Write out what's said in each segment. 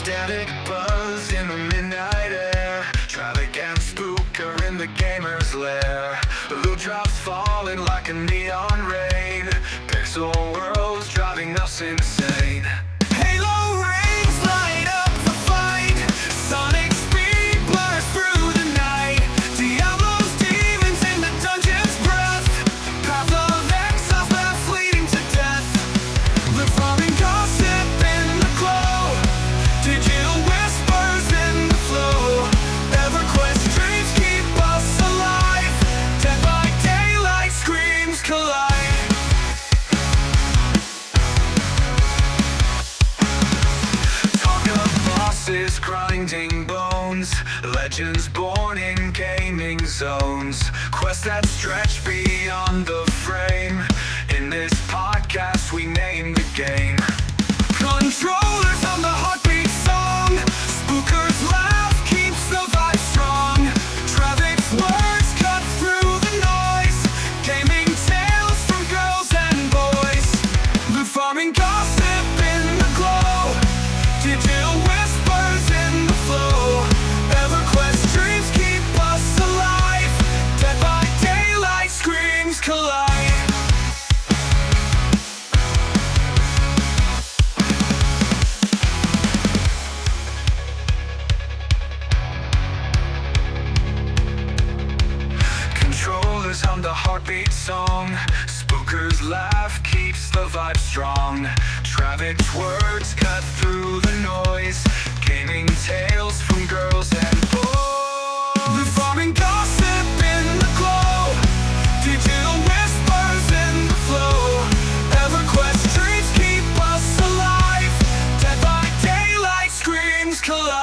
Static buzz in the midnight air. Traffic and spook are in the gamer's lair. Loot drops falling like a neon rain. Pixel worlds driving us insane. Halo rings light up the fight. Sonic speed blurs through the night. Diablo's demons in the dungeon's breath. Path of exile paths leading to death. Live farming gossip in the glow. Digital whispers in the flow. EverQuest dreams keep us alive. Dead by daylight screams collide. Talk of bosses grinding bones. Legends born in gaming zones. Quests that stretch beyond the frame. In this podcast we name the game. Controllers on the heartbeat song. Spookers laugh keeps the vibe strong. Traffic's words cut through the noise. Gaming tales from girls and boys. Loot farming gossip in the glow. Digital whispers in the flow. EverQuest dreams keep us alive. Dead by daylight screams collide. Controllers hum the heartbeat song. Spookers laugh keeps the vibe strong. Traffic's words cut through the noise. Gaming tales from girls and boys. The farming gossip in the glow. Digital whispers in the flow. EverQuest dreams keep us alive. Dead by daylight screams collide.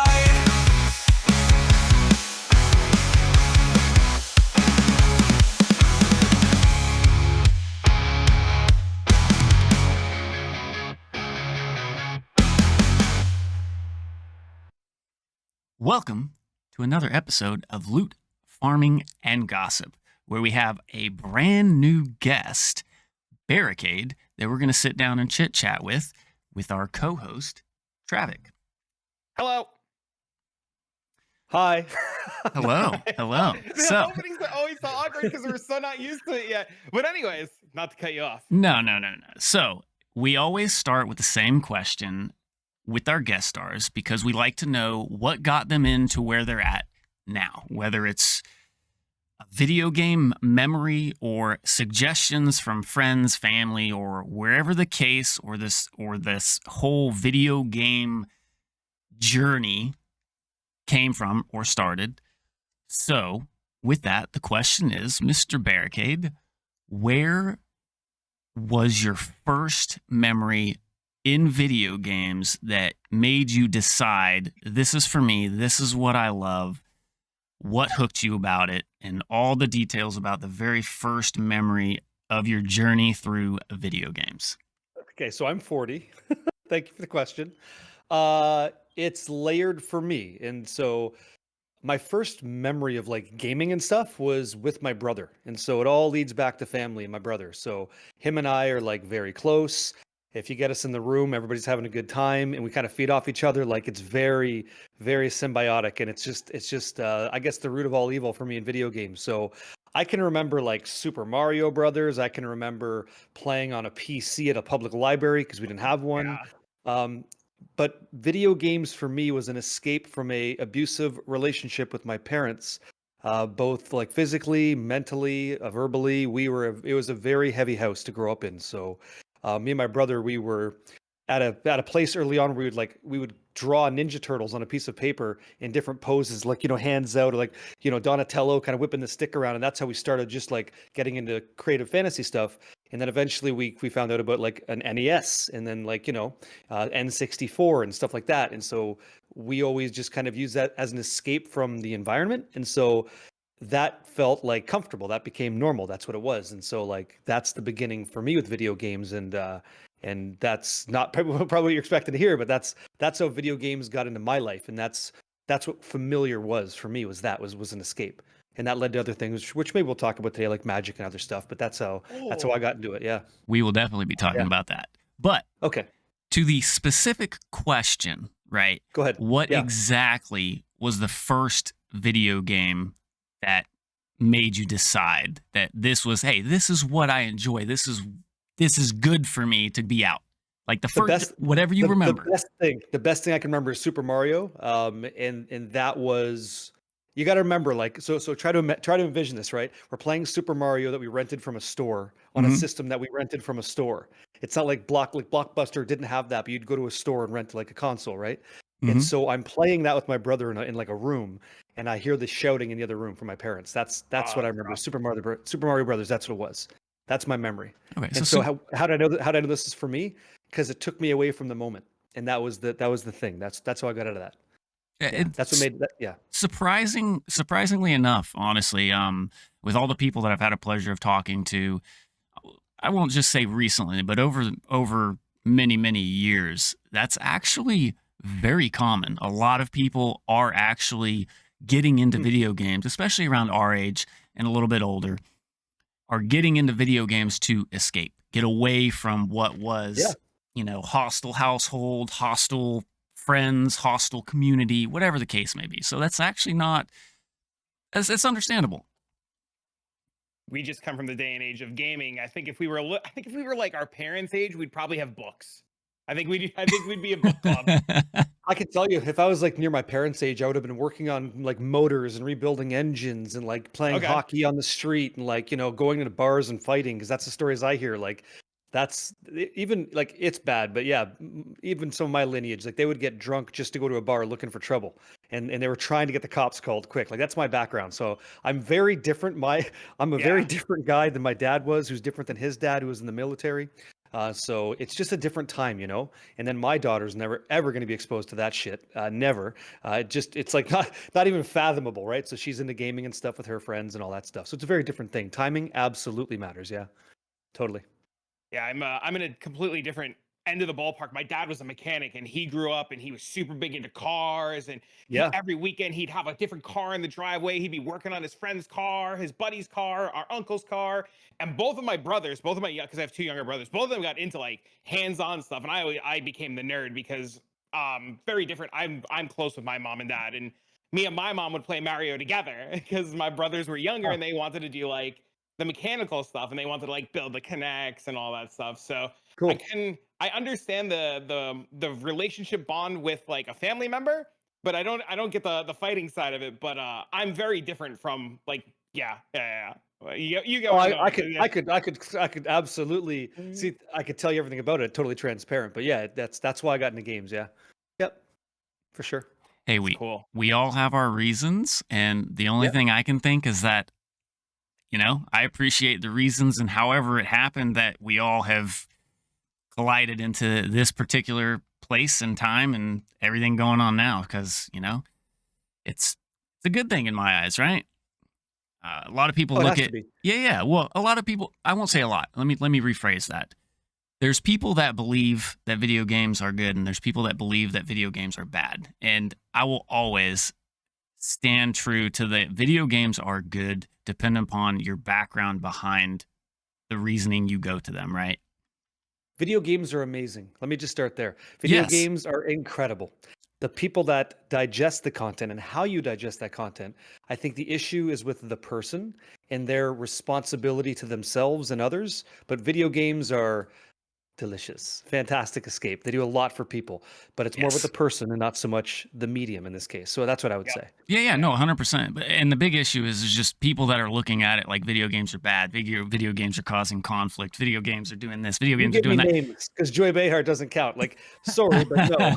Welcome to another episode of Loot, Farming, and Gossip, where we have a brand new guest, Barricade, that we're going to sit down and chit-chat with our co-host, Travic. Hello. Hi. Hello. Hello. The So, openings are always so awkward because we're so not used to it yet. But anyways, not to cut you off. no. So, we always start with the same question with our guest stars because we like to know what got them into where they're at now, whether it's a video game memory or suggestions from friends, family, or wherever the case, or this whole video game journey came from or started. So, with that, the question is, Mr. Barricade, where was your first memory in video games that made you decide, this is for me, this is what I love? What hooked you about it, and all the details about the very first memory of your journey through video games? Okay, so I'm 40. Thank you for the question. It's layered for me. And so my first memory of like gaming and stuff was with my brother. And so it all leads back to family and my brother. So him and I are like very close. If you get us in the room, everybody's having a good time and we kind of feed off each other. Like it's very, very symbiotic. And it's just I guess the root of all evil for me in video games. So I can remember like Super Mario Brothers. I can remember playing on a PC at a public library because we didn't have one. But video games for me was an escape from a abusive relationship with my parents, both like physically, mentally, verbally. It was a very heavy house to grow up in. So me and my brother, we were at a place early on where we would draw Ninja Turtles on a piece of paper in different poses, like, hands out, or like, Donatello kind of whipping the stick around. And that's how we started just like getting into creative fantasy stuff. And then eventually we found out about like an NES and then like, N64 and stuff like that. And so we always just kind of use that as an escape from the environment. And so that felt like comfortable. That became normal. That's what it was. And so like, that's the beginning for me with video games. And that's not probably what you're expecting to hear, but that's how video games got into my life. And that's what familiar was for me, was an escape. And that led to other things, which maybe we'll talk about today, like magic and other stuff. But that's how I got into it. Yeah. We will definitely be talking about that. But okay, to the specific question, right? Go ahead. What Yeah. exactly was the first video game that made you decide that this was, hey, this is what I enjoy. This is good for me to be out. Like the The first, best whatever you the remember. best thing I can remember is Super Mario. And that was, you got to remember, like, so try to envision this, right? We're playing Super Mario that we rented from a store on a Mhm. system that we rented from a store. It's not like Blockbuster didn't have that, but you'd go to a store and rent like a console, right? And Mhm. so I'm playing that with my brother in like a room, and I hear the shouting in the other room from my parents. That's what I remember. Super Mario Brothers. That's what it was. That's my memory. Okay, so And so how did I know how did I know this is for me? Because it took me away from the moment, and that was the thing. That's how I got out of that. Yeah, that's what it's made that. Yeah, surprisingly enough, honestly, with all the people that I've had a pleasure of talking to, I won't just say recently, but over many years, that's actually very common. A lot of people are actually getting into Hmm. video games, especially around our age and a little bit older, are getting into video games to escape, get away from what Yeah. was, hostile household, hostile friends, hostile community, whatever the case may be. So that's actually not, it's understandable. We just come from the day and age of gaming. I think if we were, I think if we were like our parents' age, we'd probably have books. I think we'd be a book club. I could tell you, if I was like near my parents' age, I would have been working on like motors and rebuilding engines and like playing Okay. hockey on the street and like, going to bars and fighting, because that's the stories I hear. Like that's even like it's bad, but yeah, even some of my lineage, like they would get drunk just to go to a bar looking for trouble. And they were trying to get the cops called quick. Like that's my background. So I'm very different. I'm a very Yeah. different guy than my dad was, who's different than his dad, who was in the military. So it's just a different time. And then my daughter's never ever going to be exposed to that shit. Never. It's like not even fathomable, right? So she's into gaming and stuff with her friends and all that stuff. So it's a very different thing. Timing absolutely matters. Yeah, totally. Yeah, I'm in a completely different end of the ballpark. My dad was a mechanic, and he grew up and he was super big into cars, and he Yeah. every weekend he'd have a different car in the driveway. He'd be working on his friend's car, his buddy's car, our uncle's car. And both of my brothers, both of my, because I have two younger brothers, both of them got into like hands-on stuff, and I became the nerd because very different. I'm close with my mom and dad, and me and my mom would play Mario together because my brothers were younger Huh. and they wanted to do like the mechanical stuff, and they wanted to like build the connects and all that stuff. So Cool. I understand the relationship bond with like a family member, but I don't get the fighting side of it. But I'm very different from like, yeah. Well, you get Oh, where I'm I, going I with could, it. I Yeah. could, I could, I could absolutely Mhm. see. I could tell you everything about it. Totally transparent. But yeah, that's why I got into games. Yeah. Yep. For sure. Hey, It's we cool. we all have our reasons, and the only Yeah. thing I can think is that, I appreciate the reasons and however it happened that we all have collided into this particular place and time and everything going on now because, it's a good thing in my eyes, right? A lot of people Oh, it look has to at, be. yeah, yeah. Well, a lot of people, I won't say a lot. Let me rephrase that. There's people that believe that video games are good, and there's people that believe that video games are bad. And I will always stand true to the video games are good, depending upon your background behind the reasoning you go to them, right? Video games are amazing. Let me just start there. Video Yes. games are incredible. The people that digest the content and how you digest that content, I think the issue is with the person and their responsibility to themselves and others. But video games are delicious, fantastic escape. They do a lot for people, but it's more about the Yes. person and not so much the medium in this case. So that's what I would Yep. say. Yeah, yeah, no, Yeah. 100%. And the big issue is just people that are looking at it like video games are bad. Video games are causing conflict. Video games are doing this. Video You games are give doing me that. names because Joy Behar doesn't count. Like, sorry, but no.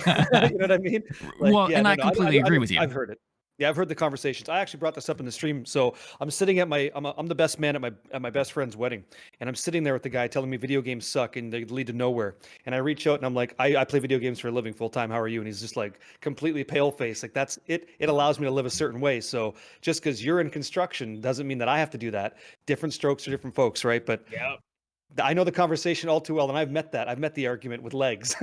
You know what I mean? Like, Well, yeah, and no, I no. completely agree with you. I've heard it. Yeah, I've heard the conversations. I actually brought this up in the stream. So I'm sitting at I'm the best man at my best friend's wedding, and I'm sitting there with the guy telling me video games suck and they lead to nowhere. And I reach out and I'm like, I play video games for a living full time. How are you? And he's just like completely pale face. Like that's it. It allows me to live a certain way. So just because you're in construction doesn't mean that I have to do that. Different strokes for different folks, right? But Yep. I know the conversation all too well, and I've met that. I've met the argument with legs,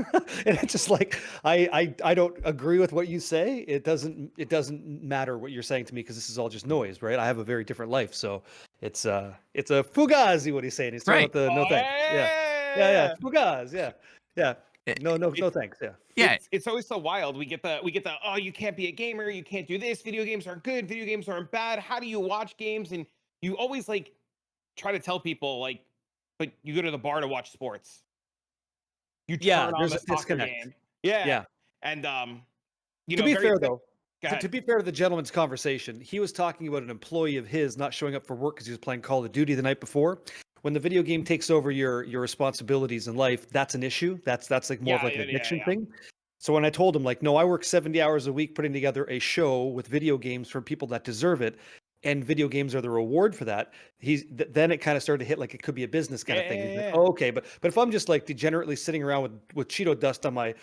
and it's just like I don't agree with what you say. It doesn't matter what you're saying to me because this is all just noise, right? I have a very different life, so it's a fugazi. What he's saying, he's throwing Right. out the no Oh thanks. Yeah, yeah, yeah. fugaz. Yeah, yeah. No, thanks. Yeah. Yeah, It's always so wild. We get the oh, you can't be a gamer, you can't do this. Video games aren't good. Video games aren't bad. How do you watch games? And you always like try to tell people like, but you go to the bar to watch sports. You Yeah, turn on there's the a soccer disconnect. game. Yeah, Yeah. and you To know, be very fair, quick. though, Go to ahead. be fair to the gentleman's conversation, he was talking about an employee of his not showing up for work because he was playing Call of Duty the night before. When the video game takes over your responsibilities in life, that's an issue. That's like more of Yeah, like an yeah, addiction thing. So when I told him like, no, I work 70 hours a week putting together a show with video games for people that deserve it, and video games are the reward for that. Then it kind of started to hit like it could be a business kind of thing. He's like, Yeah. oh, okay, but if I'm just like degenerately sitting around with Cheeto dust on my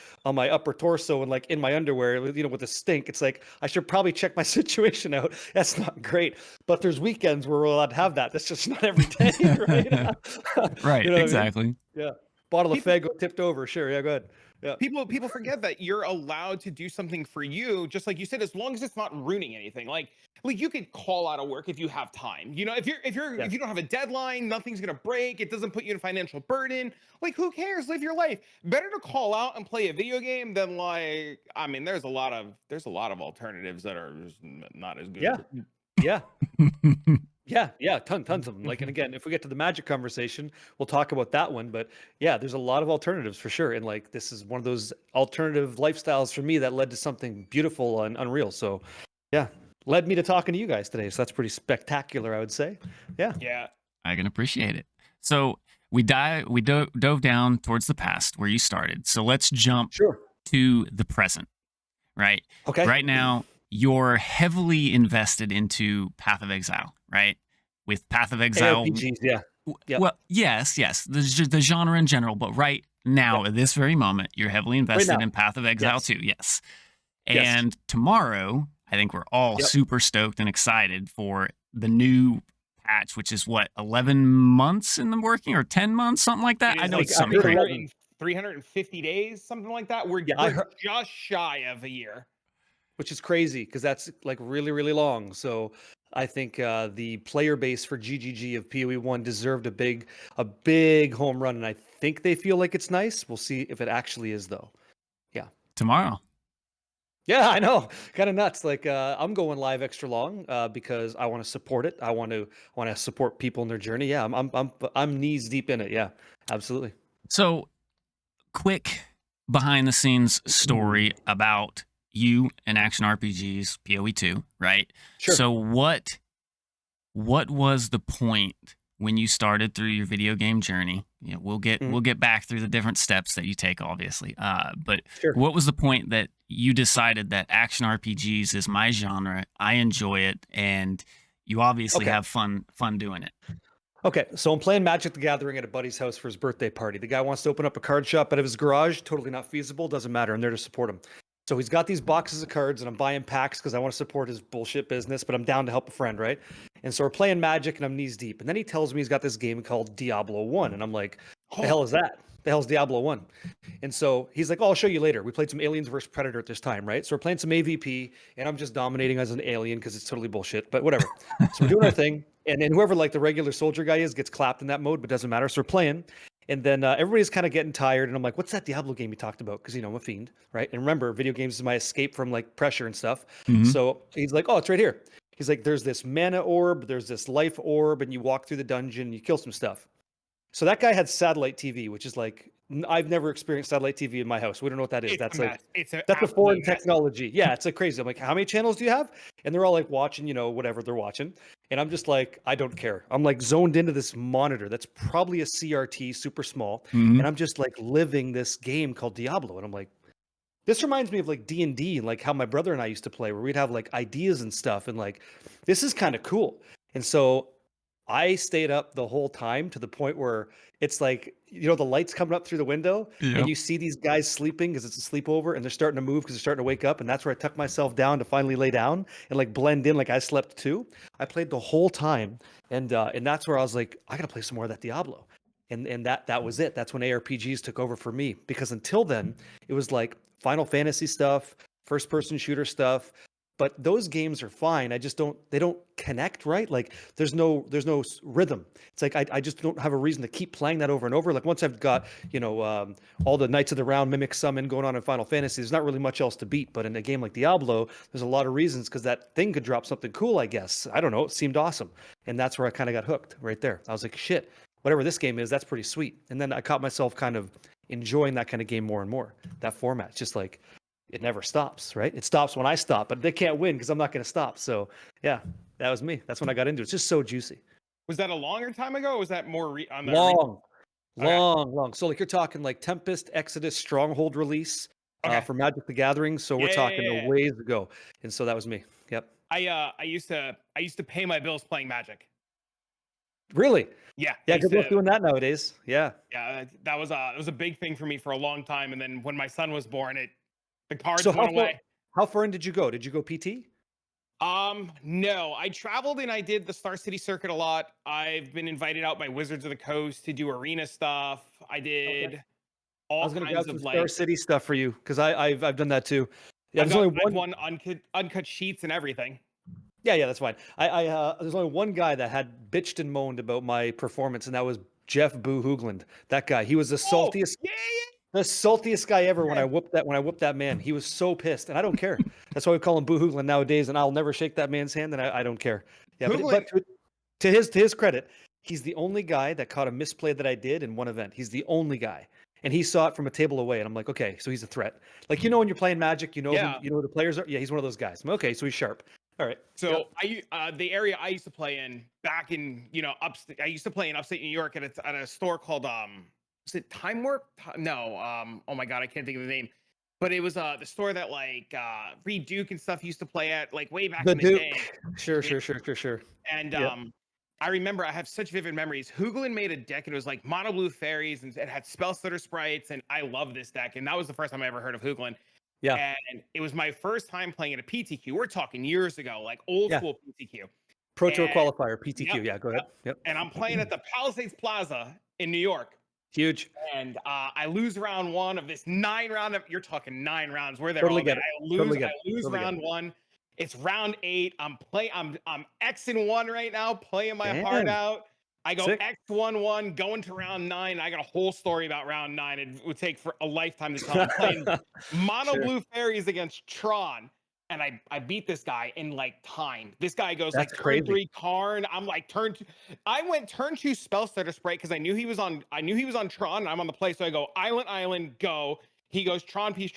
upper torso and like in my underwear, with a stink, it's like I should probably check my situation out. That's not great. But there's weekends where we're allowed to have that. That's just not every day, right? right, You know what I mean? exactly. Yeah. Bottle of People Fago tipped over. Sure. Yeah. Go ahead. Yeah. people forget that you're allowed to do something for you, just like you said, as long as it's not ruining anything. Like you could call out of work if you have time. You know, Yeah. if you don't have a deadline, nothing's gonna break. It doesn't put you in financial burden. Like who cares? Live your life. Better to call out and play a video game than like. I mean, there's a lot of alternatives that are just not as good. Yeah. Yeah. Yeah, tons of them. Like, and again, if we get to the Magic conversation, we'll talk about that one. But yeah, there's a lot of alternatives for sure. And like, this is one of those alternative lifestyles for me that led to something beautiful and unreal. So, yeah, led me to talking to you guys today. So that's pretty spectacular, I would say. Yeah. Yeah. I can appreciate it. So we dove down towards the past where you started. So let's jump Sure. to the present, right? Okay. Right now, you're heavily invested into Path of Exile, right? With Path of Exile. ARPGs, yeah. Yep. Well, yes, the genre in general, but right now, at this very moment, you're heavily invested now. in Path of Exile Yes. too. Yes. Yes. And tomorrow, I think we're all Yep. super stoked and excited for the new patch, which is what, 11 months in the working or 10 months, something like that? It I is know like it's something crazy. 350 days, something like that. We're Yeah, I heard- just shy of a year. which is crazy because that's like really, really long. So I think the player base for GGG of PoE1 deserved a big home run, and I think they feel like it's nice. We'll see if it actually is, though. Tomorrow. Yeah, I know, kind of nuts. Like I'm going live extra long because I want to support it. I want to support people in their journey. Yeah, I'm knees deep in it. Yeah, absolutely. So, quick behind the scenes story about you and action RPGs, PoE2, right? Sure. So what was the point when you started through your video game journey? You know, we'll get back through the different steps that you take, obviously. But Sure. what was the point that you decided that action RPGs is my genre? I enjoy it, and you obviously Okay. have fun doing it. Okay, so I'm playing Magic the Gathering at a buddy's house for his birthday party. The guy wants to open up a card shop out of his garage. Totally not feasible. Doesn't matter. I'm there to support him. So he's got these boxes of cards, and I'm buying packs because I want to support his bullshit business, but I'm down to help a friend, right? And so we're playing Magic, and I'm knees deep. And then he tells me he's got this game called Diablo 1. And I'm like, the hell is that? The hell's Diablo 1? And so he's like, oh, I'll show you later. We played some Aliens vs. Predator at this time, right? So we're playing some AVP, and I'm just dominating as an alien because it's totally bullshit, but whatever. So we're doing our thing. And then whoever like the regular soldier guy is gets clapped in that mode, but doesn't matter. So we're playing. And then everybody's kind of getting tired. And I'm like, what's that Diablo game you talked about? Because, I'm a fiend, right? And remember, video games is my escape from like pressure and stuff. Mhm. So he's like, oh, it's right here. He's like, there's this mana orb, there's this life orb, and you walk through the dungeon, you kill some stuff. So that guy had satellite TV, which is like, I've never experienced satellite TV in my house. We don't know what that is. It's That's a like, mess. It's a that's a absolute foreign mess. technology. Yeah, it's like crazy. I'm like, how many channels do you have? And they're all like watching, whatever they're watching. And I'm just like, I don't care. I'm like zoned into this monitor that's probably a CRT, super small. Mhm. And I'm just like living this game called Diablo. And I'm like, this reminds me of like D&D and like how my brother and I used to play, where we'd have like ideas and stuff. And like, this is kind of cool. And so I stayed up the whole time to the point where it's like, the lights coming up through the window Yep. and you see these guys sleeping because it's a sleepover and they're starting to move because they're starting to wake up. And that's where I tuck myself down to finally lay down and like blend in like I slept too. I played the whole time. And that's where I was like, I got to play some more of that Diablo. And that was it. That's when ARPGs took over for me, because until then it was like Final Fantasy stuff, first person shooter stuff, but those games are fine. I just they don't connect, right? Like there's no rhythm. It's like I just don't have a reason to keep playing that over and over. Like once I've got, all the Knights of the Round Mimic Summon going on in Final Fantasy, there's not really much else to beat. But in a game like Diablo, there's a lot of reasons because that thing could drop something cool, I guess. I don't know. It seemed awesome. And that's where I kind of got hooked right there. I was like, shit, whatever this game is, that's pretty sweet. And then I caught myself kind of enjoying that kind of game more and more. That format, it's just like, it never stops, right? It stops when I stop, but they can't win because I'm not going to stop. So yeah, that was me. That's when I got into it. It's just so juicy. Was that a longer time ago? Or was that more on the Long, Okay. long. So like you're talking like Tempest, Exodus, Stronghold release Okay. for Magic the Gathering. So we're talking a Yeah. ways ago. And so that was me. Yep. I used to pay my bills playing Magic. Really? Yeah. I Yeah. used Good luck to- doing that nowadays. Yeah. Yeah, that was it was a big thing for me for a long time. And then when my son was born, the cards So went away. how far in did you go? Did you go PT? No, I traveled and I did the Star City circuit a lot. I've been invited out by Wizards of the Coast to do arena stuff. I did I all was going to grab kinds some of Star City stuff for you because I've done that too. Yeah. I've There's only I've one. won uncut sheets and everything. Yeah, that's fine. There's only one guy that had bitched and moaned about my performance, and that was Jeff Boo Hoogland. That guy, he was the Oh, saltiest, yeah, the saltiest guy ever. When I yeah. whooped that man, he was so pissed, and I don't care. That's why we call him Boo Hoogland nowadays, and I'll never shake that man's hand, and I don't care. Yeah, but to his credit, he's the only guy that caught a misplay that I did in one event. He's the only guy. And he saw it from a table away, and I'm like, okay, so he's a threat. Like when you're playing Magic, you know Yeah. who the players are. Yeah, he's one of those guys. I'm, okay, so he's sharp. All right. So the area I used to play in back in upstate, I used to play in upstate New York at a store called was it Time Warp? No, oh my god, I can't think of the name. But it was the store that like Reed Duke and stuff used to play at like way back in the Duke. day. Sure. And Yep. I remember I have such vivid memories. Hoogland made a deck and it was like mono blue fairies and it had spell stutter sprites, and I love this deck. And that was the first time I ever heard of Hoogland. Yeah. And it was my first time playing at a PTQ. We're talking years ago, like old school PTQ. Pro Tour And- qualifier, PTQ. Yep, Yeah, go ahead. Yep. And I'm playing at the Palisades Plaza in New York. Huge. And I lose round one of this 9 round. You're talking 9 rounds. We're there Totally all day. get it. I lose Totally get round get it. one. It's round 8. I'm Xing 1 right now, playing my heart Damn. out. I go Sick. X1-1, going to round 9. I got a whole story about round 9. It would take for a lifetime to tell. I'm playing mono Sure. blue fairies against Tron. And I beat this guy in like time. This guy goes That's like crazy. turn 3 Karn. I'm like turn 2. I went turn 2 spell stutter sprite because I knew he was on Tron. And I'm on the play. So I go island, go. He goes Tron piece,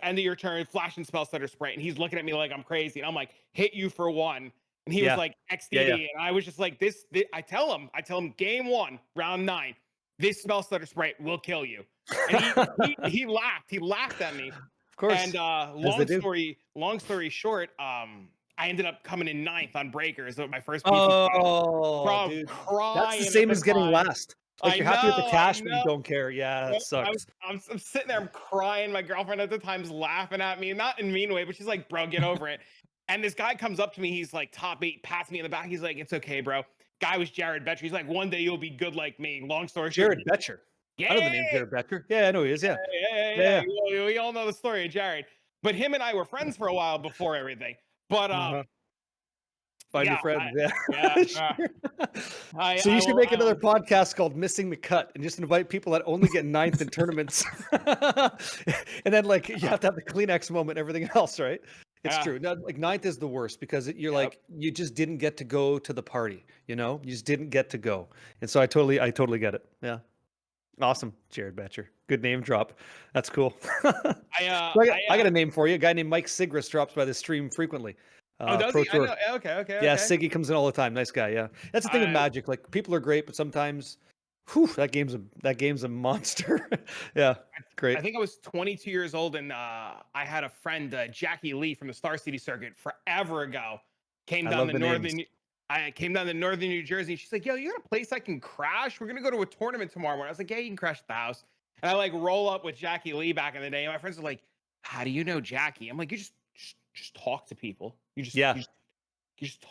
end of your turn, flash and spell stutter sprite. And he's looking at me like I'm crazy. And I'm like, hit you for 1. And he was like XDD. Yeah. And I was just like, this I tell him game 1, round 9, this spell stutter sprite will kill you. And he laughed. He laughed at me. Of course. And long story short, I ended up coming in 9th on breakers at my first PTQ. Oh, dude. Crying That's the same at as getting time. last. Like you're happy with the I cash, but you know. don't care. Yeah, that sucks. I'm sitting there, I'm crying. My girlfriend at the time's laughing at me, not in a mean way, but she's like, bro, get over it. And this guy comes up to me. He's like top 8, pats me in the back. He's like, it's okay, bro. Guy was Jared Betcher. He's like, one day you'll be good like me. Long story short. Jared Betcher. Yeah. I know the name Jared Betcher. Yeah, I know he is. Yeah. Yeah. We all know the story of Jared. But him and I were friends for a while before everything. But Find your friends. So you should make another podcast called Missing the Cut and just invite people that only get 9th in tournaments. And then like you have to have the Kleenex moment and everything else, right? It's true. No, like 9th is the worst because you're like you just didn't get to go to the party, You just didn't get to go. And so I totally get it. Yeah. Awesome, Jared Betcher. Good name drop. That's cool. I got a name for you. A guy named Mike Sigris drops by the stream frequently. Does Pro he? Tour. I know. Okay. Yeah, Siggy comes in all the time. Nice guy. Yeah, that's the thing with Magic. Like people are great, but sometimes, that game's a monster. Yeah, great. I think I was 22 years old, and I had a friend, Jackie Lee from the Star City circuit, forever ago. I came down to northern New Jersey. She's like, yo, you got a place I can crash? We're gonna go to a tournament tomorrow morning. I was like, yeah, you can crash at the house. And I like roll up with Jackie Lee back in the day. And my friends are like, how do you know Jackie? I'm like, you just talk to people. You just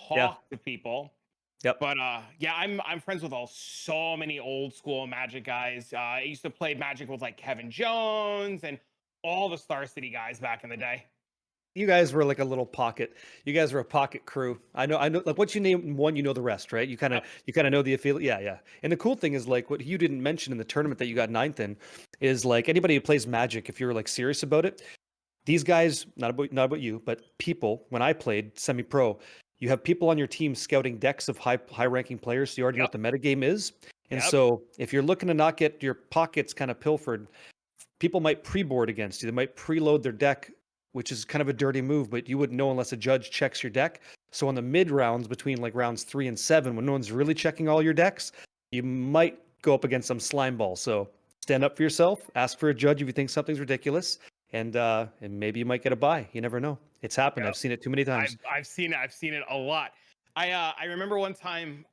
talk to people. Yep. But I'm friends with so many old school Magic guys. I used to play Magic with like Kevin Jones and all the Star City guys back in the day. you guys were like a little pocket. You guys were a pocket crew. I know. Like once you name one, you know the rest, right? You kind of know the affiliate. Yeah, yeah. And the cool thing is like what you didn't mention in the tournament that you got ninth in is like anybody who plays Magic, if you're like serious about it, these guys, not about you, but people. When I played semi-pro, you have people on your team scouting decks of high ranking players, so you already know Yep. what the meta game is. And Yep. so if you're looking to not get your pockets kind of pilfered, people might pre-board against you. They might preload their deck, which is kind of a dirty move, but you wouldn't know unless a judge checks your deck. So on the mid rounds between like rounds 3 and 7, when no one's really checking all your decks, you might go up against some slime ball. So stand up for yourself, ask for a judge if you think something's ridiculous, and maybe you might get a buy. You never know. It's happened. Yep. I've seen it too many times. I've seen it. I've seen it a lot. I remember one time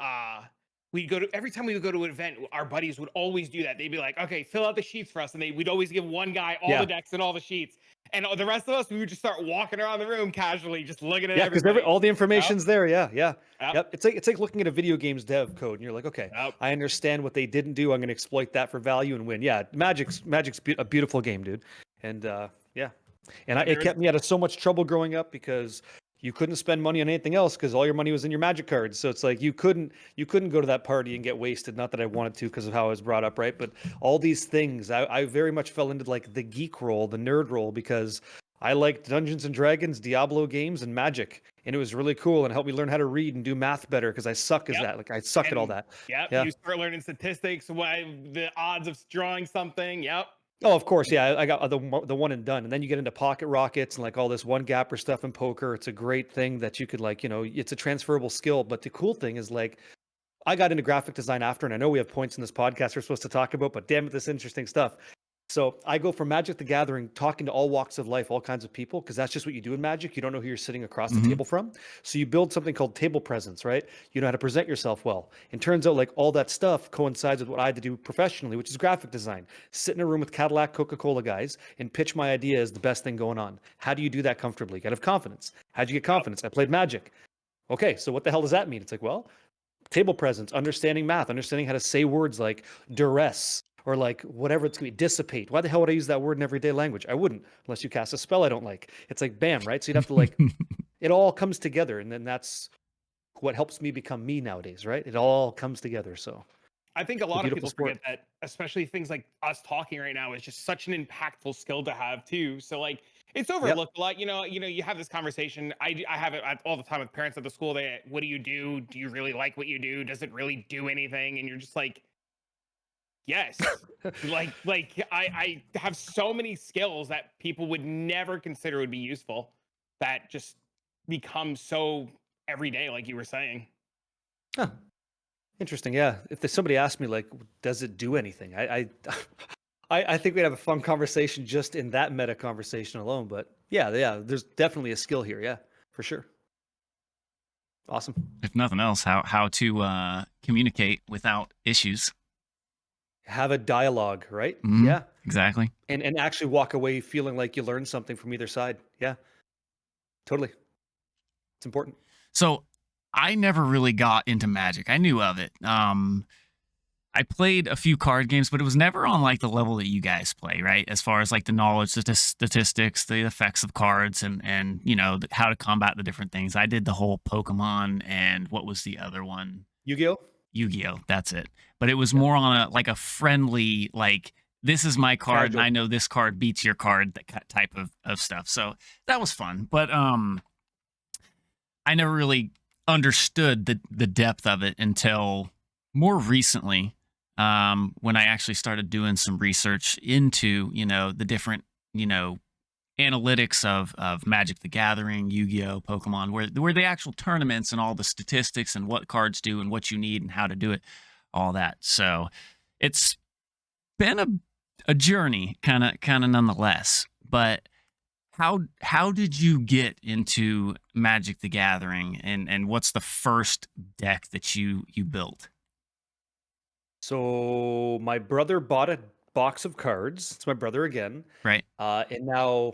we'd go to every time we would go to an event, our buddies would always do that. They'd be like, "Okay, fill out the sheets for us," and we'd always give one guy all Yeah. the decks and all the sheets, and the rest of us we would just start walking around the room casually, just looking at Yeah, because everybody. all the information's there. Yeah, yeah. Yep. Yep. It's like looking at a video game's dev code, and you're like, okay, Yep. I understand what they didn't do. I'm going to exploit that for value and win. Yeah, Magic's a beautiful game, dude. And yeah, and it kept me out of so much trouble growing up because you couldn't spend money on anything else because all your money was in your Magic cards. So it's like you couldn't go to that party and get wasted. Not that I wanted to because of how I was brought up, right? But all these things, I very much fell into like the geek role, the nerd role, because I liked Dungeons and Dragons, Diablo games, and Magic, and it was really cool and helped me learn how to read and do math better because I suck as Yep. that. Like I suck at all And that. Yep. Yeah. You start learning statistics, the odds of drawing something. Yep. Oh, of course, yeah. I got the one and done, and then you get into pocket rockets and like all this one gapper stuff in poker. It's a great thing that you could like, it's a transferable skill. But the cool thing is like, I got into graphic design after, and I know we have points in this podcast we're supposed to talk about, but damn it, this is interesting stuff. So I go from Magic the Gathering, talking to all walks of life, all kinds of people, because that's just what you do in Magic. You don't know who you're sitting across the Mhm. table from. So you build something called table presence, right? You know how to present yourself well. And turns out like all that stuff coincides with what I had to do professionally, which is graphic design. Sit in a room with Cadillac Coca-Cola guys and pitch my idea as the best thing going on. How do you do that comfortably? You gotta have confidence. How'd you get confidence? I played Magic. Okay, so what the hell does that mean? It's like, well, table presence, understanding math, understanding how to say words like duress or like whatever it's going to be, dissipate. Why the hell would I use that word in everyday language? I wouldn't, unless you cast a spell I don't like. It's like bam, right? So you'd have to like, it all comes together, and then that's what helps me become me nowadays, right? It all comes together. So I think a lot of beautiful people sport. forget that, especially things like us talking right now is just such an impactful skill to have too. So like it's overlooked a lot. You have this conversation. I have it all the time with parents at the school. What do you do? Do you really like what you do? Does it really do anything? And you're just like, yes. I have so many skills that people would never consider would be useful that just become so everyday, like you were saying. Huh. Interesting. Yeah. If somebody asked me like, does it do anything? I think we'd have a fun conversation just in that meta conversation alone. But yeah, there's definitely a skill here. Yeah, for sure. Awesome. If nothing else, how to communicate without issues. Have a dialogue, right? Mhm. Yeah. Exactly. And actually walk away feeling like you learned something from either side. Yeah. Totally. It's important. So I never really got into Magic. I knew of it. I played a few card games, but it was never on like the level that you guys play, right? As far as like the knowledge, the statistics, the effects of cards, and how to combat the different things. I did the whole Pokemon and what was the other one? Yu-Gi-Oh? Yu-Gi-Oh. That's it. But it was more on a friendly, like, this is my card Casual. and I know this card beats your card, that type of stuff. So that was fun. But I never really understood the depth of it until more recently, when I actually started doing some research into the different analytics of Magic the Gathering, Yu-Gi-Oh, Pokemon, where the actual tournaments and all the statistics and what cards do and what you need and how to do it, all that. So it's been a journey, kind of nonetheless. But how did you get into Magic the Gathering, and what's the first deck that you built? So my brother bought a box of cards. It's my brother again. Right. And now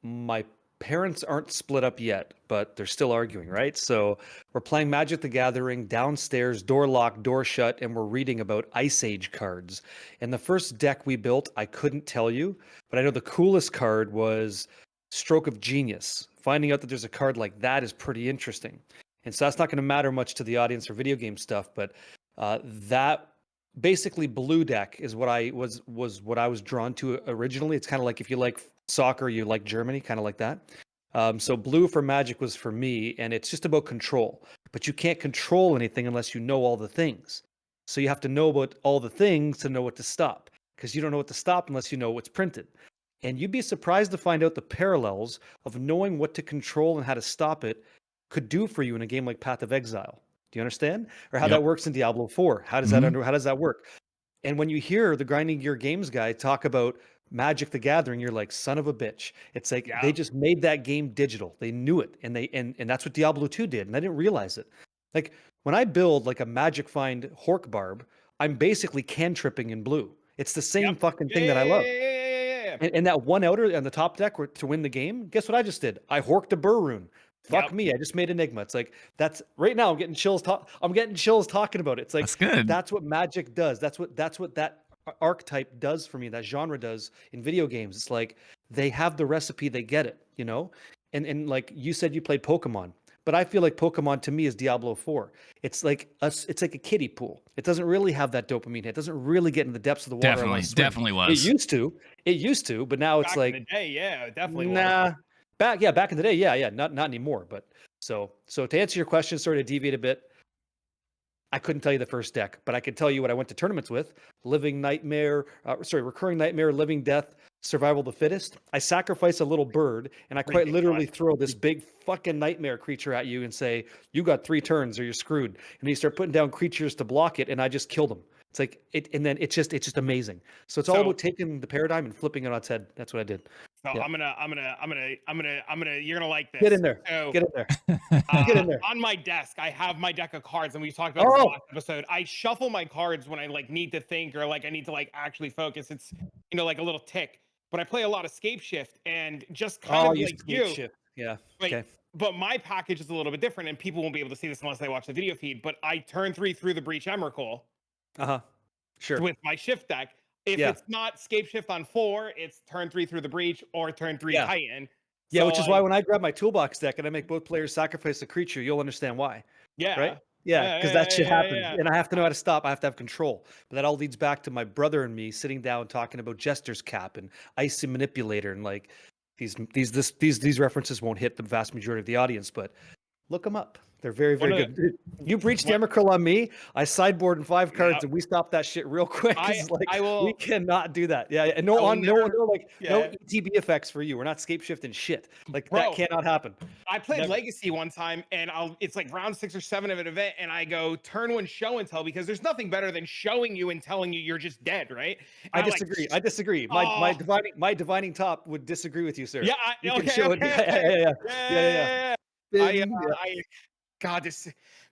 my parents aren't split up yet, but they're still arguing, right? So we're playing Magic the Gathering downstairs, door locked, door shut, and we're reading about Ice Age cards. And the first deck we built, I couldn't tell you, but I know the coolest card was stroke of genius. Finding out that there's a card like that is pretty interesting. And so that's not going to matter much to the audience for video game stuff, but that basically blue deck is what I was what I was drawn to originally. It's kind of like if you like soccer, you like Germany, kind of like that. So blue for Magic was for me, and it's just about control. But you can't control anything unless you know all the things. So you have to know about all the things to know what to stop, because you don't know what to stop unless you know what's printed. And you'd be surprised to find out the parallels of knowing what to control and how to stop it could do for you in a game like Path of Exile. Do you understand? Or how that works in Diablo 4? How does how does that work? And when you hear the Grinding Gear Games guy talk about Magic the Gathering, you're like, son of a bitch. It's like they just made that game digital. They knew it. And and that's what Diablo 2 did. And I didn't realize it. Like when I build like a Magic Find Hork Barb, I'm basically cantripping in blue. It's the same fucking thing that I love. And that one outer on the top deck to win the game, guess what I just did? I horked a Burr rune. Fuck me, I just made Enigma. It's like that's right now. I'm getting chills. I'm getting chills talking about it. It's like that's good. That's what Magic does. That's what that archetype does for me. That genre does in video games. It's like they have the recipe. They get it. You know. And like you said, you played Pokemon, but I feel like Pokemon to me is Diablo 4. It's like it's like a kiddie pool. It doesn't really have that dopamine hit. It doesn't really get in the depths of the water. Definitely was. It used to, but now it's back like in the day, yeah, it definitely was. Back in the day, yeah, not anymore. But so to answer your question, sort of deviate a bit. I couldn't tell you the first deck, but I could tell you what I went to tournaments with: Recurring Nightmare, Living Death, Survival of the Fittest. I sacrifice a little bird, and I quite literally throw this big fucking nightmare creature at you and say, "You got 3 turns, or you're screwed." And you start putting down creatures to block it, and I just kill them. It's like and then it's just amazing. So it's all about taking the paradigm and flipping it on its head. That's what I did. So I'm gonna. You're gonna like this. Get in there. So, Get in there. Get in there. On my desk, I have my deck of cards, and we talked about this last episode. I shuffle my cards when I like need to think or like I need to like actually focus. It's like a little tick. But I play a lot of Scape Shift, and just kind of like you. Shift. Yeah. Okay. But my package is a little bit different, and people won't be able to see this unless they watch the video feed. But I turn 3 through the Breach Emrakul. Sure. With my shift deck. If it's not Scape Shift on 4, it's turn 3 through the Breach or turn 3 Titan. Yeah, so which is why when I grab my toolbox deck and I make both players sacrifice a creature, you'll understand why. Yeah. Right? Yeah, because that shit happens. And I have to know how to stop. I have to have control. But that all leads back to my brother and me sitting down talking about Jester's Cap and Icy Manipulator, and like these references won't hit the vast majority of the audience, but look them up. They're very, very good. You breached Emrakul on me. I sideboard in 5 cards, and we stopped that shit real quick. We cannot do that. Yeah, and no ETB effects for you. We're not scape shifting shit. Like that cannot happen. I played Legacy one time, and it's like round 6 or 7 of an event, and I go turn 1 show and tell, because there's nothing better than showing you and telling you you're just dead, right? And I disagree. My divining top would disagree with you, sir. Yeah. God,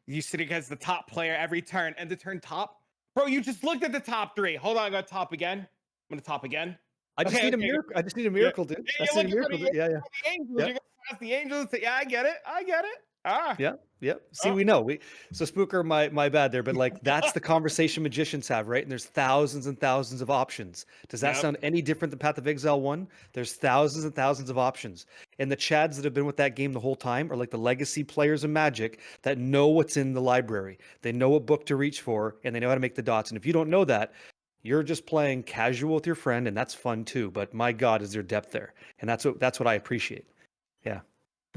you sit against the top player every turn, and the turn top, bro. You just looked at the top 3. Hold on, I got top again. I'm gonna top again. I just need a miracle. I just need a miracle, dude. I just need a miracle. Yeah. The angels. You're gonna pass the angels. Yeah, I get it. Yeah. See, we know. So Spooker, my bad there, but like that's the conversation magicians have, right? And there's thousands and thousands of options. Does that sound any different than Path of Exile 1? There's thousands and thousands of options. And the Chads that have been with that game the whole time are like the legacy players of Magic that know what's in the library. They know what book to reach for, and they know how to make the dots. And if you don't know that, you're just playing casual with your friend, and that's fun too. But my God, is there depth there? And that's what I appreciate. Yeah.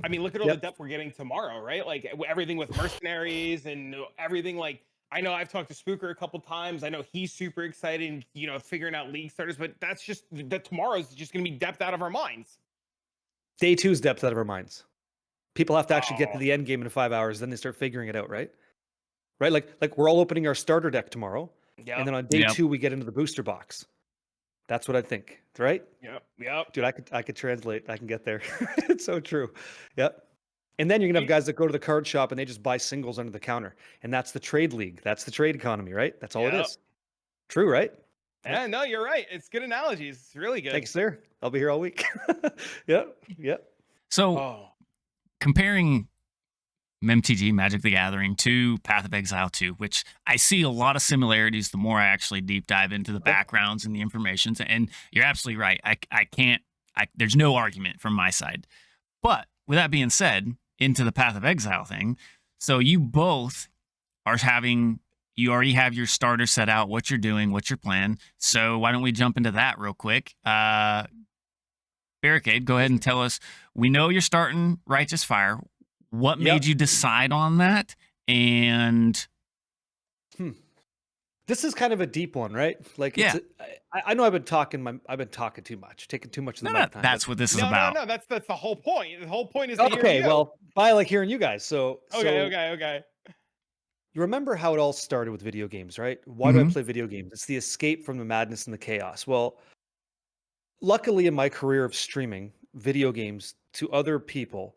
I mean, look at all the depth we're getting tomorrow, right? Like everything with mercenaries and everything. Like, I know I've talked to Spooker a couple times. I know he's super excited, figuring out league starters, but that's just that tomorrow's just going to be depth out of our minds. Day 2's depth out of our minds. People have to actually get to the end game in 5 hours, then they start figuring it out, right? Right? Like we're all opening our starter deck tomorrow. Yeah. And then on day 2, we get into the booster box. That's what I think, right? Yep. Dude, I could translate. I can get there. It's so true. Yep. And then you're gonna have guys that go to the card shop and they just buy singles under the counter, and that's the trade league. That's the trade economy, right? That's all it is. True, right? Yeah, no, you're right. It's good analogies. It's really good. Thanks, sir. I'll be here all week. Yep. So, comparing MTG, Magic the Gathering, to Path of Exile 2, which I see a lot of similarities the more I actually deep dive into the backgrounds and the information. And you're absolutely right. I there's no argument from my side. But with that being said, into the Path of Exile thing. So you both are you already have your starter set out, what you're doing, what's your plan. So why don't we jump into that real quick? Barricade, go ahead and tell us. We know you're starting Righteous Fire. What made you decide on that? And this is kind of a deep one, right? Like, I know I've been talking too much, taking too much of the mic time. That's what this is about. No, that's the whole point. The whole point is to hear Okay, you. well, I like hearing you guys. Okay. You remember how it all started with video games, right? Why do I play video games? It's the escape from the madness and the chaos. Well, luckily in my career of streaming video games to other people,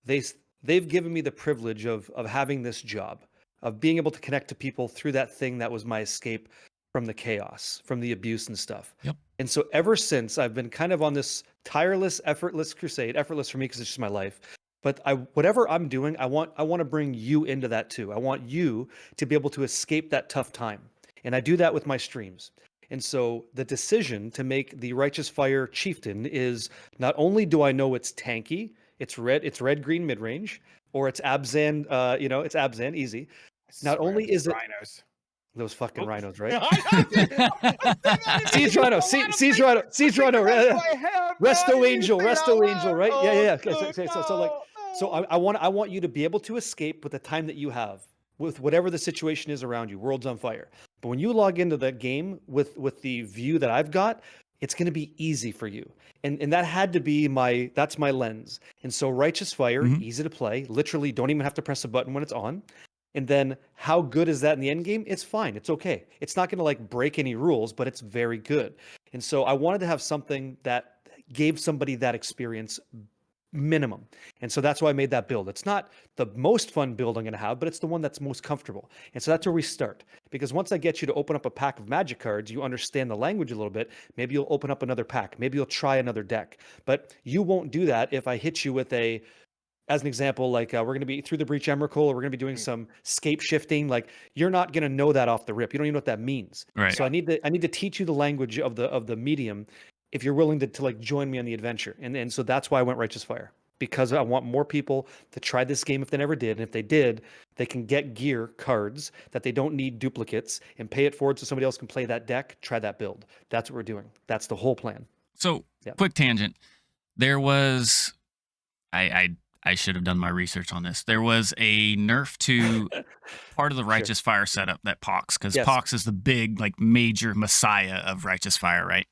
they've given me the privilege of having this job, of being able to connect to people through that thing that was my escape from the chaos, from the abuse and stuff. Yep. And so ever since, I've been kind of on this tireless, effortless crusade. Effortless for me because it's just my life. But whatever I'm doing, I want to bring you into that too. I want you to be able to escape that tough time. And I do that with my streams. And so the decision to make the Righteous Fire Chieftain is, not only do I know it's tanky, it's red green mid range, or it's Abzan, it's Abzan easy. Not only is it rhinos. Those fucking rhinos, right? Siege Rhino, Siege Rhino, Resto Angel, right? Yeah. So I want you to be able to escape with the time that you have, with whatever the situation is around you. World's on fire. But when you log into that game with the view that I've got, it's going to be easy for you. And that had to be that's my lens. And so Righteous Fire, easy to play. Literally don't even have to press a button when it's on. And then how good is that in the end game? It's fine. It's okay. It's not going to break any rules, but it's very good. And so I wanted to have something that gave somebody that experience minimum. And so that's why I made that build. It's not the most fun build I'm going to have, but it's the one that's most comfortable. And so that's where we start. Because once I get you to open up a pack of magic cards, you understand the language a little bit. Maybe you'll open up another pack. Maybe you'll try another deck. But you won't do that if I hit you with as an example, we're going to be through the Breach Emrakul, or we're going to be doing some scape shifting. You're not going to know that off the rip. You don't even know what that means. Right. So I need to teach you the language of the medium if you're willing to join me on the adventure. And so that's why I went Righteous Fire, because I want more people to try this game if they never did. And if they did, they can get gear cards that they don't need duplicates and pay it forward so somebody else can play that deck, try that build. That's what we're doing. That's the whole plan. So quick tangent. There was, I should have done my research on this. There was a nerf to part of the Righteous Fire setup that Pox, because Pox is the big, major messiah of Righteous Fire, right?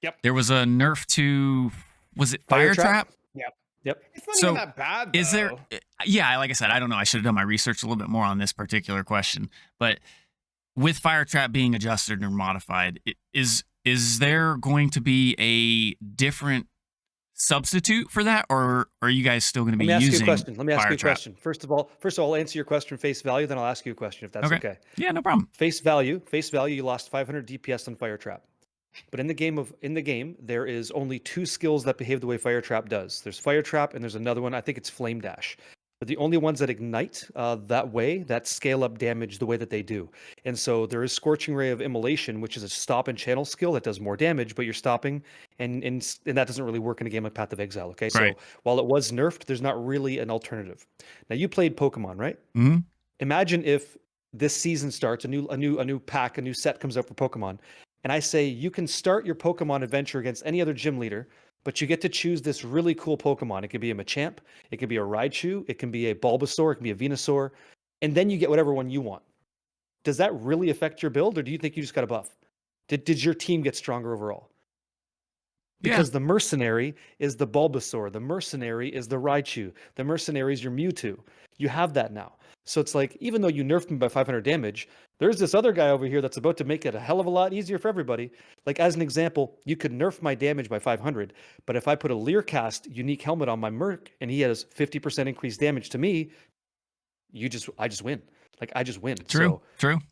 Yep. There was a nerf to, was it Fire Trap? Yep. It's not even that bad, though. Is there, like I said, I don't know. I should have done my research a little bit more on this particular question. But with Fire Trap being adjusted or modified, is there going to be a different substitute for that, or are you guys still going to be using Fire Trap? Let me ask you a question. First of all, I'll answer your question face value, then I'll ask you a question if that's okay. Yeah, no problem. Face value, you lost 500 DPS on Fire Trap. But in the game, there is only 2 skills that behave the way Fire Trap does. There's Fire Trap, and there's another one. I think it's Flame Dash. They're the only ones that ignite that way, that scale up damage the way that they do. And so there is Scorching Ray of Immolation, which is a stop and channel skill that does more damage, but you're stopping, and that doesn't really work in a game like Path of Exile. Okay, right. So while it was nerfed, there's not really an alternative. Now you played Pokemon, right? Mm-hmm. Imagine if this season starts, a new pack, a new set comes out for Pokemon. And I say you can start your Pokemon adventure against any other gym leader, but you get to choose this really cool Pokemon. It could be a Machamp, it could be a Raichu, it can be a Bulbasaur, it can be a Venusaur, and then you get whatever one you want. Does that really affect your build, or do you think you just got a buff? Did your team get stronger overall? Because the Mercenary is the Bulbasaur, the Mercenary is the Raichu, the Mercenary is your Mewtwo. You have that now. So it's even though you nerfed me by 500 damage, there's this other guy over here that's about to make it a hell of a lot easier for everybody. As an example, you could nerf my damage by 500, but if I put a Learcast unique helmet on my Merc and he has 50% increased damage to me, I just win. I just win. True.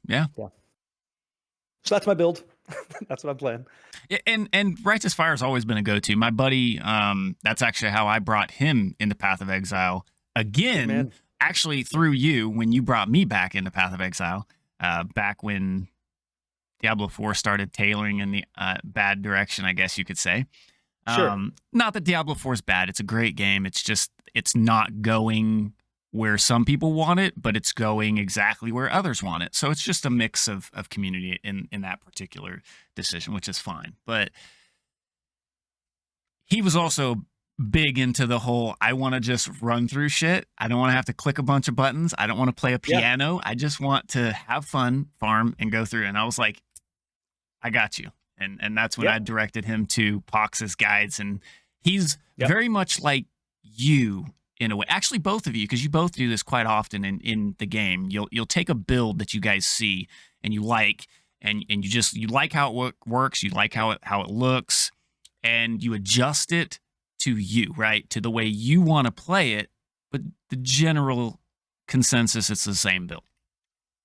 Yeah. So that's my build. That's what I'm playing. Yeah, and Righteous Fire has always been a go-to. My buddy, that's actually how I brought him into Path of Exile again. Man. Actually, through you, when you brought me back into Path of Exile, back when Diablo 4 started tailoring in the bad direction, I guess you could say. Sure. Not that Diablo 4 is bad. It's a great game. It's just it's not going where some people want it, but it's going exactly where others want it. So it's just a mix of community in that particular decision, which is fine. But he was also big into the whole I want to just run through shit. I don't want to have to click a bunch of buttons. I don't want to play a Yeah. piano. I just want to have fun, farm, and go through. And I was like, I got you. And that's when Yep. I directed him to Pox's guides. And he's Yep. very much like you in a way. Actually, both of you, because you both do this quite often in the game. You'll take a build that you guys see and you like, and you like how it works, you like how it looks, and you adjust it to you, right? To the way you want to play it, but the general consensus, it's the same build.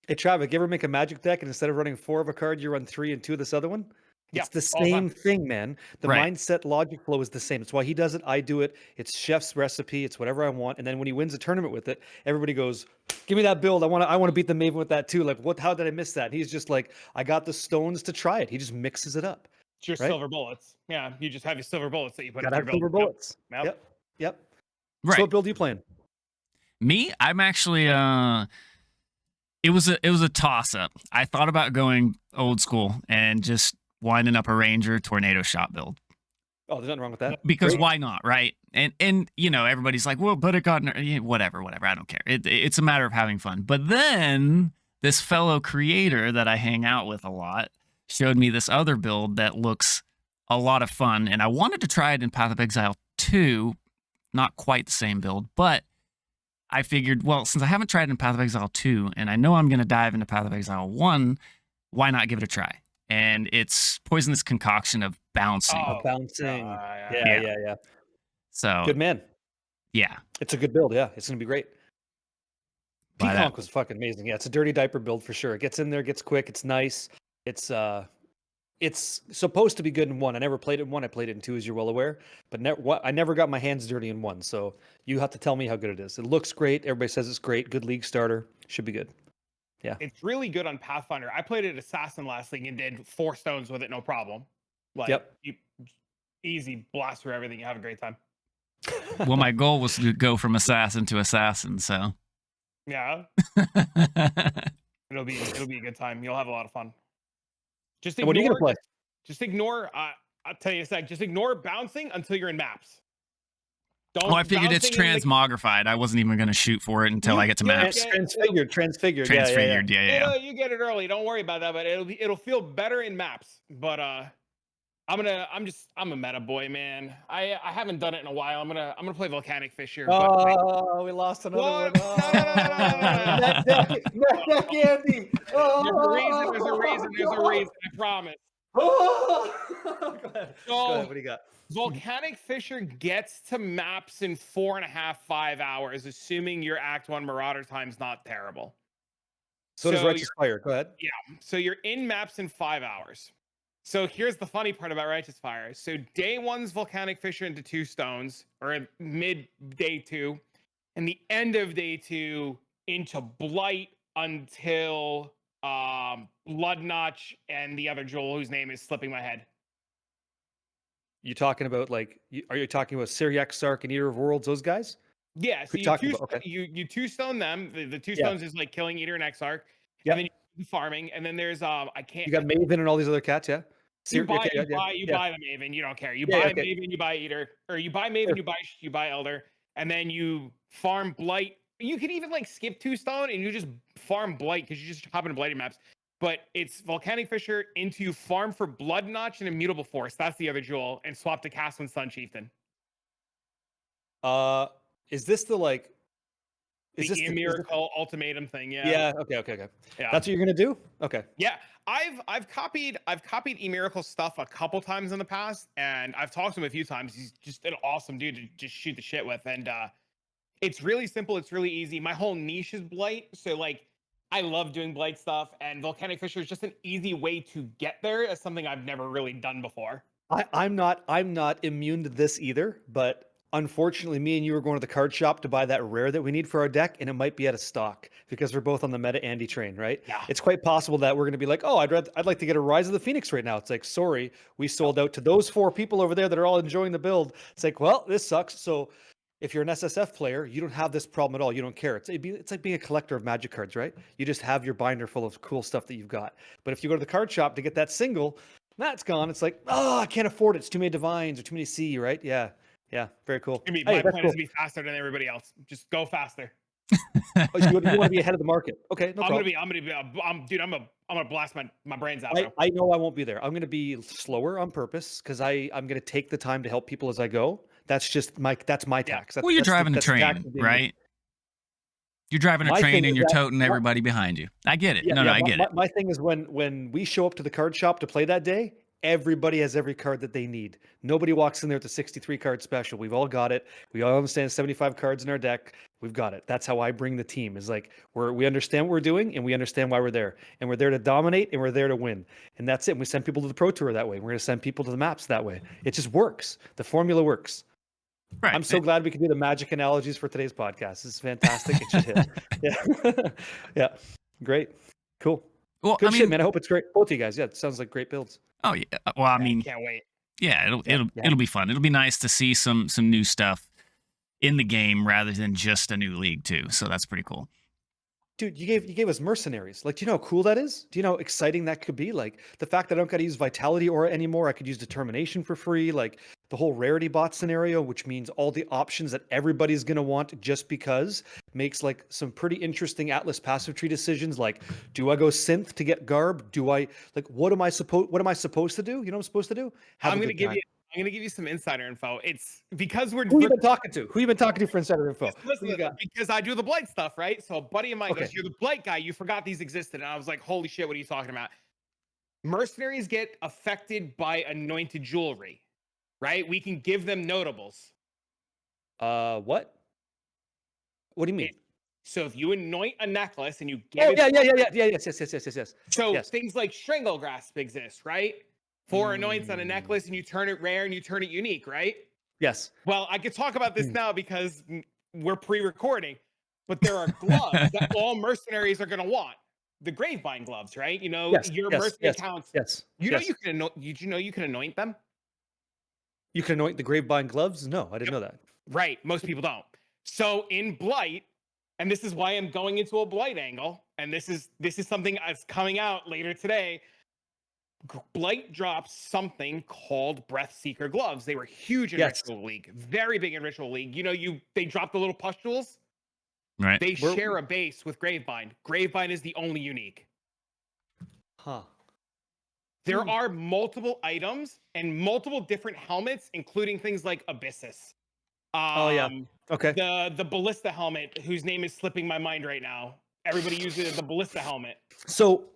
Hey, Travis, you ever make a magic deck and instead of running 4 of a card, you run 3 and 2 of this other one? Yeah, It's the all the time. same thing, man. The Right. mindset logic flow is the same. It's why he does it. I do it. It's chef's recipe. It's whatever I want. And then when he wins a tournament with it, everybody goes, "Give me that build. I want to beat the Maven with that too." Like, what? How did I miss that? And he's just like, "I got the stones to try it." He just mixes it up. It's your Right? silver bullets. Yeah, you just have your silver bullets that you put Gotta in have your silver build. bullets. Yep. Yep. Right. So what build are you playing? Me, I'm actually it was a toss up. I thought about going old school and just winding up a Ranger tornado shot build. Oh, there's nothing wrong with that. Because Great. why not, right? And you know, everybody's like, well, but it got whatever. I don't care. It's a matter of having fun. But then this fellow creator that I hang out with a lot showed me this other build that looks a lot of fun, and I wanted to try it in Path of Exile 2. Not quite the same build, but I figured, well, since I haven't tried it in Path of Exile 2, and I know I'm going to dive into Path of Exile 1, why not give it a try? And it's Poisonous Concoction of bouncing. Oh, Bouncing. yeah. Yeah. So Good man. yeah. It's a good build. Yeah, it's gonna be great. But, Peaconk was fucking amazing. Yeah, it's a dirty diaper build for sure. It gets in there, gets quick. It's nice. It's supposed to be good in 1. I never played it in 1. I played it in 2, as you're well aware. But I never got my hands dirty in 1. So you have to tell me how good it is. It looks great. Everybody says it's great. Good league starter. Should be good. Yeah. It's really good on Pathfinder. I played it Assassin last league and did 4 stones with it, no problem. Like, Yep. you easy blast through everything. You have a great time. well, my goal was to go from assassin to assassin, so Yeah, it'll be a good time. You'll have a lot of fun. Just And what are you gonna play? Just ignore. I'll tell you in a sec. Just ignore bouncing until you're in maps. Don't. well, I figured it's bouncing in the- transmogrified. I wasn't even going to shoot for it until I get to Yeah, maps. yeah. Transfigured. Transfigured, yeah. You get it early. Don't worry about that. But it'll feel better in maps. But I'm a meta boy, man. I haven't done it in a while. I'm gonna play Volcanic Fisher. Oh, we lost another What? one. Oh. No. Net deck, Andy. Oh. There's a reason. I promise. Oh. Go ahead. So, What do you got? Volcanic Fisher gets to maps in 4.5, 5 hours, assuming your Act 1 Marauder time's not terrible. So does So Righteous Fire. Go ahead. So you're in maps in 5 hours. So here's the funny part about Righteous Fire. So day 1's Volcanic Fisher into 2 stones, or mid day 2, and the end of day 2 into Blight until Blood Notch and the other jewel whose name is slipping my head. You talking about are you talking about Syriac, Sark, and Eater of Worlds? Those guys? Yeah, so Who you talking about? Okay. you 2 stone them. The 2 Yeah. stones is like killing Eater and Exarch. Yeah. And then you farming, and then there's I can't. You got Maven and all these other cats. Yeah. You buy okay, the yeah. Maven. You don't care. You Yeah, buy okay. Maven, you buy Eater, or you buy Maven, Sure. you buy Elder, and then you farm Blight. You could even like skip 2 stone and you just farm Blight because you just hop into Blighted maps. But it's Volcanic Fisher into farm for Blood Notch and Immutable Force. That's the other jewel, and swap to Castlin Sun Chieftain. Is this the The Miracle Ultimatum thing. Yeah. Yeah. Okay. Yeah. That's what you're gonna do. Okay. Yeah, I've copied eMiracle stuff a couple times in the past, and I've talked to him a few times. He's just an awesome dude to just shoot the shit with, and it's really simple. It's really easy. My whole niche is Blight, so like I love doing Blight stuff, and Volcanic Fisher is just an easy way to get there. As something I've never really done before. I'm not immune to this either, but Unfortunately, me and you are going to the card shop to buy that rare that we need for our deck, and it might be out of stock because we're both on the meta Andy train, right? Yeah. It's quite possible that we're going to be like, oh, I'd like to get a Rise of the Phoenix right now. It's like, sorry, we sold out to those 4 people over there that are all enjoying the build. It's like, well, this sucks. So if you're an SSF player, you don't have this problem at all. You don't care. It's like being a collector of Magic cards, right? You just have your binder full of cool stuff that you've got. But if you go to the card shop to get that single, that's gone. It's like, oh, I can't afford it. It's too many divines or too many C, right? Yeah. Yeah, very cool. My Hey, plan that's is cool. to be faster than everybody else. Just go faster. Oh, you want to be ahead of the market. Okay, no problem. Dude, I'm gonna blast my brains out, I, bro. I know I won't be there. I'm going to be slower on purpose because I'm going to take the time to help people as I go. That's just my tax. Well, you're driving a train, right? You're driving a My train thing and is you're that- toting everybody behind you. I get it. No, I get it. My thing is when we show up to the card shop to play that day, everybody has every card that they need. Nobody walks in there with a 63 card special. We've all got it. We all understand 75 cards in our deck. We've got it. That's how I bring the team. Is like we understand what we're doing and we understand why we're there. And we're there to dominate and we're there to win. And that's it. And we send people to the Pro Tour that way. We're going to send people to the maps that way. It just works. The formula works. Right. I'm so glad we can do the Magic analogies for today's podcast. This is fantastic. It should hit. Yeah. Yeah. Great. Cool. Well, Good shit, man. I hope it's great. Both of you guys. Yeah, it sounds like great builds. Oh yeah. Well, I mean, Can't wait. yeah, it'll be fun. It'll be nice to see some new stuff in the game rather than just a new league too. So that's pretty cool. Dude, you gave us mercenaries. Like, do you know how cool that is? Do you know how exciting that could be? Like the fact that I don't got to use Vitality Aura anymore. I could use Determination for free. Like the whole rarity bot scenario, which means all the options that everybody's gonna want just because makes like some pretty interesting Atlas passive tree decisions. Like, do I go synth to get Garb? Do I what am I supposed to do? You know what I'm supposed to do? I'm gonna give you some insider info. It's because we're Who you been talking to? Who you been talking to for insider info? Listen, because I do the blight stuff, right? So a buddy of mine Okay. goes, "You're the blight guy. You forgot these existed." And I was like, "Holy shit, what are you talking about?" Mercenaries get affected by anointed jewelry, right? We can give them notables. What? What do you mean? So if you anoint a necklace and you give Oh, it, yes. so Yes. things like Strangle Grasp exist, right? 4 anoints on a necklace, and you turn it rare and you turn it unique, right? Yes. Well, I could talk about this now because we're pre-recording, but there are gloves that all mercenaries are going to want. The Gravebind gloves, right? You know, your mercenary counts. Yes. You know, you can anoint. Did you know you can anoint them? You can anoint the Gravebind gloves? No, I didn't know that. Right. Most people don't. So in Blight, and this is why I'm going into a Blight angle, and this is something that's coming out later today. Blight drops something called Breath Seeker gloves. They were huge in Ritual League, very big in Ritual League. You know, they dropped the little pustules. Right. They share a base with Gravebind. Gravebind is the only unique. Huh. There are multiple items and multiple different helmets, including things like Abyssus. Okay. The Ballista helmet, whose name is slipping my mind right now. Everybody uses the Ballista helmet. So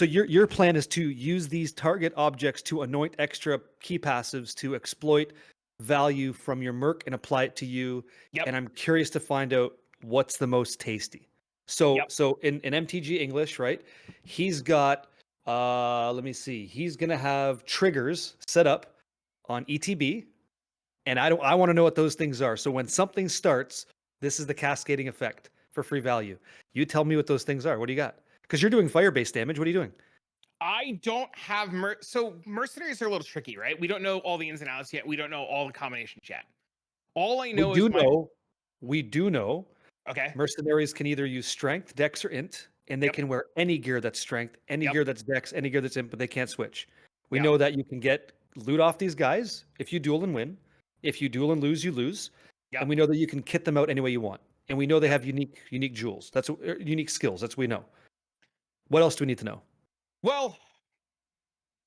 your plan is to use these target objects to anoint extra key passives to exploit value from your merc and apply it to you. Yep. And I'm curious to find out what's the most tasty. So in MTG English, right? He's got let me see. He's gonna have triggers set up on ETB, and I want to know what those things are. So when something starts, this is the cascading effect for free value. You tell me what those things are. What do you got? Because you're doing fire-based damage. What are you doing? I don't have so mercenaries are a little tricky, right? We don't know all the ins and outs yet. We don't know all the combinations yet. All I know we do know. Okay. Mercenaries can either use strength, dex, or int, and they can wear any gear that's strength, any gear that's dex, any gear that's int, but they can't switch. We know that you can get loot off these guys if you duel and win. If you duel and lose, you lose. And we know that you can kit them out any way you want. And we know they have unique jewels. That's unique skills. That's what we know. What else do we need to know? Well,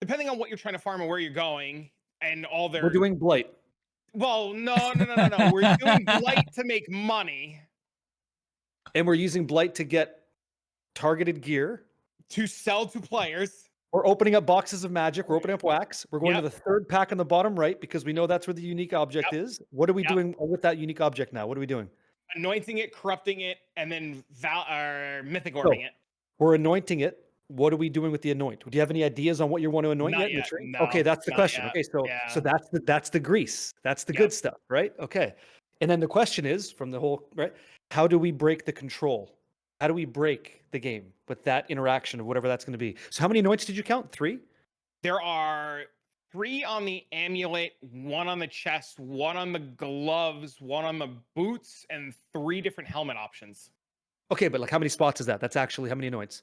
depending on what you're trying to farm and where you're going, and all their. We're doing blight. Well, no. We're doing blight to make money. And we're using blight to get targeted gear to sell to players. We're opening up boxes of magic. We're opening up wax. We're going to the third pack on the bottom right because we know that's where the unique object is. What are we doing with that unique object now? What are we doing? Anointing it, corrupting it, and then mythic orbing it. We're anointing it. what are we doing with the anoint? Do you have any ideas on what you want to anoint Not yet in the yet. tree? Okay, No, that's the not question. yet. Okay, so Yeah. that's the grease. That's the good Yep. stuff, right? Okay. And then the question is from the whole, right? How do we break the control? How do we break the game with that interaction of whatever that's going to be? So how many anoints did you count? 3? There are 3 on the amulet, 1 on the chest, 1 on the gloves, 1 on the boots, and 3 different helmet options. Okay, but like how many spots is that? That's actually how many anoints?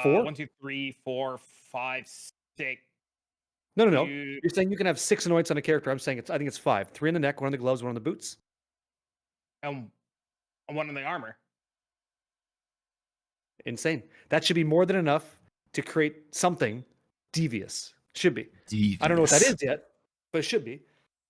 4? 1, 2, 3, 4, 5, 6. No, no, no. You, You're saying you can have 6 anoints on a character. I'm saying I think it's 5. 3 in the neck, 1 on the gloves, 1 on the boots. and 1 on the armor. Insane. That should be more than enough to create something devious. Should be. I don't know what that is yet, but it should be.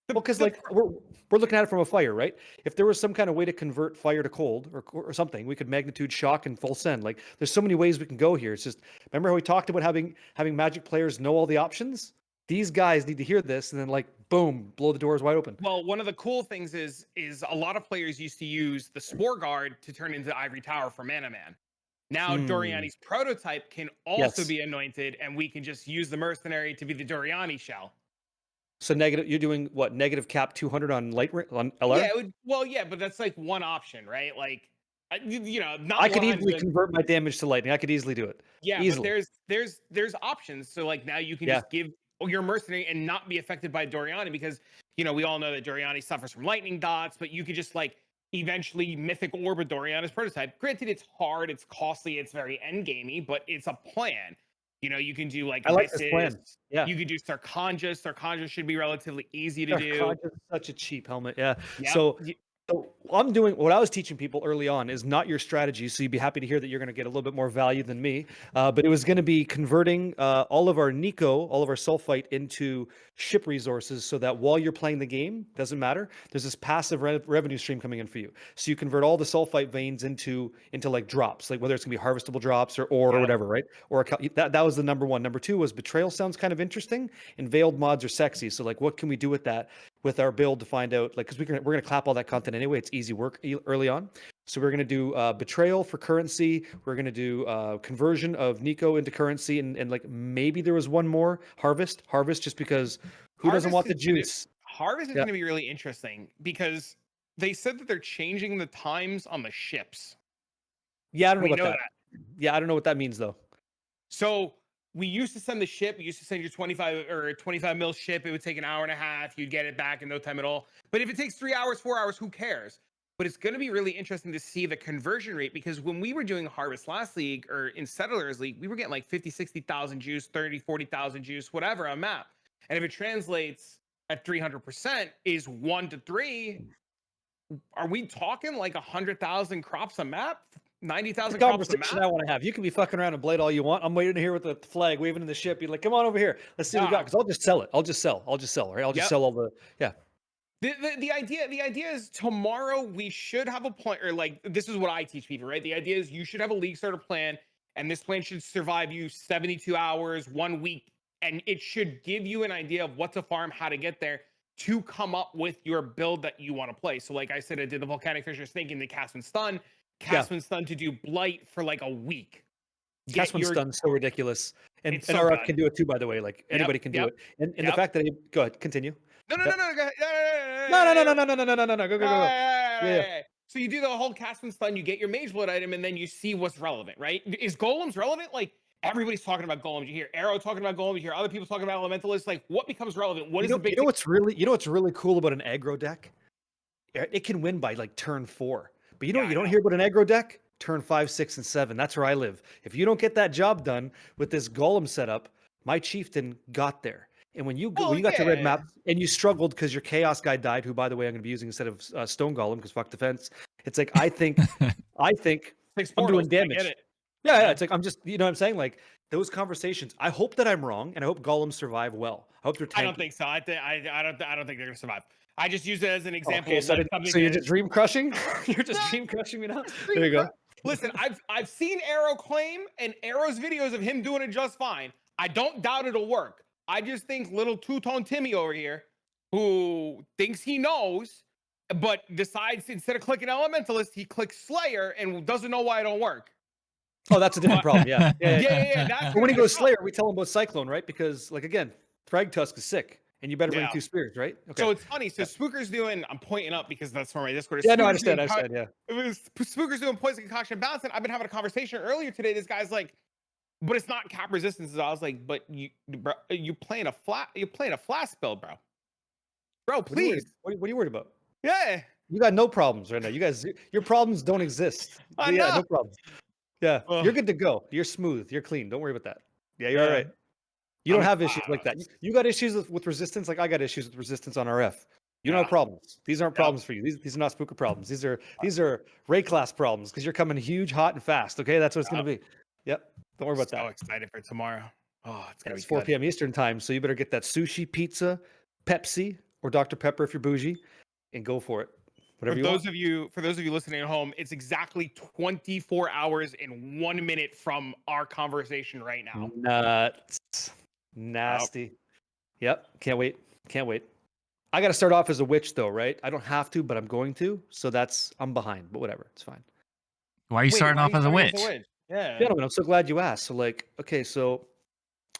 Well, because like we're looking at it from a fire, right? If there was some kind of way to convert fire to cold or something, we could magnitude shock and full send. Like there's so many ways we can go here. It's just remember how we talked about having Magic players know all the options? These guys need to hear this and then like boom, blow the doors wide open. Well, one of the cool things is a lot of players used to use the Spore Guard to turn into Ivory Tower for Mana Man. Now Doriani's prototype can also Yes. be anointed, and we can just use the mercenary to be the Doriani shell. So negative. You're doing what? Negative cap 200 on on LR. Yeah, well, yeah, but that's like one option, right? Like, you know, not I could 100. easily convert my damage to lightning. I could easily do it. Yeah, Easily. but there's options. So like now you can Yeah. just give your mercenary and not be affected by Doriani because you know we all know that Doriani suffers from lightning dots, but you could just like eventually mythic orb a Doriani's prototype. Granted, it's hard, it's costly, it's very end gamey, but it's a plan. You know, you can do like I like this Abysses, plan. Yeah. You could do Sarconja. Sarconja should be relatively easy to do. Sarconja is such a cheap helmet. Yeah. Yep. So I'm doing what I was teaching people early on is not your strategy. So you'd be happy to hear that you're going to get a little bit more value than me. But it was going to be converting all of our Nico, all of our sulfite into ship resources so that while you're playing the game, doesn't matter, there's this passive revenue stream coming in for you. So you convert all the sulfite veins into like drops, like whether it's going to be harvestable drops or ore or whatever, right? Or that was the number 1. Number 2 was betrayal sounds kind of interesting, and veiled mods are sexy. So like, what can we do with that? With our build to find out, like, because we're gonna clap all that content anyway. It's easy work early on, so we're gonna do betrayal for currency. We're gonna do conversion of Nico into currency, and like maybe there was one more harvest, just because who doesn't want the juice? Harvest is going to be really interesting because they said that they're changing the times on the ships. Yeah, I don't know We about know that. Yeah, I don't know what that means though. So we used to send the ship. We used to send your 25 mil ship. It would take an hour and a half. You'd get it back in no time at all. But if it takes 3 hours, 4 hours, who cares? But it's going to be really interesting to see the conversion rate because when we were doing Harvest last league or in Settlers League, we were getting like 50, 60,000 juice, 30, 40,000 juice, whatever on map. And if it translates at 300% is 1 to 3, are we talking like 100,000 crops a map? 90,000 crops a Conversation map? I want to have. You can be fucking around and blade all you want. I'm waiting to hear with the flag waving in the ship. You're like, come on over here. Let's see what we got. Because I'll just sell it. I'll just sell. Right? I'll just sell all the The idea is tomorrow we should have a plan, or like this is what I teach people, right? The idea is you should have a league starter plan, and this plan should survive you 72 hours, 1 week, and it should give you an idea of what to farm, how to get there, to come up with your build that you want to play. So, like I said, I did the Volcanic Fisher Snake in the Cast and Stun. Cast and Stun to do Blight for like a week. Cast and Stun so ridiculous. And It's so RF good. can do it too, by the way. Like anybody can do it. And the fact that go ahead, continue. No, go ahead. Go. Yeah. So you do the whole Cast and Stun, you get your Mage Blood item, and then you see what's relevant, right? Is Golems relevant? Like, everybody's talking about Golems. You hear Arrow talking about Golems. You hear other people talking about Elementalists. Like, what becomes relevant? What is the big? You know what's really cool about an aggro deck? It can win by like turn 4. But you don't hear about an aggro deck? Turn 5, 6, and 7. That's where I live. If you don't get that job done with this Golem setup, my chieftain got there. And when you got to red map and you struggled because your chaos guy died, who by the way I'm going to be using instead of stone golem because fuck defense. It's like I think I'm doing damage. I get it. Yeah, it's like I'm just you know what I'm saying, like those conversations. I hope that I'm wrong, and I hope golems survive well. I hope they're tanky. I don't think so. I don't think they're gonna survive. I just use it as an example. Okay, so you're just dream crushing. You're just dream crushing me now. There you go. Listen, I've seen Arrow claim and Arrow's videos of him doing it just fine. I don't doubt it'll work. I just think little two-tone Timmy over here, who thinks he knows, but decides instead of clicking Elementalist, he clicks Slayer and doesn't know why it don't work. Oh, that's a different problem. Yeah. That's But gonna when he be a goes problem. Slayer, we tell him about Cyclone, right? Because, like, again, Thragtusk is sick, and you better bring Yeah. 2 spears, right? Okay. So it's funny. So Spooker's doing. I'm pointing up because that's from my Discord. Yeah, no, I Spooker's understand. doing I understand. Yeah. It was Spooker's doing poison concoction balance, and I've been having a conversation earlier today. This guy's like, but it's not cap resistance. I was like, but you playing a flash spell, bro. Bro, What are you worried? please. What are you worried about? Yeah, You got no problems right now. You guys, your problems don't exist. I Yeah, know. no problems. Yeah, Ugh. you're good to go. You're smooth. You're clean. Don't worry about that. Yeah, you're all Yeah. right. You don't I'm have issues like that. You got issues with resistance, like I got issues with resistance on RF. You don't have Yeah. problems. These aren't Yep. problems for you. These are not spooker problems. These are Ray class problems because you're coming huge, hot, and fast. Okay, that's what it's gonna be. Yep. Don't worry about So that. excited for tomorrow. Oh, it's gonna It's be 4 good. p.m. Eastern time, so you better get that sushi, pizza, Pepsi, or Dr. Pepper if you're bougie, and go for it. Whatever you want. For those of you listening at home, it's exactly 24 hours and 1 minute from our conversation right now. Nuts. Nasty. Yep. Can't wait. Can't wait. I got to start off as a witch, though, right? I don't have to, but I'm going to. So I'm behind, but whatever. It's fine. Why are you starting off as a witch? Yeah. Gentlemen, I'm so glad you asked. So, like, okay, so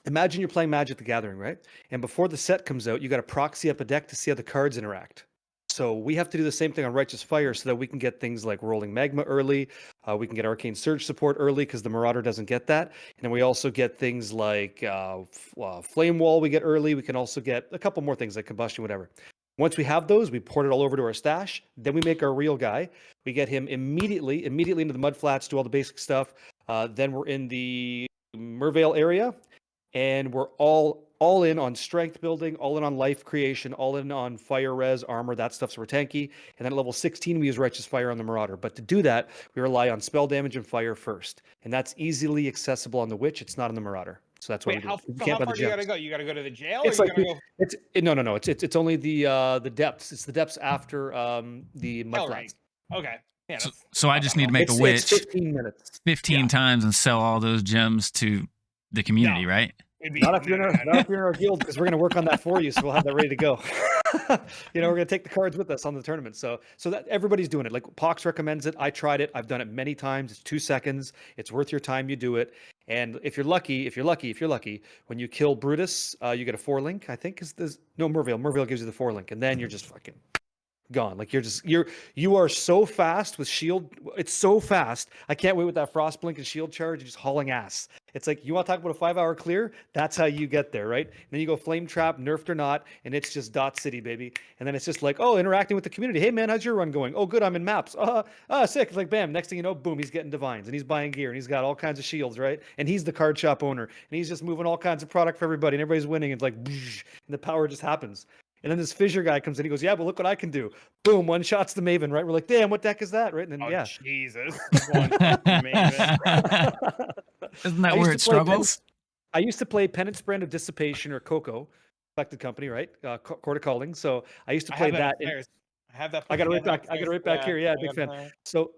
imagine you're playing Magic the Gathering, right? And before the set comes out, you got to proxy up a deck to see how the cards interact. So we have to do the same thing on Righteous Fire so that we can get things like Rolling Magma early. We can get Arcane Surge support early because the Marauder doesn't get that. And then we also get things like Flame Wall we get early. We can also get a couple more things like Combustion, whatever. Once we have those, we port it all over to our stash. Then we make our real guy. We get him immediately into the mud flats, do all the basic stuff. Then we're in the Mervale area, and we're all in on strength building, all in on life creation, all in on fire res, armor, that stuff's we're tanky. And then at level 16, we use Righteous Fire on the Marauder. But to do that, we rely on spell damage and fire first. And that's easily accessible on the Witch. It's not on the Marauder. So that's why Wait, we do how, it. You so can't how buy the far do you gotta gems. go? You gotta go to the jail, It's or you like gotta go no. It's only the depths. It's the depths after the mud hell flats. right? Okay. Yeah. So I just need to make a It's witch 15 minutes. 15 Yeah. times and sell all those gems to the community, right? It'd be, Not if you're in our guild, because we're going to work on that for you, so we'll have that ready to go. We're going to take the cards with us on the tournament. So that everybody's doing it. Like Pox recommends it. I tried it. I've done it many times. It's 2 seconds. It's worth your time. You do it. And if you're lucky, when you kill Brutus, you get a 4-link. I think Mervale. Mervale gives you the 4-link, and then you're just fucking gone. Like you are so fast with shield. It's so fast. I can't wait with that frost blink and shield charge. You're just hauling ass. It's like, you want to talk about a 5-hour clear? That's how you get there, right? And then you go flame trap, nerfed or not, and it's just dot city, baby. And then it's just like, oh, interacting with the community. Hey man, how's your run going? Oh, good, I'm in maps. Sick. It's like, bam. Next thing you know, boom, he's getting divines and he's buying gear and he's got all kinds of shields, right? And he's the card shop owner and he's just moving all kinds of product for everybody and everybody's winning. It's like, and the power just happens. And then this fissure guy comes in. He goes, yeah, but look what I can do. Boom, one shots the Maven, right? We're like, damn, what deck is that, right? And then, yeah. Jesus. Amazing. Isn't that where it struggles? I used to play Penance Brand of Dissipation, or Coco, collected company, right? Court of Calling. So I used to play that. I have that. I got it right back here. Yeah, big fan. So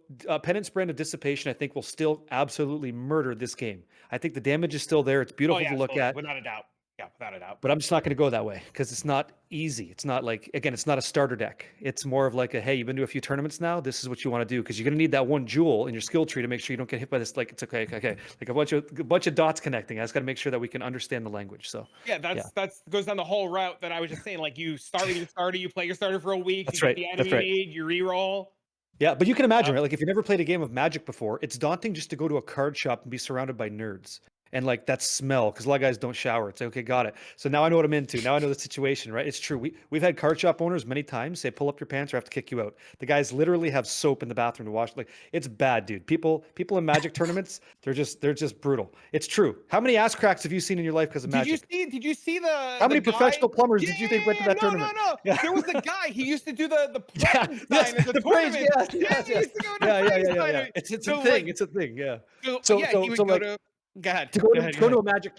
Penance Brand of Dissipation, I think, will still absolutely murder this game. I think the damage is still there. It's beautiful to look at. Without a doubt. Yeah, without a doubt. But I'm just not going to go that way because it's not easy. It's not like, again, it's not a starter deck. It's more of like hey, you've been to a few tournaments now. This is what you want to do because you're going to need that one jewel in your skill tree to make sure you don't get hit by this. Like, it's okay. Like a bunch of dots connecting. I just got to make sure that we can understand the language. So yeah, that's goes down the whole route that I was just saying. Like, you you play your starter for a week. That's you right. Get the enemy aid, you reroll. Yeah, but you can imagine, right? Like, if you never played a game of Magic before, it's daunting just to go to a card shop and be surrounded by nerds. And like that smell, because a lot of guys don't shower. It's like, okay, got it. So now I know what I'm into. Now I know the situation, right? It's true. We've had card shop owners many times say, pull up your pants or I have to kick you out. The guys literally have soap in the bathroom to wash. Like, it's bad, dude. People in Magic tournaments, they're just brutal. It's true. How many ass cracks have you seen in your life because of Magic? Did you see the How many guy? professional plumbers did you think went to that tournament? No. Yeah. There was a guy. He used to do the Yeah, sign yes, at the praise, tournament. he used to go to yeah. It's a thing. It's a thing. Yeah. So he would go to. Go ahead. To go to a Magic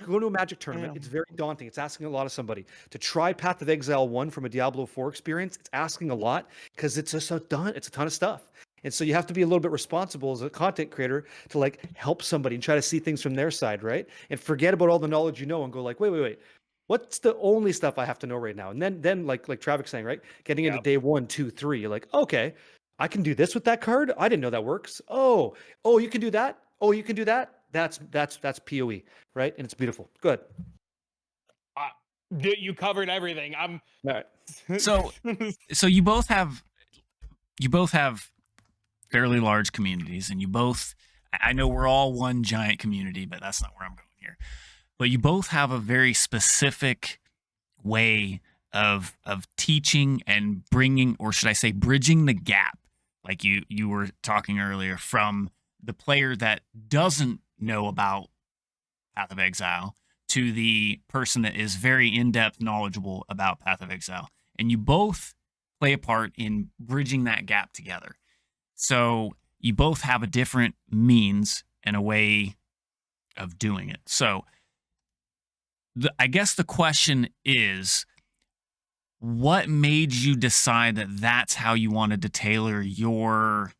tournament, it's very daunting. It's asking a lot of somebody. To try Path of Exile 1 from a Diablo 4 experience, it's asking a lot because it's just it's a ton of stuff. And so you have to be a little bit responsible as a content creator to like help somebody and try to see things from their side, right? And forget about all the knowledge you know and go like, wait. What's the only stuff I have to know right now? And then like Travis saying, right? Getting into day 1, 2, 3, you're like, okay, I can do this with that card. I didn't know that works. Oh, you can do that. Oh, you can do that. That's PoE, right? And it's beautiful. Good. You covered everything. I'm All right. So you both have fairly large communities, and you both, I know we're all one giant community, but that's not where I'm going here. But you both have a very specific way of teaching and bringing, or should I say bridging the gap, like you were talking earlier, from the player that doesn't know about Path of Exile to the person that is very in-depth knowledgeable about Path of Exile, and you both play a part in bridging that gap together. So you both have a different means and a way of doing it. So I guess the question is, what made you decide that that's how you wanted to tailor your,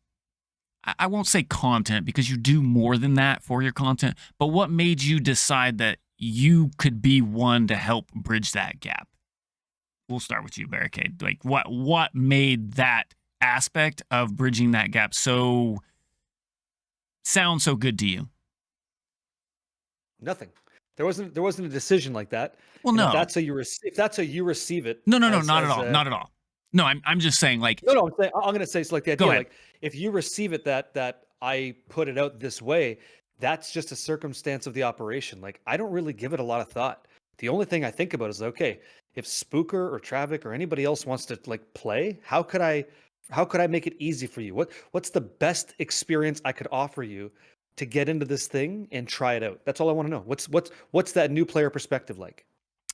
I won't say content, because you do more than that for your content, but what made you decide that you could be one to help bridge that gap? We'll start with you, Barricade. Like, what made that aspect of bridging that gap sound so good to you? Nothing. There wasn't a decision like that. Well, And no. If that's how you receive it. No, as- not at as all. a- Not at all. No, I'm just saying, like, No, I'm gonna say it's like the Go idea. ahead. Like if you receive it that I put it out this way, that's just a circumstance of the operation. Like I don't really give it a lot of thought. The only thing I think about is okay, if Spooker or Travic or anybody else wants to like play, how could I make it easy for you? What's the best experience I could offer you to get into this thing and try it out? That's all I want to know. What's that new player perspective like?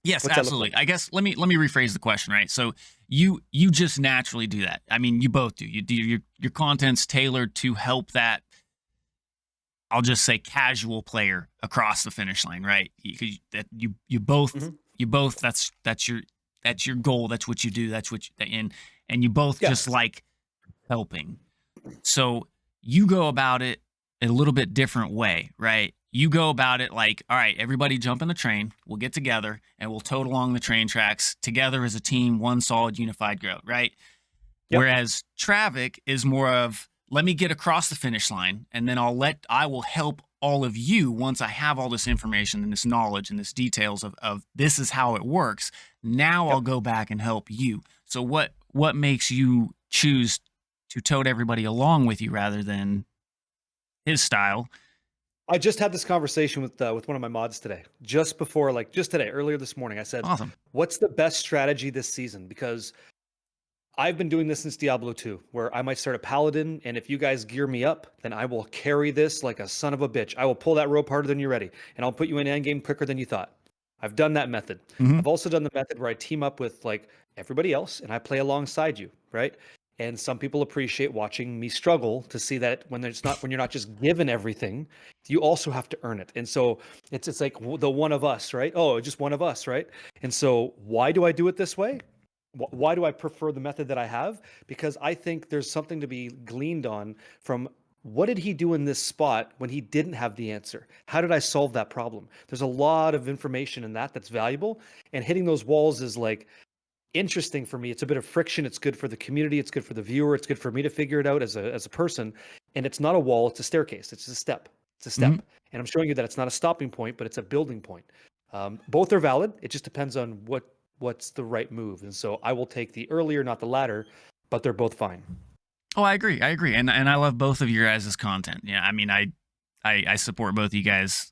yes, What's that look absolutely. like? I guess let me rephrase the question, right? So you just naturally do that. I mean, you both do. You do your content's tailored to help that, I'll just say, casual player across the finish line, right? You both Mhm. that's your goal. That's what you do. That's what and you both just Yes. like helping. So you go about it a little bit different way, right? You go about it like, all right, everybody jump in the train. We'll get together and we'll tote along the train tracks together as a team, one solid unified group, right? Yep. Whereas Travic is more of, let me get across the finish line, and then I will help all of you once I have all this information and this knowledge and this details of this is how it works. Now I'll go back and help you. So what makes you choose to tote everybody along with you rather than his style? I just had this conversation with one of my mods today, just today, earlier this morning. I said, Awesome. "What's the best strategy this season?" Because I've been doing this since Diablo 2, where I might start a paladin, and if you guys gear me up, then I will carry this like a son of a bitch. I will pull that rope harder than you're ready, and I'll put you in endgame quicker than you thought. I've done that method. Mhm. I've also done the method where I team up with like everybody else, and I play alongside you, right? And some people appreciate watching me struggle to see that when you're not just given everything, you also have to earn it. And so it's like the one of us, right? Oh, just one of us, right? And so why do I do it this way? Why do I prefer the method that I have? Because I think there's something to be gleaned on from what did he do in this spot when he didn't have the answer? How did I solve that problem? There's a lot of information in that's valuable. And hitting those walls is like interesting for me. It's a bit of friction. It's good for the community. It's good for the viewer. It's good for me to figure it out as a person. And it's not a wall. It's a staircase. It's a step. It's a step. Mhm. And I'm showing you that it's not a stopping point, but it's a building point. Both are valid. It just depends on what's the right move. And so I will take the earlier, not the latter, but they're both fine. Oh, I agree. And I love both of your guys' content. Yeah, I mean, I support both of you guys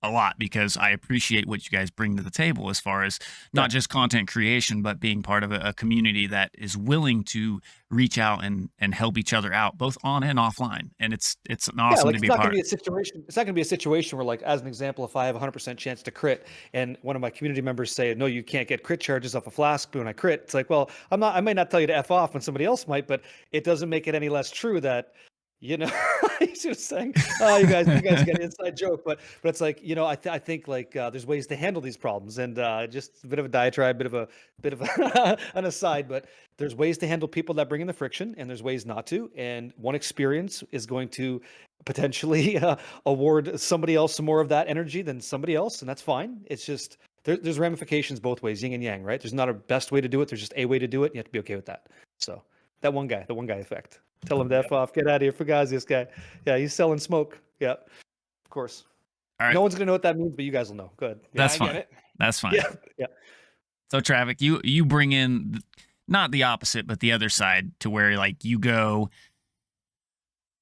a lot because I appreciate what you guys bring to the table as far as not just content creation, but being part of a community that is willing to reach out and help each other out, both on and offline. And it's awesome to be a part. It's not going to be a situation where, like, as an example, if I have a 100% chance to crit and one of my community members say, no, you can't get crit charges off a flask when I crit. It's like, well, I might not tell you to F off when somebody else might, but it doesn't make it any less true that, you know, he's just saying, oh, you guys get an inside joke, but it's like, you know, I think like there's ways to handle these problems, and just a bit of a diatribe, bit of an aside, but there's ways to handle people that bring in the friction, and there's ways not to. And one experience is going to potentially award somebody else some more of that energy than somebody else, and that's fine. It's just there's ramifications both ways, yin and yang, right? There's not a best way to do it. There's just a way to do it. And you have to be okay with that. So the one guy effect. Tell him to F off. Get out of here. Fugazi, this guy. Yeah, he's selling smoke. Yeah, of course. All right. No one's gonna know what that means, but you guys will know. Good. Yeah. That's I fine. get it. That's fine. Yeah. Yeah. So Travic, you bring in not the opposite, but the other side to where like you go,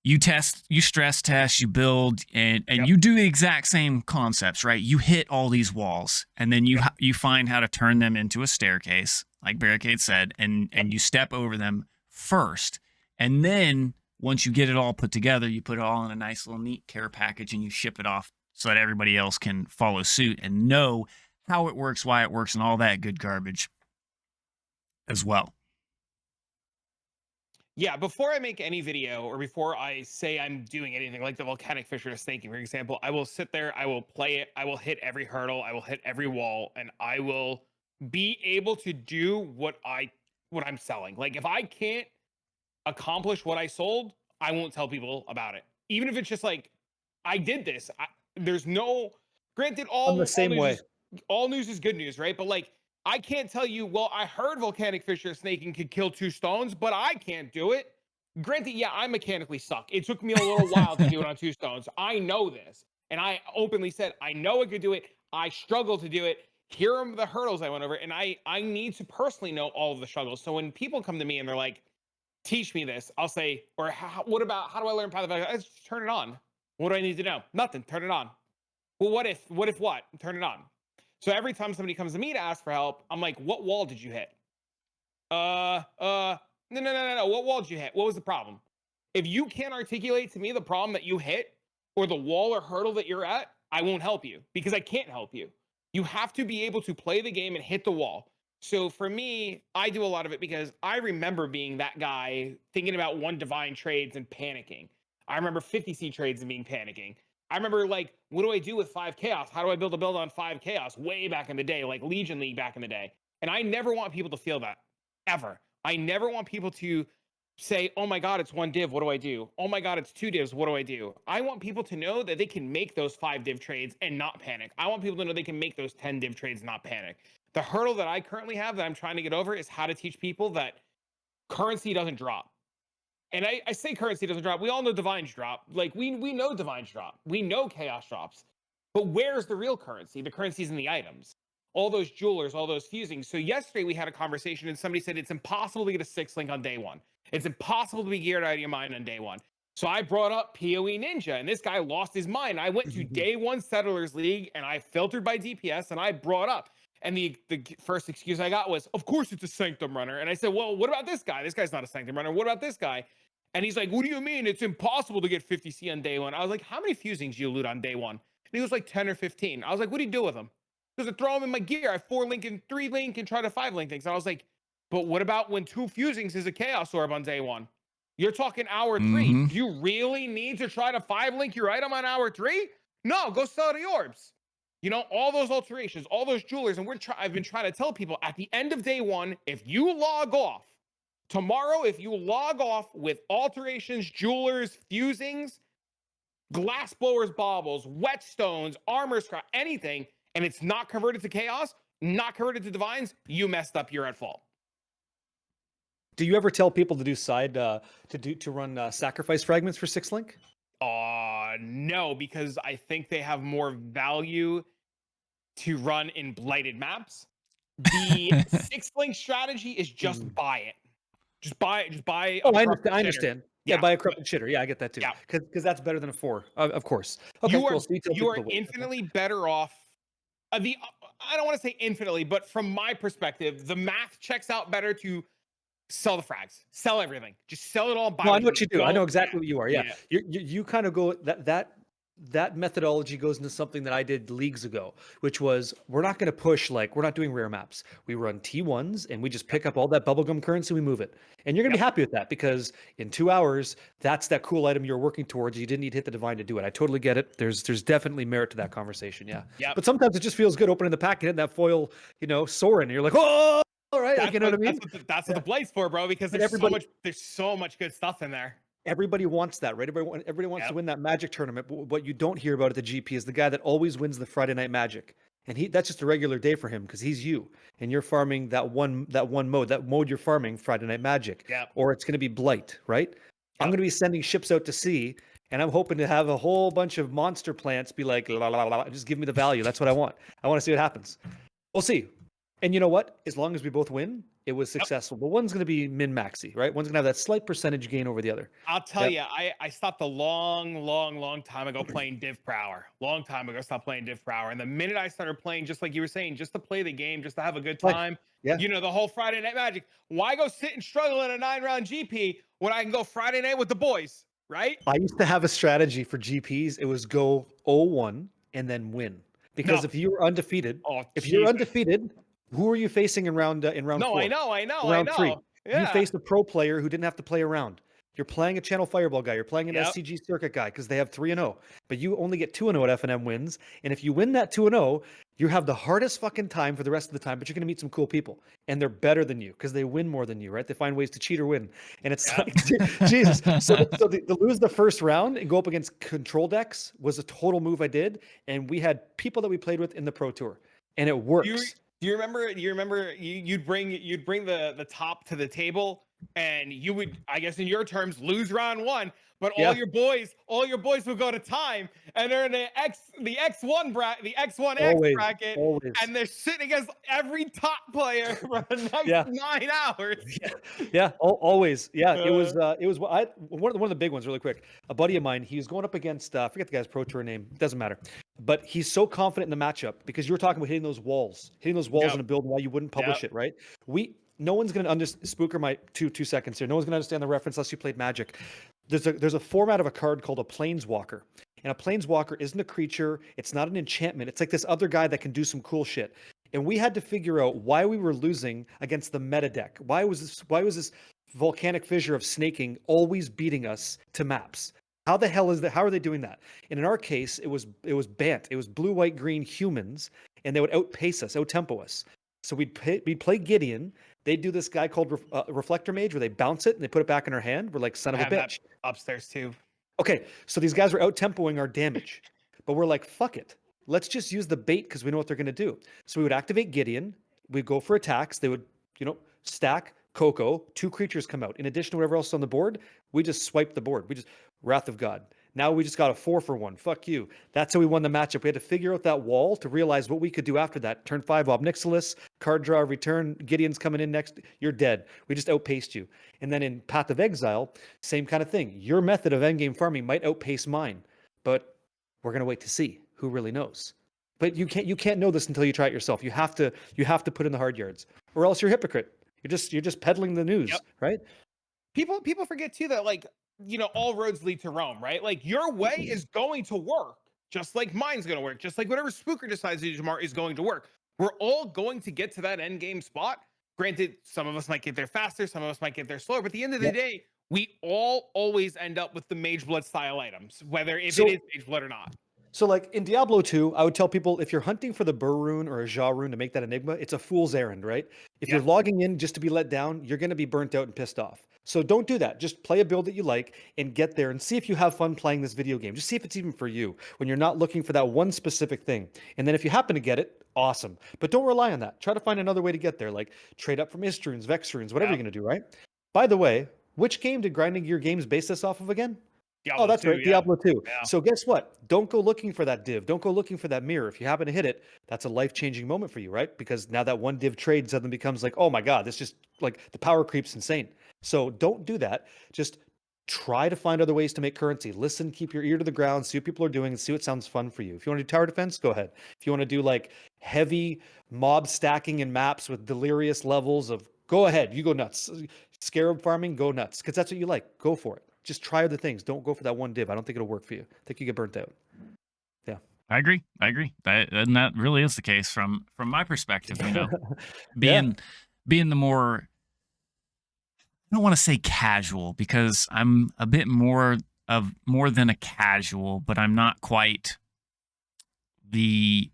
you test, you stress test, you build, and Yep. you do the exact same concepts, right? You hit all these walls, and then you find how to turn them into a staircase, like Barricade said, and you step over them first, and then once you get it all put together, you put it all in a nice little neat care package, and you ship it off so that everybody else can follow suit and know how it works, why it works, and all that good garbage as well. Yeah, before I make any video or before I say I'm doing anything like the volcanic fissure or snaking, for example, I will sit there, I will play it, I will hit every hurdle, I will hit every wall, and I will be able to do what I'm selling. Like if I can't accomplish what I sold, I won't tell people about it. Even if it's just like I did this. There's no granted I'm the same way. all news is good news, right? But like I can't tell you, well, I heard volcanic fissure snaking could kill 2 stones, but I can't do it. Granted, yeah, I mechanically suck. It took me a little while to do it on 2 stones. I know this. And I openly said, I know I could do it. I struggle to do it. Here are the hurdles I went over. And I need to personally know all of the struggles. So when people come to me and they're like, teach me this, I'll say, or what about, how do I learn Path of Exile? I just turn it on. What do I need to know? Nothing. Turn it on. Well, what if what? Turn it on. So every time somebody comes to me to ask for help, I'm like, what wall did you hit? No. What wall did you hit? What was the problem? If you can't articulate to me the problem that you hit or the wall or hurdle that you're at, I won't help you because I can't help you. You have to be able to play the game and hit the wall. So for me, I do a lot of it because I remember being that guy thinking about 1 divine trades and panicking. I remember 50C trades and being panicking. I remember like, what do I do with 5 chaos? How do I build a build on 5 chaos? Way back in the day, like Legion League back in the day. And I never want people to feel that ever. I never want people to say, oh my God, it's 1 div. What do I do? Oh my God, it's 2 divs. What do I do? I want people to know that they can make those 5 div trades and not panic. I want people to know they can make those 10 div trades and not panic. The hurdle that I currently have that I'm trying to get over is how to teach people that currency doesn't drop. And I say currency doesn't drop. We all know divines drop. Like we know divines drop. We know chaos drops. But where's the real currency? The currency's in the items. All those jewelers, all those fusing. So yesterday we had a conversation and somebody said it's impossible to get a 6 link on day 1. It's impossible to be geared out of your mind on day 1. So I brought up PoE Ninja and this guy lost his mind. I went to day 1 Settlers League and I filtered by DPS and I brought up. And the first excuse I got was, of course it's a Sanctum runner. And I said, well, what about this guy? This guy's not a Sanctum runner. What about this guy? And he's like, what do you mean? It's impossible to get 50C on day 1. I was like, how many fusings do you loot on day 1? And he was like 10 or 15. I was like, what do you do with them? Because I throw them in my gear. I have 4 link and 3 link and try to 5 link things. And I was like, but what about when 2 fusings is a chaos orb on day 1? You're talking hour 3. Mhm. Do you really need to try to 5 link your item on hour 3? No, go sell the orbs. You know, all those alterations, all those jewelers. And I've been trying to tell people at the end of day 1, if you log off, tomorrow, if you log off with alterations, jewelers, fusings, glass blowers, baubles, whetstones, armor scrap, anything, and it's not converted to chaos, not converted to divines, you messed up. You're at fault. Do you ever tell people to do to run sacrifice fragments for 6 link? No, because I think they have more value to run in blighted maps. The 6 link strategy is just buy it. Just buy it. Just buy. Oh, I understand. Yeah, buy a corrupted shitter. Yeah, I get that too. Yeah. Because that's better than a 4, of course. Okay, cool. So You are infinitely better off. I don't want to say infinitely, but from my perspective, the math checks out better to sell the frags, sell everything, just sell it all. No, I know what you do. I know exactly what you are. Yeah, Yeah. you kind of go that methodology goes into something that I did leagues ago, which was we're not going to push, like we're not doing rare maps. We run T1s and we just pick up all that bubblegum currency, we move it. And you're going to be happy with that because in 2 hours, that's that cool item you're working towards. You didn't need to hit the divine to do it. I totally get it. There's definitely merit to that conversation. Yeah. Yep. But sometimes it just feels good opening the pack and hitting that foil, soaring. And you're like, oh, all right. Like, you know what I mean? That's what the blade's for, bro, because there's so much good stuff in there. Everybody wants that, right? Everybody wants to win that Magic tournament. But what you don't hear about at the GP is the guy that always wins the Friday Night Magic, and that's just a regular day for him because he's you, and you're farming that one mode you're farming Friday Night Magic, or it's going to be Blight, right? I'm going to be sending ships out to sea, And I'm hoping to have a whole bunch of monster plants be like, la, la, la, la, just give me the value. That's what I want. I want to see what happens. We'll see. And you know what? As long as we both win, it was successful. But one's going to be min-maxy, right? One's going to have that slight percentage gain over the other. I'll tell you, I stopped a long time ago playing Div Prower. Long time ago, I stopped playing Div Prower. And the minute I started playing, just like you were saying, just to play the game, just to have a good time, Yeah. you know, the whole Friday Night Magic. Why go sit and struggle in a 9-round GP when I can go Friday night with the boys, right? I used to have a strategy for GPs. It was go 0-1 and then win. Because No. if you were undefeated, Oh, if you're Jesus. undefeated, who are you facing in round No, 4? I know. Round 3. You Yeah. faced a pro player who didn't have to play around. You're playing a Channel Fireball guy. You're playing an Yep. SCG Circuit guy because they have 3-0. But you only get 2-0 at FNM wins. And if you win that 2-0, you have the hardest fucking time for the rest of the time, but you're going to meet some cool people. And they're better than you because they win more than you, right? They find ways to cheat or win. And it's Yeah. like, Jesus. So to lose the first round and go up against control decks was a total move I did. And we had people that we played with in the Pro Tour. And it works. Do you remember? You'd bring the top to the table, and you would, I guess, in your terms, lose round 1. But Yeah. all your boys would go to time, and they're in the X1 bracket, the X1X bracket, Always. and they're sitting against every top player for the next 9 hours. Yeah, always. Yeah, it was one of the big ones really quick. A buddy of mine, he was going up against I forget the guy's pro tour name. Doesn't matter. But he's so confident in the matchup because you were talking about hitting those walls in a build and why you wouldn't publish it, right? No one's going to understand. Spooker might 2 seconds here. No one's going to understand the reference unless you played Magic. There's a format of a card called a Planeswalker. And a Planeswalker isn't a creature. It's not an enchantment. It's like this other guy that can do some cool shit. And we had to figure out why we were losing against the meta deck. Why was this volcanic fissure of snaking always beating us to maps? How the hell is that? How are they doing that? And in our case, it was Bant. It was blue, white, green humans, and they would outpace us, outtempo us. So we'd play Gideon. They'd do this guy called Reflector Mage, where they bounce it and they put it back in our hand. We're like, son of a bitch. Upstairs too. Okay, so these guys were out-tempoing our damage. But we're like, fuck it. Let's just use the bait because we know what they're going to do. So we would activate Gideon. We'd go for attacks. They would, stack Coco. 2 creatures come out. In addition to whatever else is on the board, we just swipe the board. We just, Wrath of God. Now we just got a 4-for-1. Fuck you. That's how we won the matchup. We had to figure out that wall to realize what we could do after that. Turn 5, Obnixilis, card draw, return. Gideon's coming in next. You're dead. We just outpaced you. And then in Path of Exile, same kind of thing. Your method of endgame farming might outpace mine, but we're gonna wait to see. Who really knows? But you can't know this until you try it yourself. You have to put in the hard yards, or else you're a hypocrite. You're just peddling the news, right? People forget too that, like, all roads lead to Rome, right? Like, your way is going to work, just like mine's going to work, just like whatever Spooker decides to do tomorrow is going to work. We're all going to get to that end game spot. Granted, some of us might get there faster, some of us might get there slower, but at the end of the day, we all always end up with the Mage Blood style items, whether it is Mage Blood or not. So, like in Diablo 2, I would tell people if you're hunting for the Burr rune or a Ja rune to make that Enigma, it's a fool's errand, right? If you're logging in just to be let down, you're going to be burnt out and pissed off. So don't do that. Just play a build that you like and get there and see if you have fun playing this video game. Just see if it's even for you when you're not looking for that one specific thing. And then if you happen to get it, awesome. But don't rely on that. Try to find another way to get there, like trade up from Ist runes, Vex runes, whatever you're going to do, right? By the way, which game did Grinding Gear Games base this off of again? Diablo that's 2, right, Diablo 2. Yeah. So guess what? Don't go looking for that div. Don't go looking for that mirror. If you happen to hit it, that's a life-changing moment for you, right? Because now that one div trade suddenly becomes like, oh my God, this just like the power creep's insane. So don't do that. Just try to find other ways to make currency. Listen, keep your ear to the ground, see what people are doing, and see what sounds fun for you. If you want to do tower defense, go ahead. If you want to do like heavy mob stacking in maps with delirious levels of, go ahead, you go nuts. Scarab farming, go nuts. Because that's what you like. Go for it. Just try other things. Don't go for that one div. I don't think it'll work for you. I think you get burnt out. Yeah. I agree. That really is the case from my perspective, being the more, I don't want to say casual because I'm a bit more than a casual, but I'm not quite the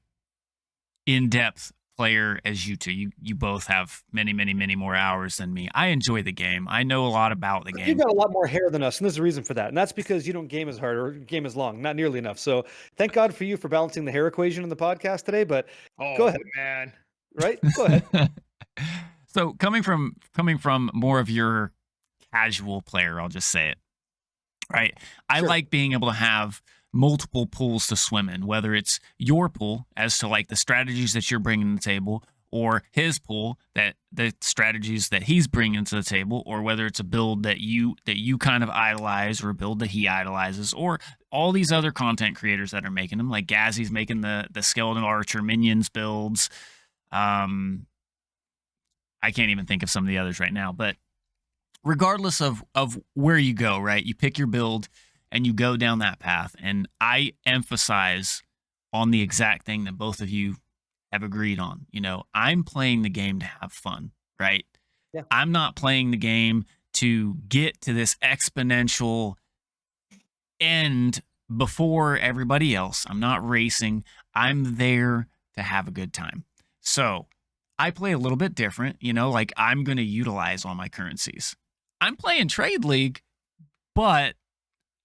in-depth player as you two. You both have many more hours than me. I enjoy the game. I know a lot about the game. You've got a lot more hair than us, and there's a reason for that. And that's because you don't game as hard or game as long, not nearly enough. So thank God for you for balancing the hair equation in the podcast today. But go ahead, man. Right? Go ahead. So coming from more of your casual player, I'll just say it. right? I Sure. like being able to have multiple pools to swim in, whether it's your pool as to like the strategies that you're bringing to the table, or his pool that the strategies that he's bringing to the table, or whether it's a build that you kind of idolize, or a build that he idolizes, or all these other content creators that are making them, like Gazzy's making the skeleton archer minions builds. I can't even think of some of the others right now, but regardless of where you go, right? You pick your build and you go down that path. And I emphasize on the exact thing that both of you have agreed on. You know, I'm playing the game to have fun, right? Yeah. I'm not playing the game to get to this exponential end before everybody else. I'm not racing. I'm there to have a good time. So I play a little bit different, you know, like I'm going to utilize all my currencies. I'm playing Trade League, but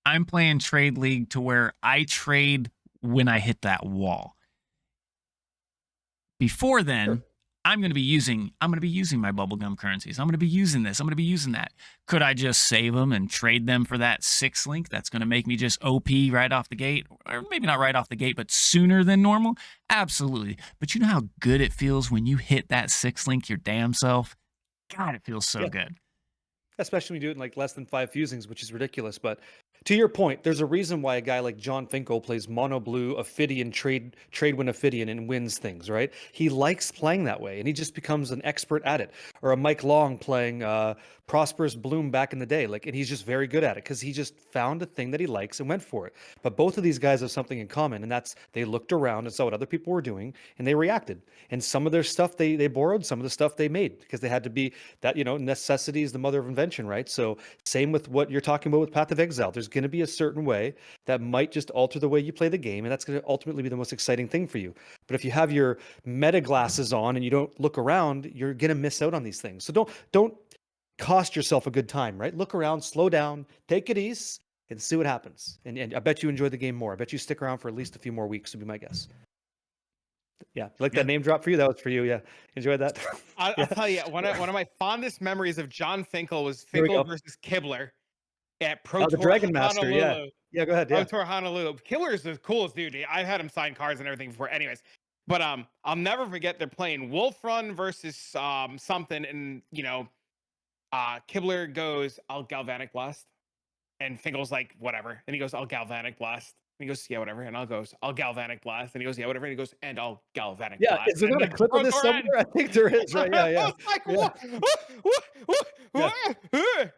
I'm playing Trade League to where I trade when I hit that wall. Before then, Sure. I'm going to be using my bubblegum currencies. I'm going to be using this. I'm going to be using that. Could I just save them and trade them for that 6 link that's going to make me just OP right off the gate? Or maybe not right off the gate, but sooner than normal? Absolutely. But you know how good it feels when you hit that 6 link your damn self? God, it feels so Yeah. good. Especially when you do it in like less than 5 fusings, which is ridiculous. But to your point, there's a reason why a guy like John Finkel plays mono blue Ophidian trade win Ophidian and wins things, right? He likes playing that way, and he just becomes an expert at it. Or a Mike Long playing Prosperous Bloom back in the day, like, and he's just very good at it because he just found a thing that he likes and went for it. But both of these guys have something in common, and that's they looked around and saw what other people were doing, and they reacted. And some of their stuff they borrowed, some of the stuff they made because they had to be that, you know, necessity is the mother of invention, right? So same with what you're talking about with Path of Exile. There's going to be a certain way that might just alter the way you play the game, and that's going to ultimately be the most exciting thing for you. But if you have your meta glasses on and you don't look around, you're going to miss out on these things. So don't cost yourself a good time, right? Look around, slow down, take it easy, and see what happens. And I bet you enjoy the game more. I bet you stick around for at least a few more weeks, would be my guess. Yeah, like Yeah. that name drop for you. That was for you. Yeah, enjoyed that. I'll Yeah. tell you, one of my fondest memories of John Finkel was Here we Finkel go. versus Kibler at Pro Oh, the Tour Dragon Master. Yeah, Honolulu. yeah. Go ahead. Pro Yeah. Tour Honolulu. Kibler is the coolest dude. I've had him sign cards and everything before. Anyways, but I'll never forget they're playing Wolf Run versus something, and you know, Kibler goes, "I'll Galvanic Blast," and Finkel's like, "Whatever," and he goes, "I'll Galvanic Blast." And he goes, "Yeah, whatever." And I'll Galvanic Blast. And he goes, "Yeah, whatever." And he goes, "And I'll Galvanic Yeah. Blast." Is there And not a the clip Pro of this Tour somewhere? ends. I think there is. Right. Yeah. I Yeah. was like, Yeah. what?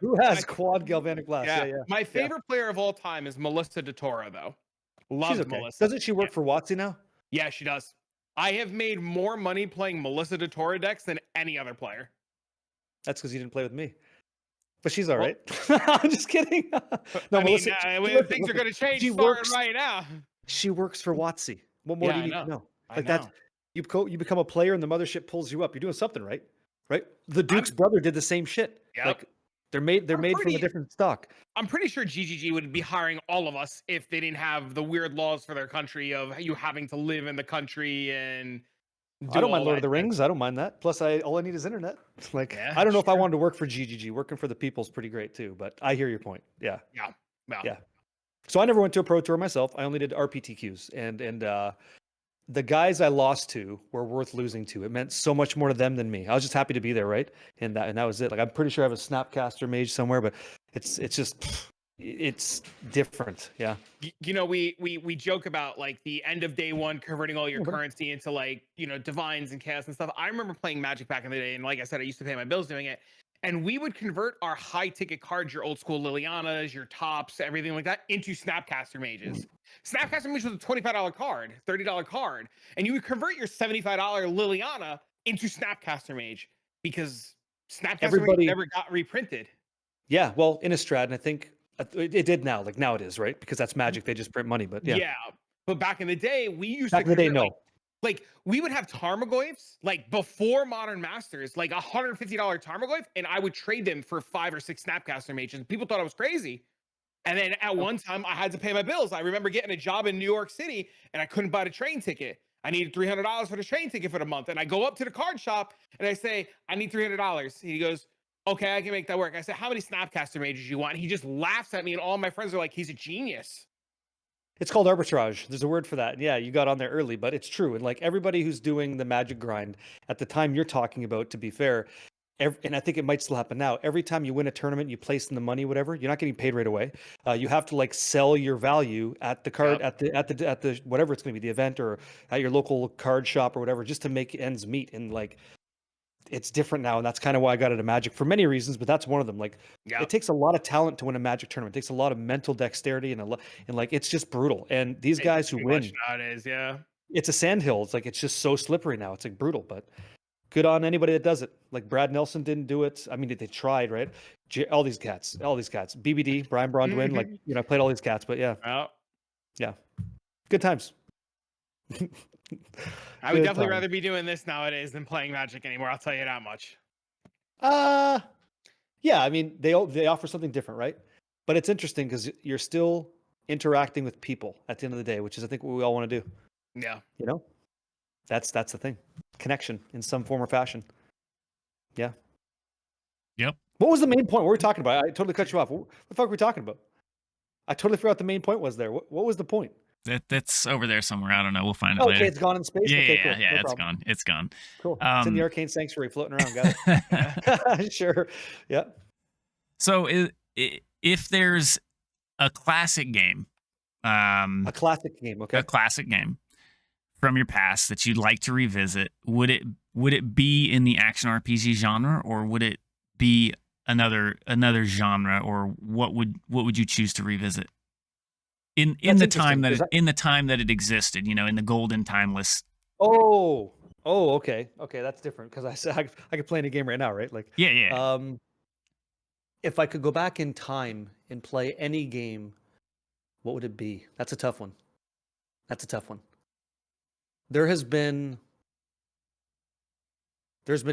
Who has quad galvanic blast? Yeah. Yeah, Yeah. my Yeah. favorite player of all time is Melissa DeTora, though. She's Loved okay. Melissa. Doesn't she work for WotC now? Yeah, she does. I have made more money playing Melissa DeTora decks than any other player. That's because you didn't play with me. But she's all Well, right. I'm just kidding. No, I mean, Melissa. things are going to change She starting works. right now. She works for WotC. What more Yeah, do you I need know. to know? I Like know. that, you become a player and the mothership pulls you up. You're doing something right, right? The I'm, Duke's brother did the same shit. yep. Like they're made I'm from a pretty. different stock. I'm pretty sure GGG would be hiring all of us if they didn't have the weird laws for their country of you having to live in the country and I do don't mind all Lord that of the shit. Rings. I don't mind that. Plus, all I need is internet. Like Yeah, I don't know if I sure. wanted to work for GGG. Working for the people's pretty great too. But I hear your point. Yeah, Yeah. Well, yeah. So I never went to a pro tour myself. I only did RPTQs, and the guys I lost to were worth losing to. It meant so much more to them than me. I was just happy to be there, right? And that was it. Like I'm pretty sure I have a Snapcaster mage somewhere, but it's just it's different. Yeah. you know, we joke about like the end of day one converting all your Mhm. currency into like, you know, divines and chaos and stuff. I remember playing Magic back in the day, and like I said, I used to pay my bills doing it. And we would convert our high ticket cards, your old school Lilianas, your tops, everything like that, into Snapcaster mages. Snapcaster Mage was a $25 card, $30 card, and you would convert your $75 Liliana into Snapcaster Mage because Snapcaster Mage Everybody, never got reprinted. yeah. Well, Innistrad, and I think it did now. Like now it is, right? Because that's Magic. They just print money. But yeah, Yeah, but back in the day, we used back to in the day, convert no. like we would have Tarmogoyfs like before Modern Masters, like $150 Tarmogoyf, and I would trade them for 5 or 6 Snapcaster mages. People thought I was crazy. And then at one time, I had to pay my bills. I remember getting a job in New York City, and I couldn't buy the train ticket. I needed $300 for the train ticket for the month. And I go up to the card shop and I say, I need $300. He goes, okay, I can make that work. I said, how many Snapcaster mages you want? He just laughs at me, and all my friends are like, he's a genius. It's called arbitrage. There's a word for that. Yeah, you got on there early, but it's true. And like everybody who's doing the magic grind at the time you're talking about, to be fair, and I think it might still happen now. Every time you win a tournament, you place in the money, whatever. You're not getting paid right away. You have to like sell your value at the card, Yep. at the whatever it's going to be, the event or at your local card shop or whatever, just to make ends meet. And like it's different now, and that's kind of why I got into Magic for many reasons, but that's one of them. Like, Yep. it takes a lot of talent to win a Magic tournament. It takes a lot of mental dexterity and and like it's just brutal. And these It's guys who too win, much nowadays, yeah. it's a sandhill. It's like it's just so slippery now. It's like brutal, but good on anybody that does it. Like Brad Nelson didn't do it. I mean, they tried, right? All these cats, BBD, Brian Bronwyn, like I played all these cats, but yeah, Well, good times. I would Good definitely times. rather be doing this nowadays than playing Magic anymore. I'll tell you that much. Yeah, I mean they offer something different, right? But it's interesting because you're still interacting with people at the end of the day, which is I think what we all want to do. Yeah. You know, that's the thing, connection in some form or fashion. Yeah. Yep. What was the main point? What were we talking about? I totally cut you off. What the fuck were we talking about? I totally forgot the main point was there. What was the point? That's over there somewhere. I don't know. We'll find it Okay, later. it's gone in space. Yeah, Okay, yeah, cool. yeah. No It's problem. gone. It's gone. Cool. It's in the Arcane Sanctuary floating around. Got it. Sure. Yeah. So if there's a classic game, A classic game. Okay. a classic game from your past that you'd like to revisit, would it be in the action RPG genre, or would it be another genre, or what would you choose to revisit in That's the time interesting, that 'cause in the time that it existed, in the golden timeless? Oh, okay, that's different because I said I could play any game right now, right? Like, Yeah. if I could go back in time and play any game, what would it be? That's a tough one. That's a tough one. There's been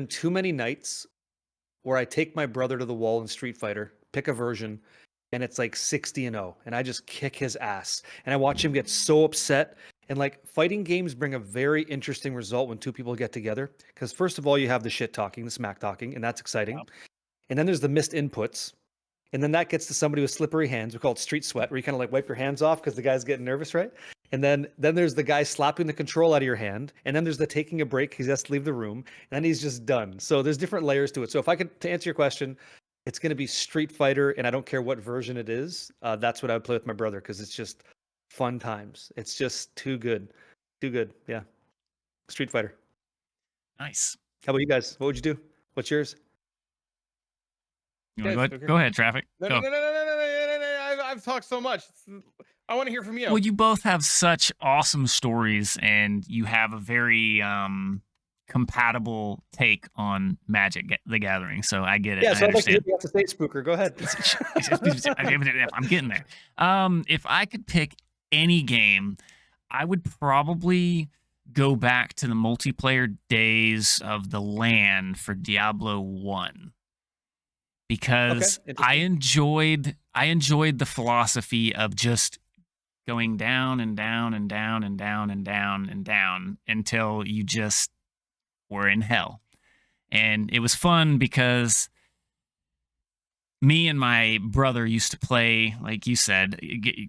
too many nights where I take my brother to the wall in Street Fighter, pick a version, and it's like 60-0, and I just kick his ass, and I watch him get so upset. And like fighting games bring a very interesting result when two people get together, because first of all you have the shit talking, the smack talking, and that's exciting. And then there's the missed inputs. And then that gets to somebody with slippery hands. We call it street sweat, where you kind of like wipe your hands off because the guy's getting nervous, right? And then there's the guy slapping the control out of your hand. And then there's the taking a break. He has to leave the room. And then he's just done. So there's different layers to it. So if I could, to answer your question, it's going to be Street Fighter. And I don't care what version it is. That's what I would play with my brother because it's just fun times. It's just too good. Too good. Yeah. Street Fighter. Nice. How about you guys? What would you do? What's yours? You wanna Yes, go, okay. go ahead, Traffic. No, Go. no. I've talked so much. I want to hear from you. Well, you both have such awesome stories, and you have a very compatible take on Magic the Gathering. So I get it. Yeah, I so I'd like to hear understand. what you have to say, Spooker. Go ahead. I'm getting there. If I could pick any game, I would probably go back to the multiplayer days of the LAN for Diablo 1. Because Okay, I enjoyed the philosophy of just going down and down and down and down and down and down until you just were in hell. And it was fun because me and my brother used to play, like you said,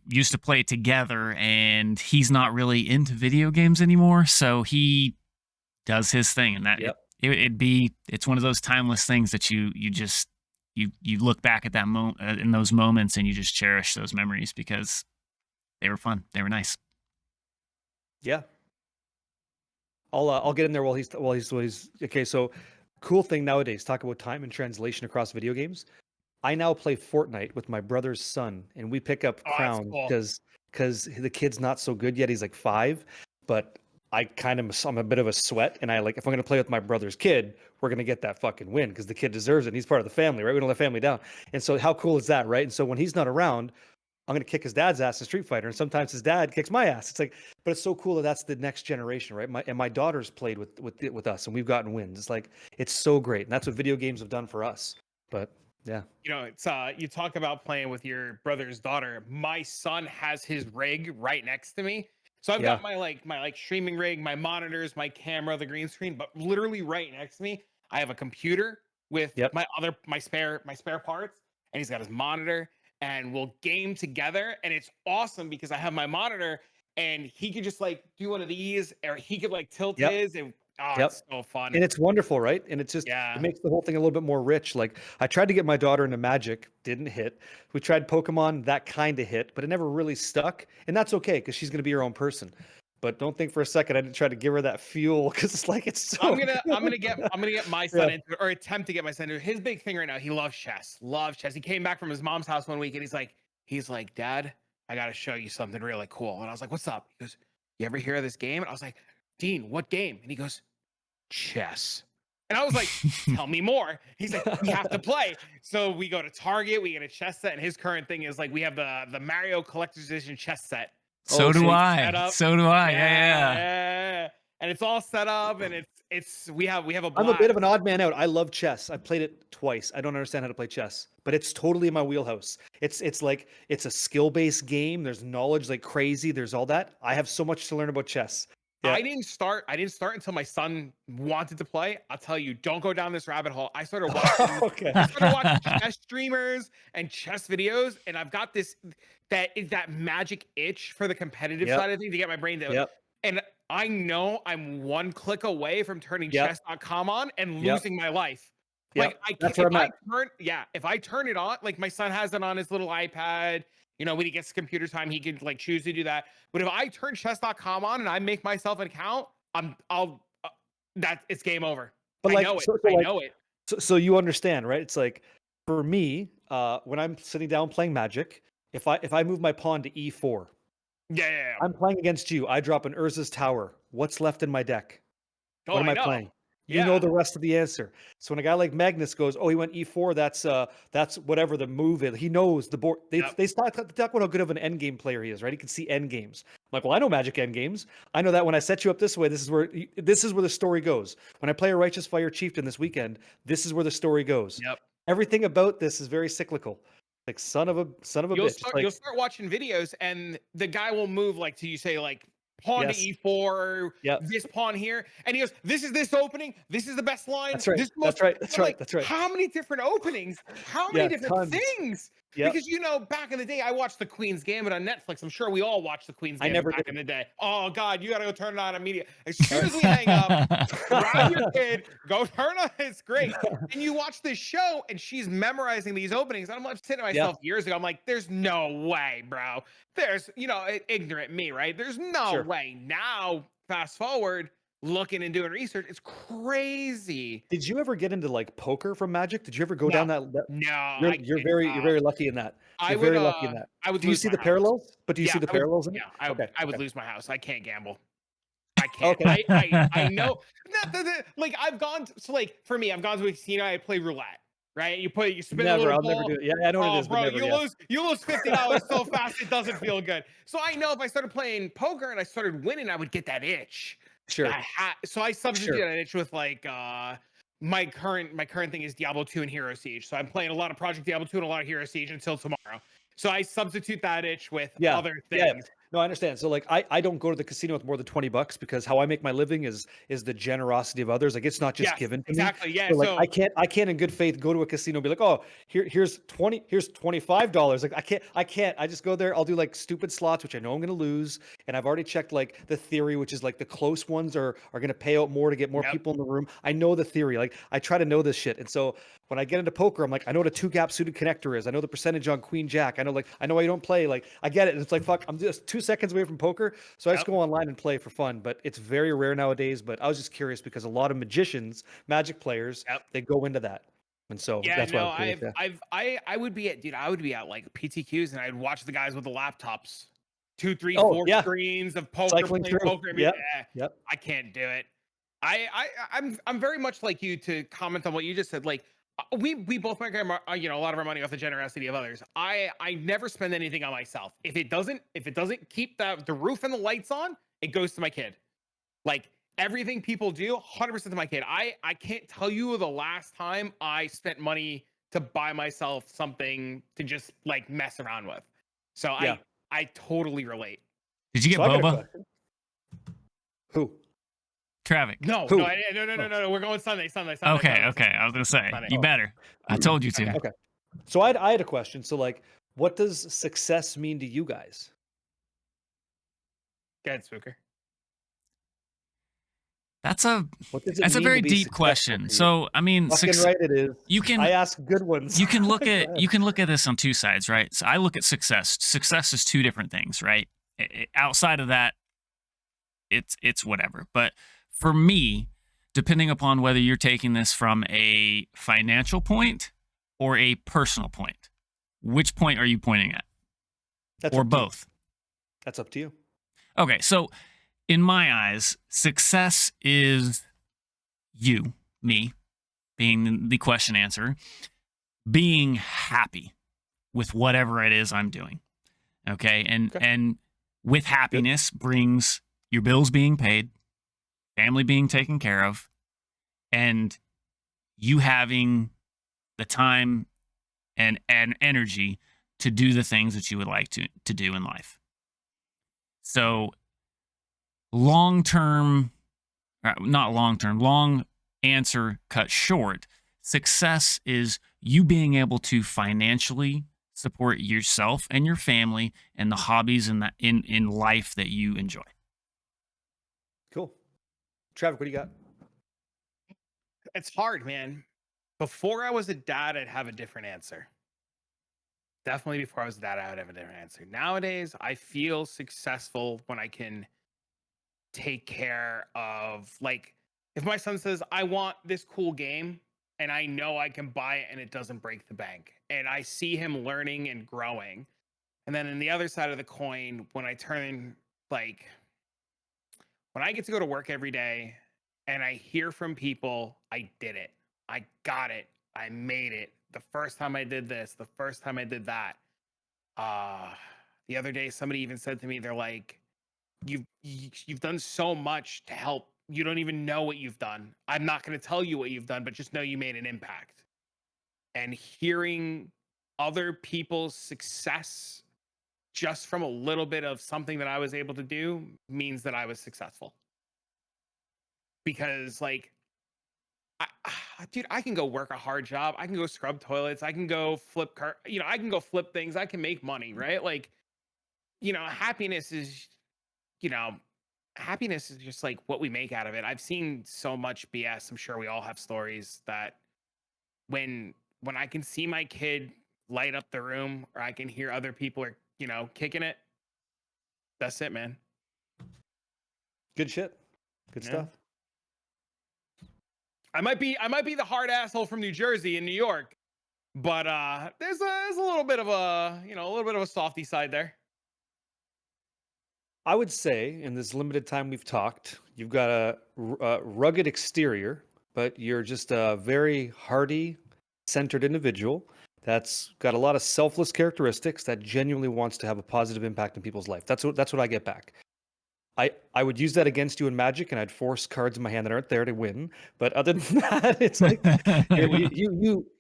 used to play together, and he's not really into video games anymore, so he does his thing, and that Yep. it's one of those timeless things that you just you look back at that in those moments, and you just cherish those memories because they were fun, they were nice. Yeah. I'll get in there while he's okay. So, cool thing nowadays. Talk about time and translation across video games. I now play Fortnite with my brother's son, and we pick up Oh, that's Crown cool. because the kid's not so good yet. He's like 5, but I'm a bit of a sweat, and I like if I'm gonna play with my brother's kid, we're gonna get that fucking win because the kid deserves it. And he's part of the family, right? We don't let family down. And so how cool is that, right? And so when he's not around, I'm gonna kick his dad's ass in Street Fighter, and sometimes his dad kicks my ass. It's like, but it's so cool that that's the next generation, right? My daughter's played with us, and we've gotten wins. It's like it's so great, and that's what video games have done for us. But yeah, It's you talk about playing with your brother's daughter. My son has his rig right next to me. So I've got my streaming rig, my monitors, my camera, the green screen, but literally right next to me, I have a computer, with Yep. my spare parts, and he's got his monitor, and we'll game together, and it's awesome because I have my monitor, and he could just like do one of these, or he could like tilt Yep. his, and Yep. it's so fun. And it's wonderful, right? And it's just, Yeah. it makes the whole thing a little bit more rich. Like, I tried to get my daughter into Magic, didn't hit. We tried Pokemon, that kind of hit, but it never really stuck. And that's okay because she's going to be her own person. But don't think for a second I didn't try to give her that fuel because it's like, it's so I'm gonna get my son Yeah. into it, or attempt to get my son into it. His big thing right now, he loves chess. Loves chess. He came back from his mom's house one week, and he's like, Dad, I gotta show you something really cool. And I was like, what's up? He goes, you ever hear of this game? And I was like, Dean, what game? And he goes, chess. And I was like, tell me more. He's like, we have to play. So we go to Target, we get a chess set, and his current thing is like, we have the Mario Collector's Edition chess set. So Oh, do so I. up. So do I. Yeah. And it's all set up, and we have a I'm blast. a bit of an odd man out. I love chess. I played it twice. I don't understand how to play chess, but it's totally in my wheelhouse. It's like, it's a skill-based game. There's knowledge like crazy. There's all that. I have so much to learn about chess. Yeah. I didn't start until my son wanted to play. I'll tell you, don't go down this rabbit hole. I started watching Okay. I started watching chess streamers and chess videos, and I've got that magic itch for the competitive Yep. side of things to get my brain to. Yep. And I know I'm one click away from turning Yep. chess.com on and Yep. losing my life. Yep. Like I That's can't, where I'm at. if I turn it on, like my son has it on his little iPad. You know, when he gets computer time, he could like choose to do that. But if I turn chess.com on and I make myself an account, it's game over. But I like, know it. so I like, know it. so you understand, right? It's like, for me, when I'm sitting down playing Magic, if I move my pawn to E4, Yeah. I'm playing against you. I drop an Urza's Tower. What's left in my deck? Oh, What am I know. playing? You know the rest of the answer. So when a guy like Magnus goes, oh, he went E4, that's whatever the move is. He knows the board. They talk about how good of an end game player he is, right? He can see end games. I'm like, well, I know Magic end games. I know that when I set you up this way, this is where the story goes. When I play a Righteous Fire Chieftain this weekend, this is where the story goes. Yep. Everything about this is very cyclical. Like son of a bitch. You'll start watching videos, and the guy will move like to you say like pawn Yes. to E4, this pawn here, and he goes, this is this opening, this is the best line. That's right. This That's right. That's right. like, That's right. How many different openings? How many different tons. things? Yep. Because you know, back in the day, I watched the Queen's Gambit on Netflix. I'm sure we all watched the Queen's Gambit never back did. in the day. Oh God, you gotta go turn it on immediately. As soon as we hang up, grab your kid, go turn on. It's great. And you watch this show, and she's memorizing these openings. I'm like sitting to myself years ago. I'm like, there's no way, bro. There's, ignorant me, right? There's no way. Now, fast forward, looking and doing research, it's crazy. Did you ever get into like poker from Magic? Did you ever go down that? No, You're very lucky in that. I You're would, very lucky in that. I would. Do you lose see my the house. parallels? But do you see the parallels in it? Yeah, I would Okay. lose my house. I can't gamble. I can't. Okay. I know. Like I've gone for me, I've gone to a casino. I play roulette. Right? You spin a little I'll ball. never do it. Yeah, I know what it is, bro, but never. you lose $50 so fast it doesn't feel good. So I know if I started playing poker and I started winning, I would get that itch. Sure. So I substitute that itch with like my current thing is Diablo 2 and Hero Siege. So I'm playing a lot of Project Diablo 2 and a lot of Hero Siege until tomorrow. So I substitute that itch with other things. Yeah. No, I understand. So like I don't go to the casino with more than $20 because how I make my living is the generosity of others. Like it's not just given to me. Exactly. Yeah. So like I can't in good faith go to a casino and be like, oh, here's $25. Like I can't. I just go there. I'll do like stupid slots, which I know I'm gonna lose. And I've already checked like the theory, which is like the close ones are gonna pay out more to get more people in the room. I know the theory. Like I try to know this shit. And so when I get into poker, I'm like, I know what a 2-gap suited connector is. I know the percentage on Queen Jack. I know why you don't play. Like I get it. And it's like, fuck, I'm just 2 seconds away from poker. So I just go online and play for fun. But it's very rare nowadays. But I was just curious because a lot of magicians, Magic players, they go into that. And so that's why I would be at like PTQs and I'd watch the guys with the laptops. 2, 3, 4 screens of poker, cycling through. Poker. Yep. I can't do it. I'm very much like you to comment on what you just said. Like we both make a lot of our money off the generosity of others. I never spend anything on myself. If it doesn't keep the roof and the lights on, it goes to my kid. Like everything people do, 100% to my kid. I can't tell you the last time I spent money to buy myself something to just like mess around with. So I totally relate. Did you get Boba? Who? Travic. No, Who? no. We're going Sunday. Okay. I was gonna say Sunday. you better. I told you to. Okay. So I had a question. So like, what does success mean to you guys? Go ahead, Spooker. That's a What does it that's a mean to very be deep successful question. to you? So I mean, Fucking right it is. you can I ask good ones. you can look Go at ahead. you can look at this on two sides, right? So I look at success. Success is two different things, right? Outside of that, it's whatever. But for me, depending upon whether you're taking this from a financial point or a personal point, which point are you pointing at? That's Or up to you. both? That's up to you. Okay, so in my eyes, success is you, me, being the question answer, being happy with whatever it is I'm doing. Okay. And with happiness brings your bills being paid, family being taken care of, and you having the time and energy to do the things that you would like to do in life. So long answer cut short, success is you being able to financially support yourself and your family and the hobbies in life that you enjoy. Cool. Trevor, what do you got? It's hard, man. Before I was a dad, I'd have a different answer. Definitely before I was a dad, I would have a different answer. Nowadays, I feel successful when I can take care of, like, if my son says, I want this cool game, and I know I can buy it and it doesn't break the bank, and I see him learning and growing. And then on the other side of the coin, when I turn, like, when I get to go to work every day and I hear from people, I did it, I got it, I made it. The first time I did this, the first time I did that. The other day, somebody even said to me, they're like, you've done so much to help. You don't even know what you've done. I'm not going to tell you what you've done, but just know you made an impact. And hearing other people's success just from a little bit of something that I was able to do means that I was successful. Because, like, dude, I can go work a hard job. I can go scrub toilets. I can go flip I can go flip things. I can make money, right? Like, happiness is, happiness is just like what we make out of it. I've seen so much BS. I'm sure we all have stories that when I can see my kid light up the room, or I can hear other people are, kicking it. That's it, man. Good shit. Good Yeah. stuff. I might be the hard asshole from New Jersey and New York, but there's a little bit of a softy side there. I would say in this limited time we've talked, you've got a rugged exterior, but you're just a very hearty, centered individual that's got a lot of selfless characteristics that genuinely wants to have a positive impact in people's life. That's what I get back. I would use that against you in Magic, and I'd force cards in my hand that aren't there to win. But other than that, it's like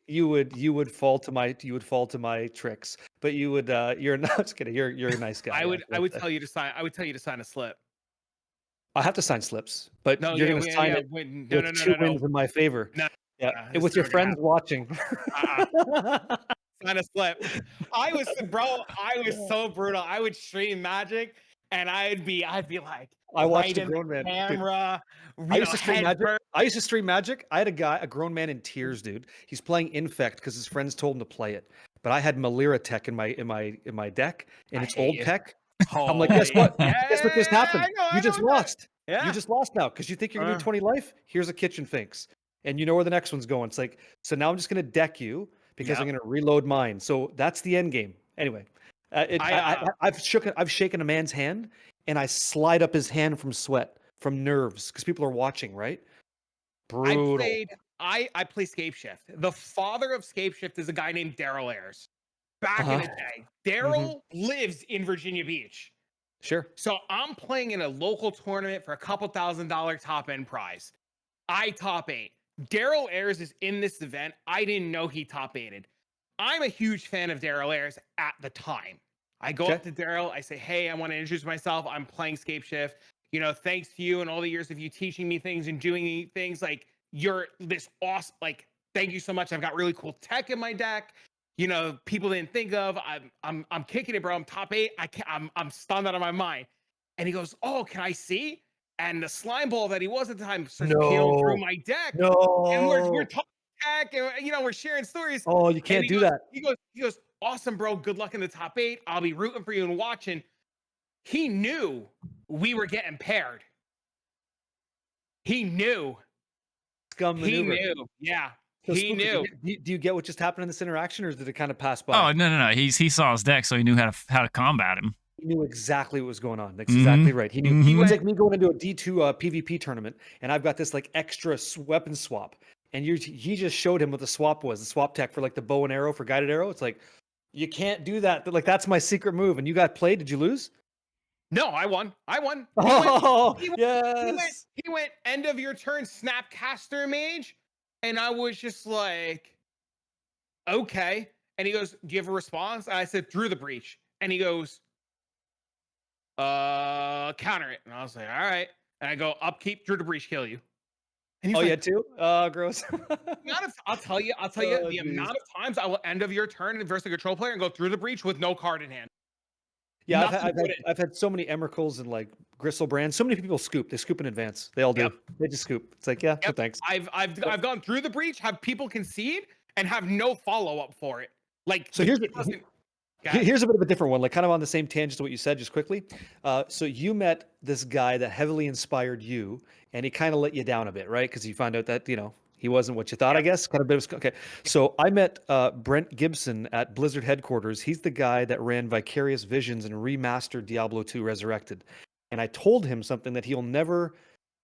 you would fall to my tricks. But you're not just kidding. You're a nice guy. I would Yeah. tell you to sign a slip. I have to sign slips, but No, you're yeah, going to yeah, sign yeah. it No, with two wins in my favor. No, Yeah, no, and it's with your never gonna friends watching. Sign a slip. I was so brutal. I would stream Magic, and I'd be like, I watched a right in grown the man. Dude, camera. I used to stream head Magic. first. I used to stream Magic. I had a grown man in tears, dude. He's playing Infect because his friends told him to play it. But I had Malira tech in my deck, and I it's hate old you. tech. I'm like, guess Holy, what? yeah, Guess what just happened? I You know just that. lost. Yeah. You just lost now because you think you're gonna do 20 life. Here's a kitchen finks, and you know where the next one's going. It's like, so now I'm just gonna deck you because I'm Yep. gonna reload mine. So that's the end game. Anyway, I've shaken a man's hand, and I slide up his hand from sweat, from nerves, because people are watching, right? Brutal. I play Scapeshift. The father of Scapeshift is a guy named Daryl Ayers. Back in the day, Daryl lives in Virginia Beach. Sure. So I'm playing in a local tournament for a couple $1,000 top end prize. I top 8. Daryl Ayers is in this event. I didn't know he top 8'd. I'm a huge fan of Daryl Ayers at the time. I go up to Daryl. I say, hey, I want to introduce myself. I'm playing Scapeshift. thanks to you and all the years of you teaching me things and doing things, like, you're this awesome, like, thank you so much. I've got really cool tech in my deck. People didn't think of. I'm kicking it, bro. I'm top 8. I'm stunned out of my mind. And he goes, "Oh, can I see?" And the slime ball that he was at the time starts peeling through No. my deck. And we're No. talking tech, and we're sharing stories. Oh, you And can't do that. he goes, "Awesome, bro. Good luck in the top 8. I'll be rooting for you and watching." He knew we were getting paired. He knew. Scum He maneuver. knew. Yeah. So He Spooky, knew. do you get what just happened in this interaction, or did it kind of pass by? Oh no. He saw his deck, so he knew how to combat him. He knew exactly what was going on. That's exactly right. He knew. It was like me going into a D2 PvP tournament, and I've got this like extra weapon swap, and he just showed him what the swap was. The swap tech for like the bow and arrow for guided arrow. It's like, you can't do that. Like, that's my secret move. And you got played. Did you lose? No, I won. Oh, He yes. went end of your turn, Snapcaster Mage. And I was just like, okay. And he goes, "Do you have a response?" And I said, "Through the breach." And he goes, counter it. And I was like, all right. And I go, "Upkeep, through the breach, kill you." And he's Oh, like, yeah, too? Gross. I'll tell you, Oh, the geez. amount of times I will end of your turn versus a control player and go through the breach with no card in hand. Yeah, Nothing put in. I've had so many Emeralds and like Gristlebrands. So many people scoop. They scoop in advance. They all do. Yep. They just scoop. It's like, yeah, no Yep. thanks. I've gone through the breach, have people concede, and have no follow up for it. Like, So here's a bit of a different one, like kind of on the same tangent to what you said, just quickly. So you met this guy that heavily inspired you, and he kind of let you down a bit, right? Because you found out that he wasn't what you thought, I guess. Kind of bit of okay. So I met Brent Gibson at Blizzard headquarters. He's the guy that ran Vicarious Visions and remastered Diablo 2 Resurrected. And I told him something that he'll never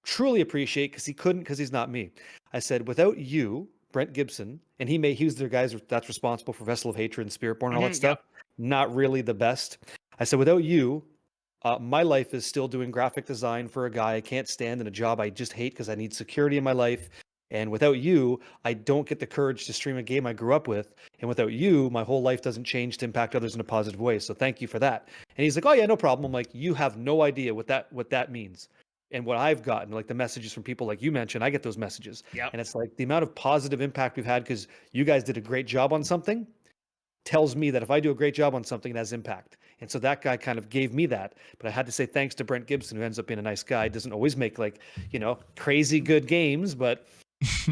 truly appreciate because he couldn't, because he's not me. I said, without you, Brent Gibson, and he was the guy that's responsible for Vessel of Hatred and Spiritborn and all that stuff. Not really the best. I said, without you, my life is still doing graphic design for a guy I can't stand in a job I just hate because I need security in my life. And without you, I don't get the courage to stream a game I grew up with. And without you, my whole life doesn't change to impact others in a positive way. So thank you for that. And he's like, "Oh yeah, no problem." I'm like, "You have no idea what that means." And what I've gotten, like the messages from people like you mentioned, I get those messages. Yep. And it's like the amount of positive impact we've had because you guys did a great job on something tells me that if I do a great job on something, it has impact. And so that guy kind of gave me that. But I had to say thanks to Brent Gibson, who ends up being a nice guy. Doesn't always make like, crazy good games, but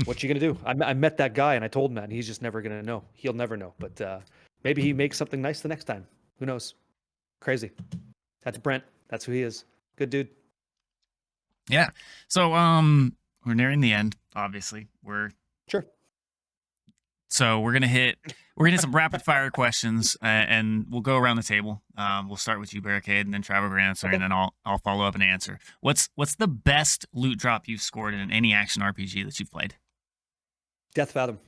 what you gonna do? I met that guy and I told him that, and he's just never gonna know. He'll never know. But maybe he makes something nice the next time. Who knows? Crazy. That's Brent. That's who he is. Good dude. Yeah. So we're nearing the end, obviously. Sure. So we're gonna hit some rapid fire questions, and we'll go around the table. We'll start with you, Barricade, and then Trevor will answer, and then I'll follow up and answer. What's the best loot drop you've scored in any action RPG that you've played? Death Fathom.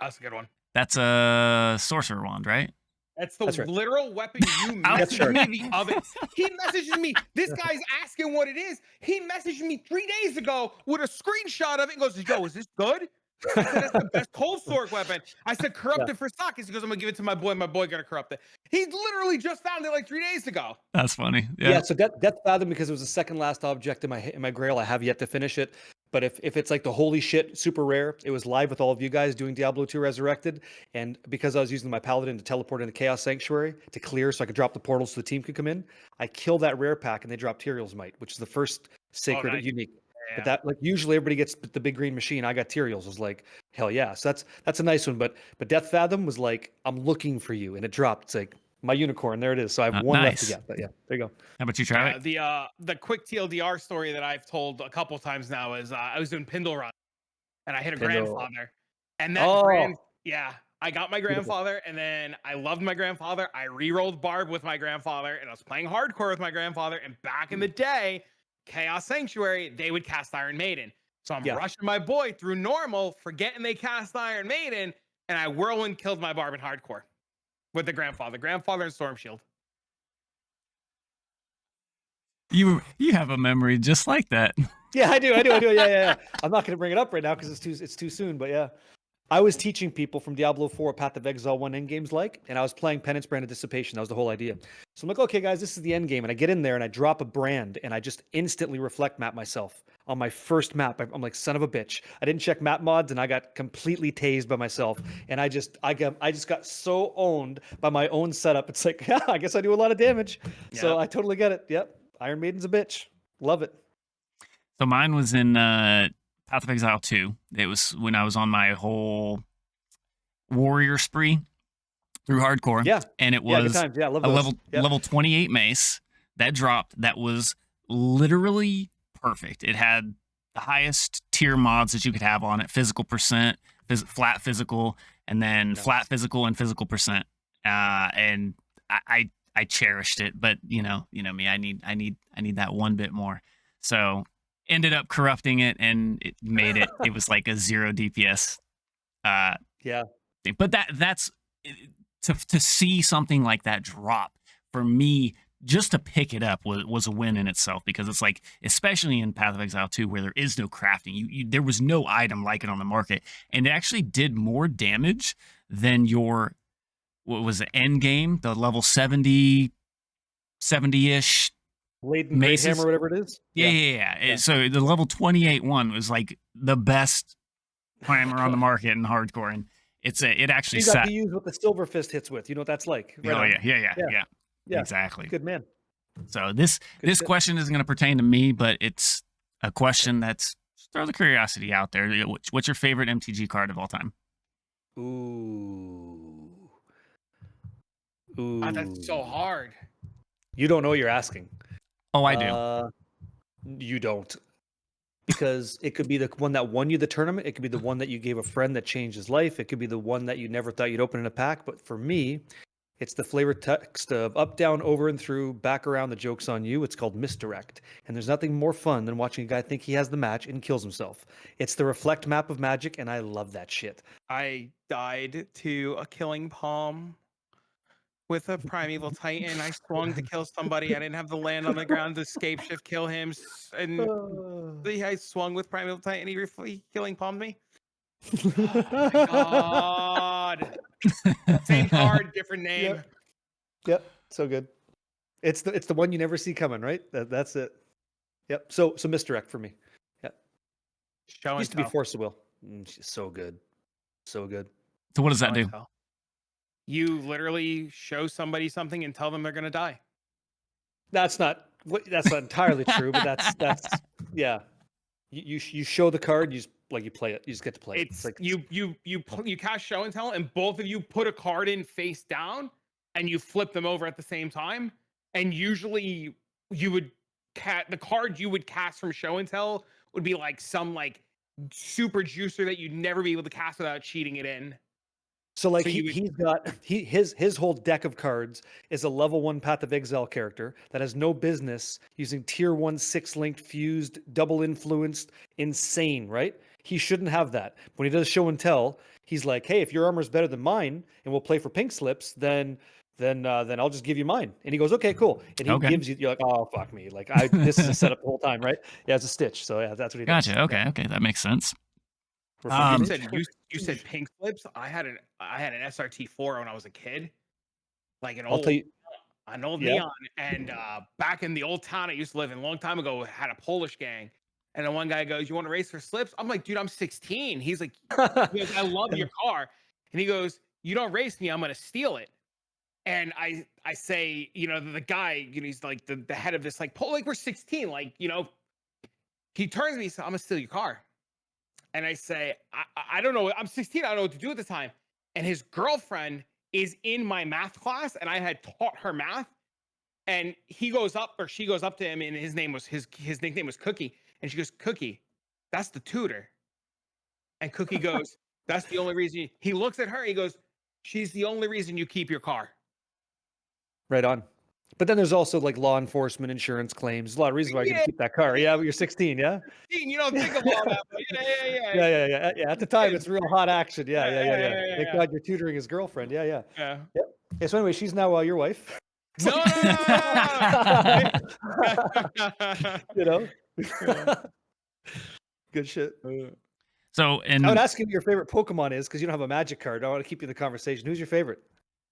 That's a good one. That's a sorcerer wand, right? That's the right. literal weapon you messaged me the other. He messages me. This guy's asking what it is. He messaged me 3 days ago with a screenshot of it and goes, "Yo, is this good?" I said, "That's the best cold sword weapon." I said, "Corrupted for stock." He goes, "I'm gonna give it to my boy. My boy got to corrupt it." He literally just found it like 3 days ago. That's funny. Yeah. So Death Fathom, because it was the second last object in my Grail. I have yet to finish it. But if it's like the holy shit super rare, it was live with all of you guys doing Diablo 2 Resurrected, and because I was using my Paladin to teleport into Chaos Sanctuary to clear so I could drop the portals so the team could come in, I killed that rare pack and they dropped Tyrael's Might, which is the first sacred nice. unique. Yeah. But that, like, usually everybody gets the big green machine. I got Tyrael's. I was like, hell yeah. So that's a nice one. But Death Fathom was like, I'm looking for you, and it dropped. It's like my unicorn. There it is. So I have one left to nice. get. But yeah, there you go. How about you, Travis? The quick TLDR story that I've told a couple times now is I was doing Pindle Run, and I hit a grandfather, and that I got my grandfather, and then I loved my grandfather. I re-rolled Barb with my grandfather, and I was playing hardcore with my grandfather. And back in the day, Chaos Sanctuary, they would cast Iron Maiden. So I'm rushing my boy through normal, forgetting they cast Iron Maiden, and I whirlwind killed my Barb in hardcore with the grandfather and Storm Shield. You have a memory just like that. Yeah, I do. Yeah. I'm not going to bring it up right now because it's too soon. But yeah. I was teaching people from Diablo 4 Path of Exile 1 endgames and I was playing Penance Brand of Dissipation. That was the whole idea. So I'm like, okay, guys, this is the end game. And I get in there and I drop a brand and I just instantly reflect map myself on my first map. I'm like, son of a bitch. I didn't check map mods and I got completely tased by myself. And I just got so owned by my own setup. It's like, yeah, I guess I do a lot of damage. So Yep. I totally get it. Yep. Iron Maiden's a bitch. Love it. So mine was in Path of Exile 2. It was when I was on my whole warrior spree through hardcore. Yeah. And it Yeah, good was times. Yeah, I love a those. Yep. level 28 mace that dropped that was literally perfect. It had the highest tier mods that you could have on it: physical percent, flat physical, and then flat physical and physical percent. And I cherished it, but you know me, I need that one bit more. So ended up corrupting it, and it made it. It was like a 0 DPS. Yeah. Thing. But that's to see something like that drop for me. Just to pick it up was a win in itself, because it's like, especially in Path of Exile 2, where there is no crafting, there was no item like it on the market, and it actually did more damage than your, what was the end game, the level 70-ish Laden maces. Great Hammer, whatever it is. Yeah. So the level 28 one was like the best hammer on the market in hardcore, and it actually you got sat. to use what the Silver Fist hits with. You know what that's like. Oh on. Yeah, exactly. Good man. So this question isn't going to pertain to me, but it's a question that's, just throw the curiosity out there. What's your favorite MTG card of all time? Ooh. That's so hard. You don't know what you're asking. Oh, I do. You don't. Because it could be the one that won you the tournament. It could be the one that you gave a friend that changed his life. It could be the one that you never thought you'd open in a pack. But for me, it's the flavor text of up, down, over, and through, back around, the joke's on you. It's called Misdirect. And there's nothing more fun than watching a guy think he has the match and kills himself. It's the reflect map of Magic, and I love that shit. I died to a killing palm with a Primeval Titan. I swung to kill somebody. I didn't have the land on the ground to escape shift kill him. And I swung with Primeval Titan. He killing palmed me. Oh my god. Same card, different name. Yep. So good. It's the one you never see coming, right? That's it. Yep. So Misdirect for me. Yep. Show Used to and be tell. Force of Will. She's so good. So good. So what does that Show do? and tell. You literally show somebody something and tell them they're gonna die. That's not entirely true, but that's yeah. You show the card, you play it. You just get to play it. It's like you cast show and tell, and both of you put a card in face down, and you flip them over at the same time. And usually you would the card you would cast from show and tell would be like some like super juicer that you'd never be able to cast without cheating it in. So like So he's got his whole deck of cards is a level 1 Path of Exile character that has no business using tier 1 6-link fused, double influenced, insane, right? He shouldn't have that. When he does show and tell, he's like, hey, if your armor's better than mine and we'll play for pink slips, then I'll just give you mine. And he goes, okay, cool. And he gives you, you're like, oh fuck me. Like this is a setup the whole time, right? Yeah, it's a stitch. So yeah, that's what he does. Gotcha. Okay, that makes sense. You said pink slips. I had an SRT4 when I was a kid, like an I'll old tell you, neon. And back in the old town I used to live in a long time ago, had a Polish gang. And then one guy goes, "You want to race for slips?" I'm like, "Dude, I'm 16." He's like, "I love your car." And he goes, "You don't race me, I'm gonna steal it." And I say, the guy, he's like the head of this, like, we're 16, like, he turns to me and says, "I'm gonna steal your car." And I say, I don't know. I'm 16. I don't know what to do at the time. And his girlfriend is in my math class, and I had taught her math. And she goes up to him, and his nickname was Cookie. And she goes, "Cookie, that's the tutor." And Cookie goes, "That's the only reason." He looks at her. He goes, "She's the only reason you keep your car." Right on. But then there's also like law enforcement, insurance claims. There's a lot of reasons why you're gonna keep that car. Yeah, but you're 16, yeah? You don't think of all that, but Yeah. At the time, it's real hot action. Yeah. Thank God you're tutoring his girlfriend. Yeah. Yeah. Yeah, so anyway, she's now your wife. No. You know? Good shit. So, I would and ask you what your favorite Pokemon is because you don't have a Magic card. I want to keep you in the conversation. Who's your favorite?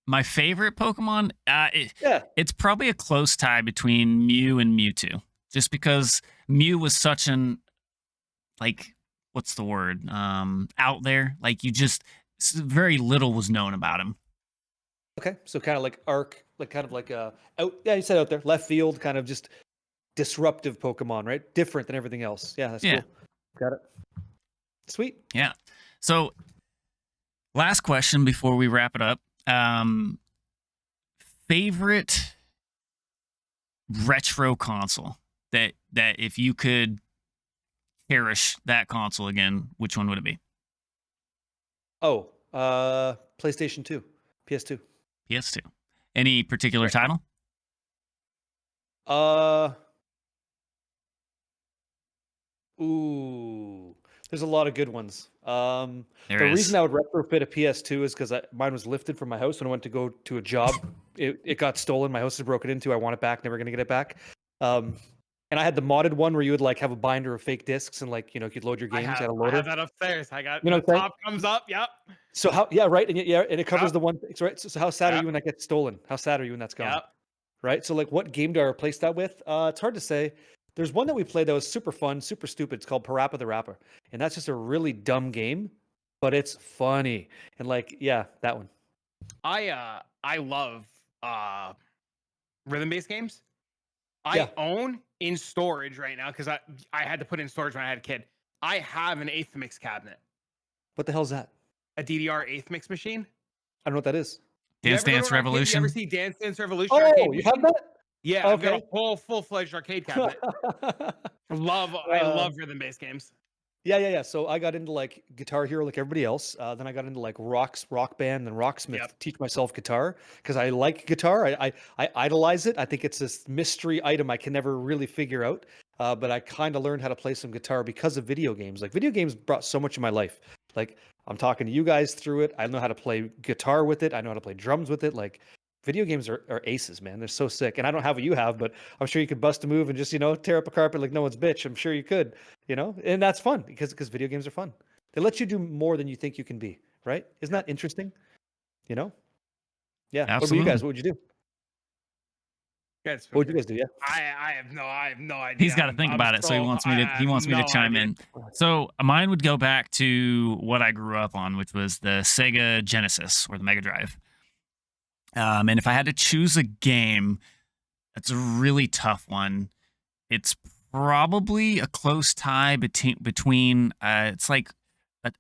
my favorite Pokemon, Yeah. it's probably a close tie between Mew and Mewtwo, just because Mew was such an like, what's the word? Out there. Like you just very little was known about him. Okay. So kind of like Arc, like kind of like out. Yeah, you said out there, left field, kind of just disruptive Pokemon, right? Different than everything else. Yeah, that's Yeah, cool. Got it. Sweet. yeah. So, last question before we wrap it up. Favorite retro console that if you could cherish that console again, which one would it be? Oh, PlayStation 2, PS2. PS2. Any particular title? Uh, ooh, there's a lot of good ones. There The is. reason I would retrofit a PS2 is because mine was lifted from my house when I went to go to a job. It got stolen. My house is broken into. I want it back. Never gonna get it back. Um, and I had the modded one where you would like have a binder of fake discs and like you could load your I games. You had a have, I loader. have that upstairs. I got You know the what I'm saying? top comes up. Yep. So how? Yeah, right. And yeah, and it covers Yep. the one. Right. So how sad are Yep. you when that gets stolen? How sad are you when that's gone? Yep. Right. So like, what game do I replace that with? It's hard to say. There's one that we played that was super fun, super stupid. It's called Parappa the Rapper, and that's just a really dumb game, but it's funny. And like, yeah, that one. I love rhythm-based games. I Yeah. own in storage right now because I had to put in storage when I had a kid. I have an eighth mix cabinet, What the hell's that? a DDR eighth mix machine. I don't know what that is. You Dance ever go to Dance an arcade- You ever Revolution. see Dance Dance Revolution? Oh, arcade you have machine? that? Yeah, I've got Okay. a whole full-fledged arcade cabinet. I love rhythm-based games. Yeah. So I got into like Guitar Hero like everybody else. Then I got into like Rock Band and Rocksmith Yep. to teach myself guitar because I like guitar. I idolize it. I think it's this mystery item I can never really figure out. But I kind of learned how to play some guitar because of video games. Like video games brought so much in my life. Like I'm talking to you guys through it. I know how to play guitar with it. I know how to play drums with it. Like video games are aces, man. They're so sick. And I don't have what you have, but I'm sure you could bust a move and just, tear up a carpet like no one's bitch. I'm sure you could, and that's fun because video games are fun. They let you do more than you think you can be, right? Isn't that interesting? Yeah. What about you guys? Absolutely. What would you do? Yeah, it's What would you guys do? Yeah. I have no idea. He's got to think I'm about it, so he so- wants I me to have me to no chime idea. in. So mine would go back to what I grew up on, which was the Sega Genesis or the Mega Drive. And if I had to choose a game, that's a really tough one. It's probably a close tie between it's like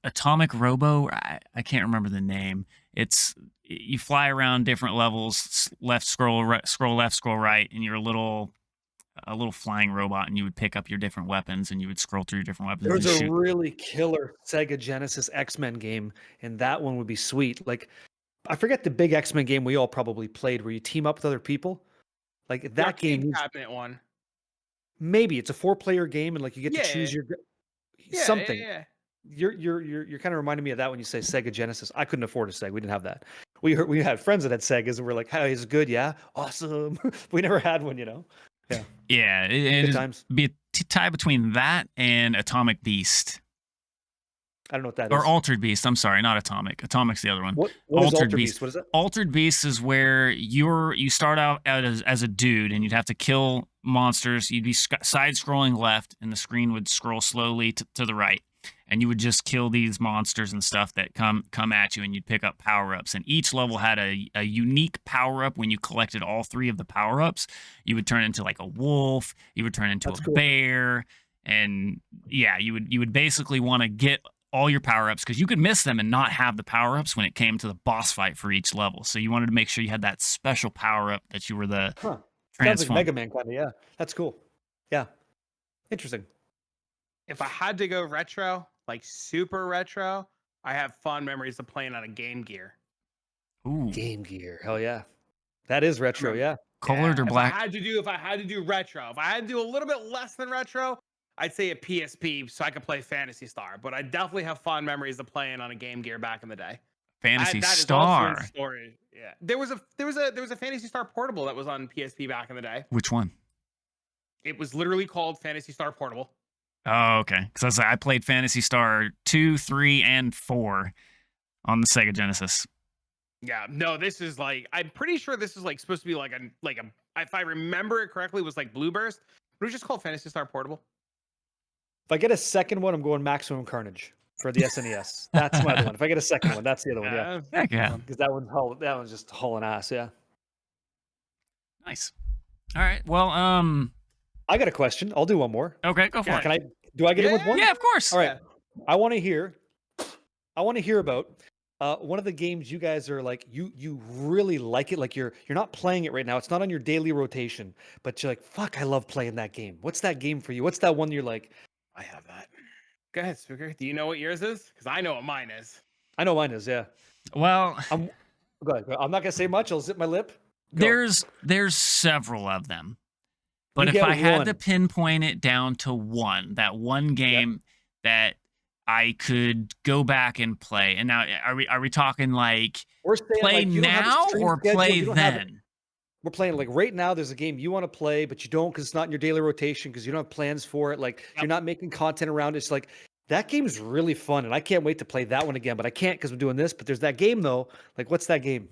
Atomic Robo. I can't remember the name. It's you fly around different levels, left scroll, scroll left, scroll right, and you're a little flying robot, and you would pick up your different weapons, and you would scroll through your different weapons There and was a shoot. really killer Sega Genesis X-Men game, and that one would be sweet. Like, I forget the big X-Men game we all probably played where you team up with other people. Like The that arcade game, cabinet one. maybe it's a 4-player game, and like you get Yeah, to choose your Yeah, something. Yeah. You're kind of reminding me of that when you say Sega Genesis. I couldn't afford a Sega. We didn't have that. We had friends that had Segas, and we're like, "Hey, is it good? Yeah, awesome." We never had one, Yeah, Yeah, good it'd times. be a tie between that and Atomic Beast. I don't know what that Or is. Altered Beast. I'm sorry, not Atomic. Atomic's the other one. What is Altered Altered Beast. Beast? What is that? Altered Beast is where you start out as a dude, and you'd have to kill monsters. You'd be side scrolling left, and the screen would scroll slowly to the right, and you would just kill these monsters and stuff that come at you, and you'd pick up power ups. And each level had a unique power up. When you collected all 3 of the power ups, you would turn into like a wolf. You would turn into That's a cool. bear, and yeah, you would basically want to get all your power-ups because you could miss them and not have the power-ups when it came to the boss fight for each level. So you wanted to make sure you had that special power-up that you were the Huh. Sounds like transform. Mega Man kind of. Yeah, that's cool. Yeah, interesting. If I had to go retro, like super retro, I have fond memories of playing on a Game Gear. Ooh, Game Gear. Hell yeah, that is retro. Yeah. colored or black? If I had to do retro, if I had to do a little bit less than retro, I'd say a PSP so I could play Phantasy Star. But I definitely have fond memories of playing on a Game Gear back in the day. Fantasy That is also in Star. storage. Yeah, there was a Phantasy Star Portable that was on PSP back in the day. Which one? It was literally called Phantasy Star Portable. Oh, okay. Because I played Phantasy Star 2, 3, and 4 on the Sega Genesis. Yeah, no, this is like, I'm pretty sure this is like supposed to be like a, if I remember it correctly, it was like Blue Burst, but it was just called Fantasy Star Portable. If I get a second one, I'm going Maximum Carnage for the SNES. That's my other one. If I get a second one, that's the other one. Yeah, Heck yeah. because that one's just hauling ass. Yeah. Nice. All right. Well, I got a question. I'll do one more. okay, go for Yeah. it. Can I? Do I get in with one? Yeah, of course. All right. I want to hear. I want to hear about one of the games you guys are like you really like it. Like you're not playing it right now. It's not on your daily rotation, but you're like, fuck, I love playing that game. What's that game for you? What's that one you're like? I have that. Go ahead, Spooker. Do you know what yours is? Because I know what mine is. I know mine is. Yeah. Well, Go ahead. I'm not gonna say much. I'll zip my lip. Go. there's several of them. But You if get I had to one. pinpoint it down to one, that one game that I could go back and play. And now are we talking like We're saying play like, you don't have a now stream or schedule, play you don't have it. then? We're playing like right now. There's a game you want to play, but you don't because it's not in your daily rotation because you don't have plans for it. Like you're not making content around it. It's like that game is really fun, and I can't wait to play that one again. But I can't because I'm doing this. But there's that game though. Like, what's that game?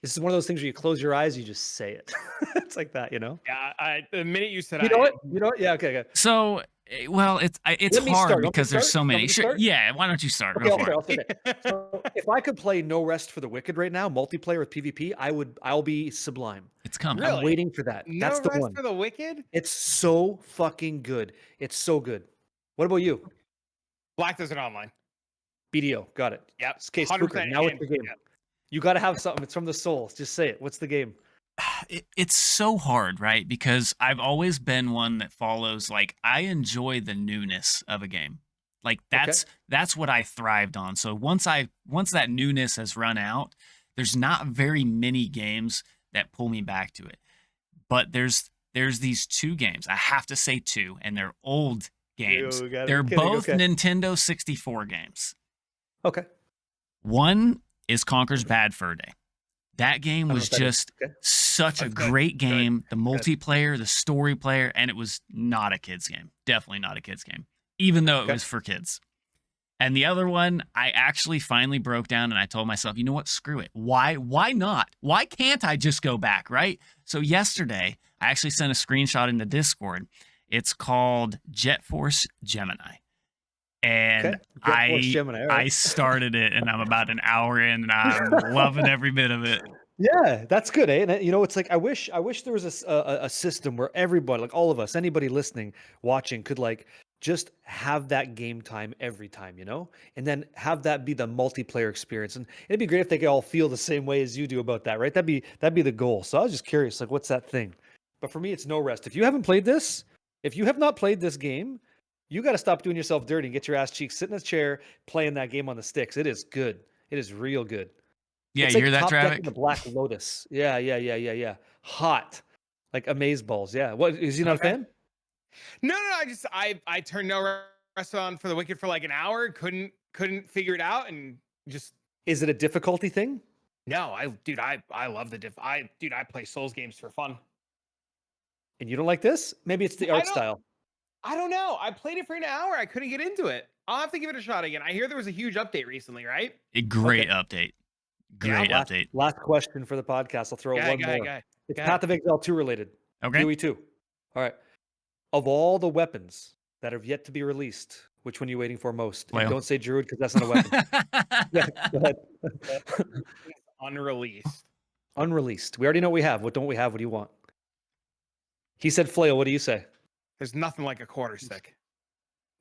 This is one of those things where you close your eyes, you just say it. It's like that, you know. Yeah, the minute you said You know what? You know what? Yeah. Okay. Okay. So, well, it's Let me hard start. Want me to because there's start? so Want me many. to Sure, start? yeah. Why don't you start? Okay, Go I'll for start. it. I'll start. So if I could play No Rest for the Wicked right now, multiplayer with PvP, I'll be sublime. It's coming. Really? I'm waiting for that. No That's the Rest one. for the Wicked? It's so fucking good. It's so good. What about you? Black Desert Online. BDO. Got it. Yep. It's case 100% Spooker. Now it's in. the game. Yep. You got to have something. It's from the soul. Just say it. What's the game? It's so hard, right? Because I've always been one that follows like I enjoy the newness of a game. Like that's what I thrived on. So once that newness has run out, there's not very many games that pull me back to it. But there's these two games. I have to say two, and they're old games. They're both Nintendo 64 games. Okay. One is Conker's Bad Fur Day. That game was just such a great game. The multiplayer, the story player, and it was not a kid's game. Definitely not a kid's game, even though it was for kids. And the other one, I actually finally broke down and I told myself, you know what? Screw it. Why not? Why can't I just go back, right? So yesterday, I actually sent a screenshot in the Discord. It's called Jet Force Gemini. And I started it and I'm about an hour in and I'm loving every bit of it. Yeah, that's good, eh? And you know, it's like I wish there was a system where everybody, like all of us, anybody listening, watching, could like just have that game time every time, you know, and then have that be the multiplayer experience. And it'd be great if they could all feel the same way as you do about that, right? That'd be the goal. So I was just curious, like, what's that thing? But for me, it's No Rest. If you haven't played this, if you have not played this game, you got to stop doing yourself dirty and get your ass cheeks, sit in a chair, playing that game on the sticks. It is good. It is real good. Yeah, It's you like hear that, Top Deck Travic? and the Black Lotus. Yeah. Hot, like amaze balls. Yeah. What is he not a fan? No. I turned No Rest on for the Wicked for like an hour. Couldn't figure it out and just. Is it a difficulty thing? No, I love the I play Souls games for fun. And you don't like this? Maybe it's the art style. I don't know. I played it for an hour. I couldn't get into it. I'll have to give it a shot again. I hear there was a huge update recently, right? A great update. Great update. Last question for the podcast. I'll throw one more. It's Path of Exile 2 related. Okay. PoE 2. All right. Of all the weapons that have yet to be released, which one are you waiting for most? And don't say Druid because that's not a weapon. Yeah, go ahead. Unreleased. Unreleased. We already know what we have. What don't we have? What do you want? He said flail. What do you say? There's nothing like a quarter stick.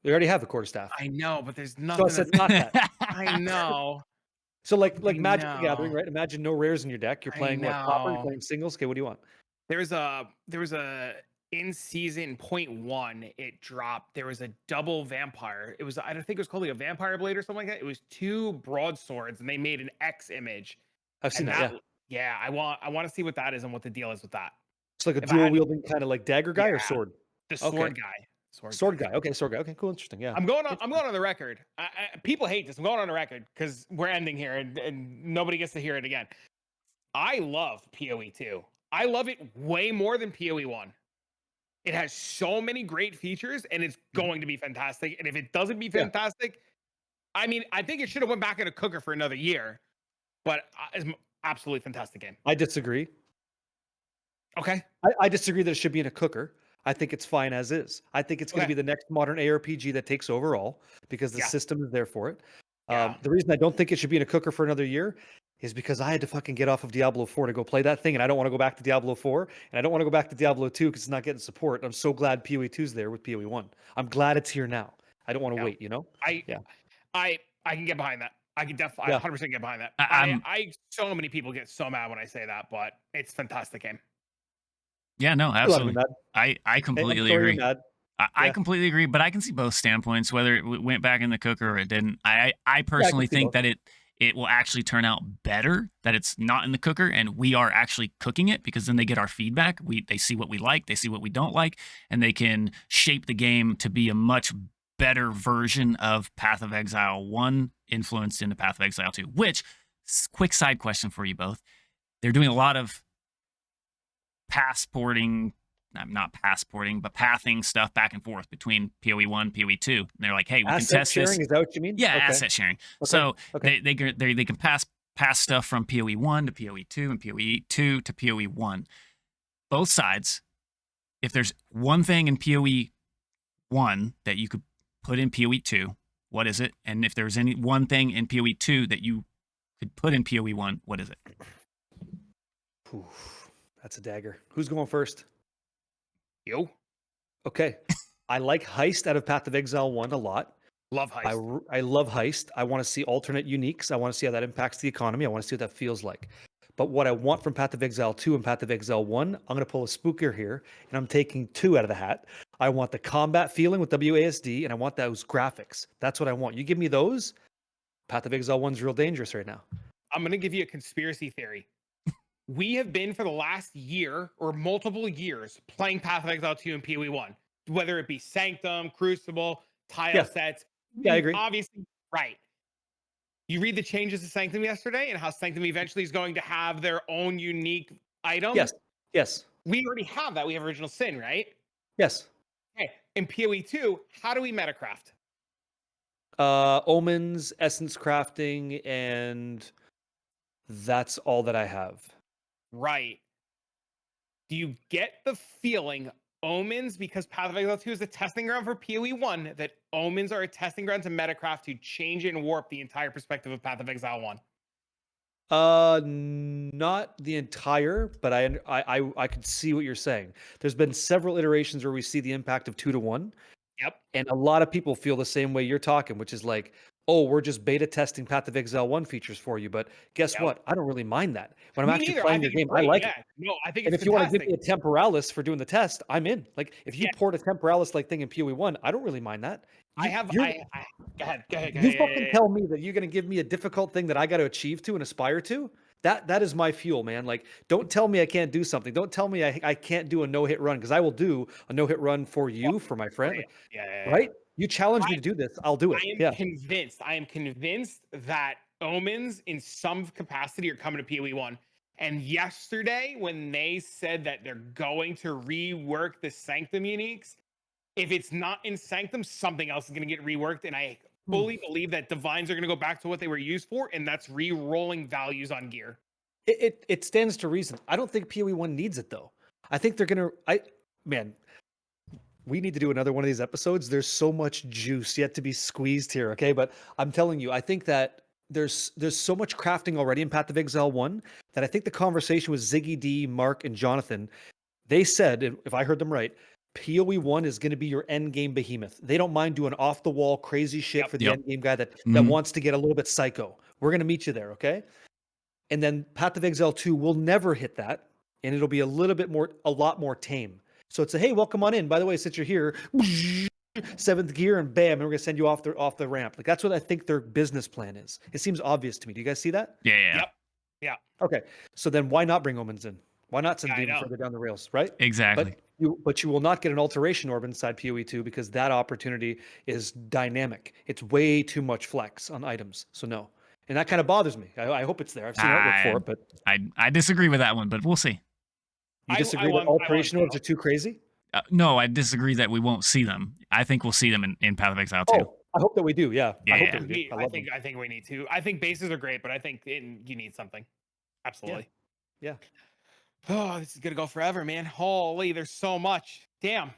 We already have a quarterstaff. I know, but there's nothing. So it's not that. I know. So like Magic the Gathering, right? Imagine no rares in your deck. You're playing what, Pauper? You're playing singles? Okay, what do you want? There was a in season 0.1, it dropped. There was a double vampire. It was, I don't think it was called like a vampire blade or something like that. It was two broadswords and they made an X image. I've seen that. Yeah. I want to see what that is and what the deal is with that. It's like a dual wielding kind of like dagger guy or sword? The sword guy. Sword guy. Okay, sword guy. Okay, cool, interesting. Yeah. I'm going on the record. People hate this. I'm going on the record because we're ending here and nobody gets to hear it again. I love PoE 2. I love it way more than PoE 1. It has so many great features, and it's Mhm. going to be fantastic. And if it doesn't be Yeah, fantastic, I mean, I think it should have went back in a cooker for another year. But it's absolutely fantastic game. I disagree. Okay, I disagree that it should be in a cooker. I think it's fine as is. I think it's going to okay, be the next modern ARPG that takes over all because the yeah, system is there for it. yeah. The reason I don't think it should be in a cooker for another year is because I had to fucking get off of Diablo 4 to go play that thing, and I don't want to go back to Diablo 4, and I don't want to go back to Diablo 2 because it's not getting support. I'm so glad PoE 2 is there with PoE 1. I'm glad it's here now. I don't want to Yeah. wait, you know? I Yeah. I can get behind that. I can definitely Yeah. 100% get behind that. I, I'm I so many people get so mad when I say that, but it's a fantastic game. yeah, no, You're allowed to be absolutely. mad. I Hey, I'm completely sorry you're agree. mad. I Yeah. completely agree, but I can see both standpoints, whether it went back in the cooker or it didn't. I Yeah, I can personally see think both. that it will actually turn out better that it's not in the cooker and we are actually cooking it, because then they get our feedback. They see what we like, they see what we don't like, and they can shape the game to be a much better version of Path of Exile 1 influenced into Path of Exile 2, which quick side question for you both. They're doing a lot of passporting, not passporting, but pathing stuff back and forth between PoE1, PoE2. And they're like, hey, we can Asset test this. sharing, is that what you mean? Yeah, Okay. asset sharing. Okay. So Okay. they can pass stuff from PoE1 to PoE2 and PoE2 to PoE1. Both sides. If there's one thing in PoE1 that you could put in PoE2, what is it? And if there's any one thing in PoE2 that you could put in PoE1, what is it? Oof, that's a dagger. Who's going first? Yo, Okay. I like Heist out of Path of Exile 1 a lot. love Heist. I love Heist. I want to see alternate uniques. I want to see how that impacts the economy. I want to see what that feels like. But what I want from Path of Exile 2 and Path of Exile 1, I'm going to pull a spooker here, and I'm taking 2 out of the hat. I want the combat feeling with WASD, and I want those graphics. That's what I want. You give me those, Path of Exile 1's real dangerous right now. I'm going to give you a conspiracy theory. We have been for the last year or multiple years playing Path of Exile 2 and PoE 1, whether it be Sanctum, Crucible, tile Yeah. sets. Yeah, I agree. Obviously, right. You read the changes to Sanctum yesterday and how Sanctum eventually is going to have their own unique item. Yes. Yes. We already have that. We have Original Sin, right? Yes. Okay. In PoE 2, how do we metacraft? Omens, essence crafting, and that's all that I have. Right. Do you get the feeling Omens, because Path of Exile 2 is a testing ground for PoE 1, that Omens are a testing ground to metacraft to change and warp the entire perspective of Path of Exile 1? Not the entire, but I could see what you're saying. There's been several iterations where we see the impact of 2 to 1, Yep. and a lot of people feel the same way you're talking, which is like, oh, we're just beta testing Path of Exile 1 features for you. But guess Yep. what? I don't really mind that. When I'm Me actually neither. I playing your think it's game, I great. like Yeah. it. No, I think And it's if you want to give fantastic. me a temporalis for doing the test, I'm in. Like if you Yeah. port a temporalis like thing in PoE 1, I don't really mind that. I have. You're, I go ahead. Go ahead. Go you ahead. fucking tell me that you're gonna give me a difficult thing that I got to achieve to and aspire to. That is my fuel, man. Like, don't tell me I can't do something. Don't tell me I can't do a no hit run, because I will do a no hit run for you, for my friend. Yeah. Yeah. Right? You challenge me to do this, I'll do it. I am Yeah. convinced. I am convinced that Omens, in some capacity, are coming to PoE 1. And yesterday, when they said that they're going to rework the Sanctum uniques, if it's not in Sanctum, something else is going to get reworked. And I fully believe that Divines are going to go back to what they were used for, and that's re-rolling values on gear. It stands to reason. I don't think PoE 1 needs it though. I think they're gonna. Man, we need to do another one of these episodes. There's so much juice yet to be squeezed here. Okay, but I'm telling you, I think that there's so much crafting already in Path of Exile 1 that I think the conversation with Ziggy D, Mark, and Jonathan, they said, if I heard them right, PoE 1 is going to be your end game behemoth. They don't mind doing off the wall crazy shit Yep. for the Yep. end game guy that Mhm. wants to get a little bit psycho. We're going to meet you there, okay? And then Path of Exile 2 will never hit that, and it'll be a lot more tame. So it's a, hey, welcome on in. By the way, since you're here, 7th gear, and bam, and we're gonna send you off the ramp. Like that's what I think their business plan is. It seems obvious to me. Do you guys see that? Yeah. Yep. Yeah. Okay, so then why not bring Omens in? Why not send Yeah, I it even know. further down the rails, right? Exactly. But you will not get an alteration orb inside PoE 2 because that opportunity is dynamic. It's way too much flex on items. So no. And that kind of bothers me. I hope it's there. I've seen artwork for it, but I disagree with that one, but we'll see. you I disagree that want alteration to orbs know. are too crazy? No, I disagree that we won't see them. I think we'll see them in Path of Exile too. Oh, I hope that we do. Yeah, I hope Yeah. that we do. I love them. I think we need to. I think bases are great, but I think you need something. Absolutely. Yeah. Oh, this is gonna go forever, man. Holy, there's so much. Damn.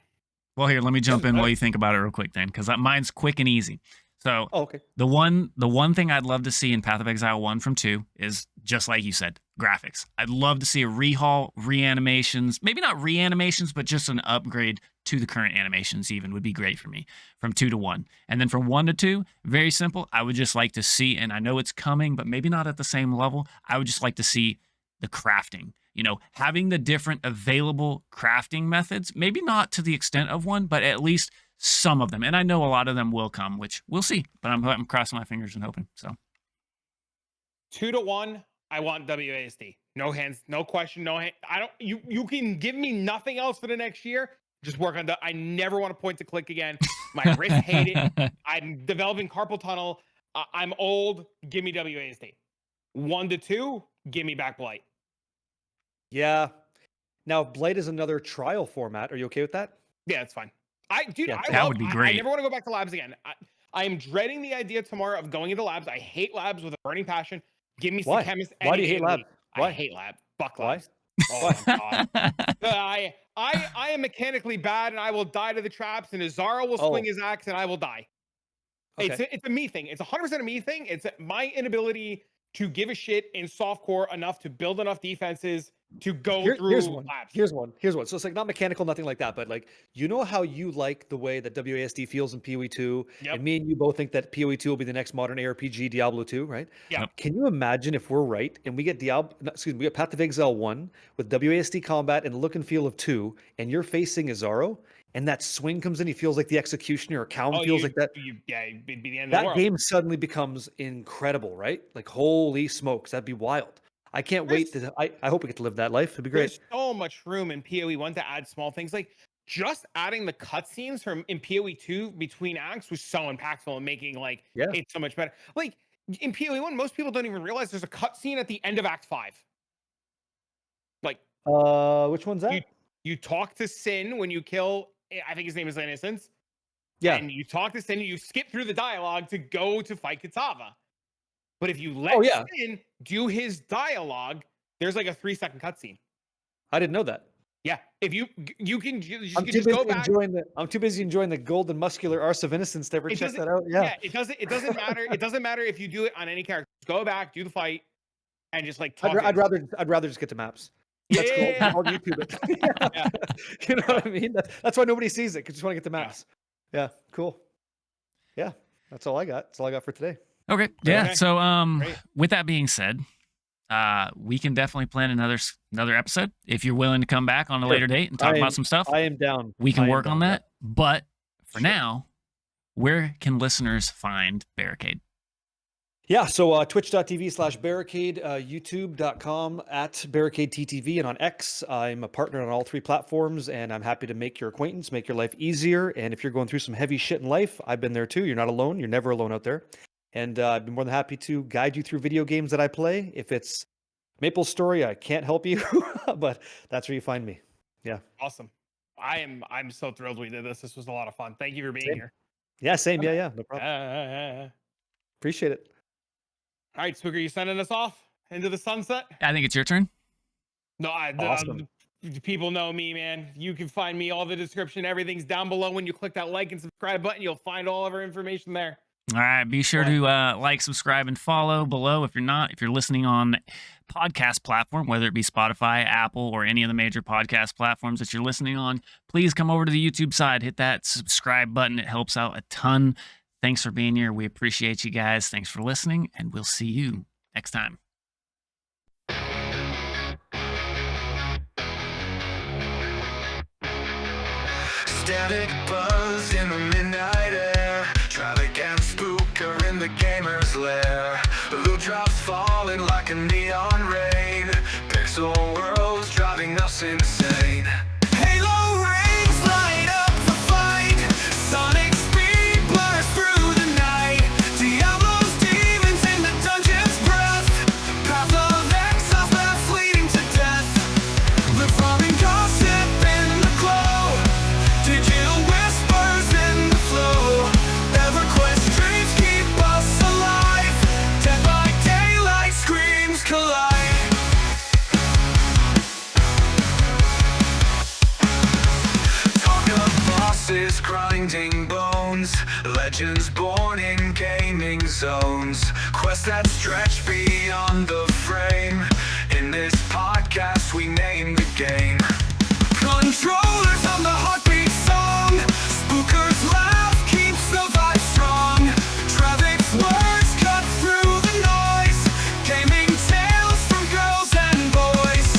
Well, here, let me jump in while you think about it real quick then, because mine's quick and easy. So Oh, okay. the one thing I'd love to see in Path of Exile 1 from 2 is, just like you said, graphics. I'd love to see a rehaul, reanimations, maybe not reanimations, but just an upgrade to the current animations even would be great for me from 2 to 1. And then from 1 to 2, very simple. I would just like to see, and I know it's coming, but maybe not at the same level. I would just like to see the crafting. You know, having the different available crafting methods, maybe not to the extent of 1, but at least some of them. And I know a lot of them will come, which we'll see, but I'm crossing my fingers and hoping. So 2 to 1, I want WASD. No hands, no question, no hand. I don't. You can give me nothing else for the next year. Just work on I never want to point to click again. My wrist hate it. I'm developing carpal tunnel. I'm old. Give me WASD. 1 to 2, give me back blight. Yeah. Now, Blight is another trial format. Are you okay with that? Yeah, it's fine. Yeah, that would be I great. never want to go back to labs again. I am dreading the idea tomorrow of going into labs. I hate labs with a burning passion. Give me some Why? chemists. Why do you hate lab? Why? I hate lab. Fuck Why? labs. Oh my god. I am mechanically bad and I will die to the traps and Azara will swing his axe and I will die. Okay. It's a me thing. It's 100% a me thing. It's my inability to give a shit in softcore enough to build enough defenses to go through here's one. labs. Here's one. So it's like not mechanical, nothing like that, but like, you know how you like the way that WASD feels in PoE 2, Yep. and me and you both think that PoE 2 will be the next modern ARPG, Diablo 2, right? Yeah. Can you imagine if we're right and we get we get Path of Exile 1 with WASD combat and the look and feel of 2, and you're facing Azaro, and that swing comes in, he feels like the executioner, or Calm feels like that. It'd be the end of the That world. game suddenly becomes incredible, right? Like, holy smokes, that'd be wild. I can't wait to. I hope we get to live that life. It'd be great. There's so much room in PoE 1 to add small things. Like just adding the cutscenes from in PoE 2 between acts was so impactful and making like it so much better. Like in PoE 1, most people don't even realize there's a cutscene at the end of Act 5. Like which one's that? You talk to Sin when you kill, I think his name is Innocence. Yeah. And you talk to Sin and you skip through the dialogue to go to fight Kitava. But if you let Sin do his dialogue, there's like a 3-second cutscene. I didn't know that. Yeah, if you can I'm too just busy go back. I'm too busy enjoying the golden muscular arse of innocence to ever check that out. Yeah. It doesn't matter. It doesn't matter if you do it on any character. Just go back, do the fight, and just like talk. I'd rather just get to maps. That's cool. I'll YouTube it. Yeah. You know what I mean? That's why nobody sees it, because you just want to get the maps. Yeah, cool. Yeah, that's all I got. That's all I got for today. Okay. Yeah. Okay. So Great. with that being said, we can definitely plan another episode if you're willing to come back on a later date and talk about some stuff. I am down. We can work on that. But for now, where can listeners find Barricade? Yeah, so twitch.tv/barricade, youtube.com @barricadettv, and on X, I'm a partner on all 3 platforms, and I'm happy to make your acquaintance, make your life easier. And if you're going through some heavy shit in life, I've been there too. You're not alone. You're never alone out there. And I've been more than happy to guide you through video games that I play. If it's Maple Story, I can't help you, but that's where you find me. Yeah. Awesome. I'm so thrilled we did this. This was a lot of fun. Thank you for being here. Yeah, same. Yeah, no problem. Appreciate it. All right, Spooker, you sending us off into the sunset? I think it's your turn. No, Awesome. People know me, man. You can find me, all the description, everything's down below. When you click that like and subscribe button, you'll find all of our information there. All right. Be sure to like, subscribe, and follow below. If you're listening on podcast platform, whether it be Spotify, Apple, or any of the major podcast platforms that you're listening on, please come over to the YouTube side, hit that subscribe button. It helps out a ton. Thanks for being here. We appreciate you guys. Thanks for listening, and we'll see you next time. Static buzz in the midnight air. Try to get a spooker in the gamer's lair. Blue drops falling like a neon rain. Pixel worlds driving us insane. Halo rings light up the fight. Sonic speed blurs through the night. Diablo's demons in the dungeon's breath. Path of Exile paths leading to death. Live from gossip in the glow. grinding bones, legends born in gaming zones, quests that stretch beyond the frame. In this podcast we name the game. Controllers on the heartbeat song, spookers laugh keeps the vibe strong. Travic's words cut through the noise, gaming tales from girls and boys.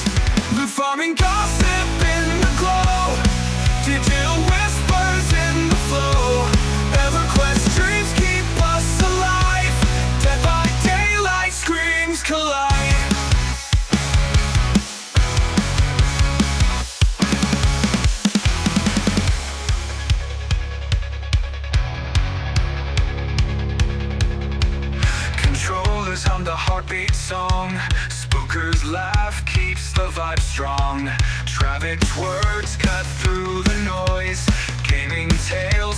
Loot farming gossip in the glow, digital whispers in the flow. EverQuest dreams keep us alive, Dead by Daylight screams collide. Controllers hum the heartbeat song, spookers laugh keeps the vibe strong. Travic's words cut through the noise, gaming tales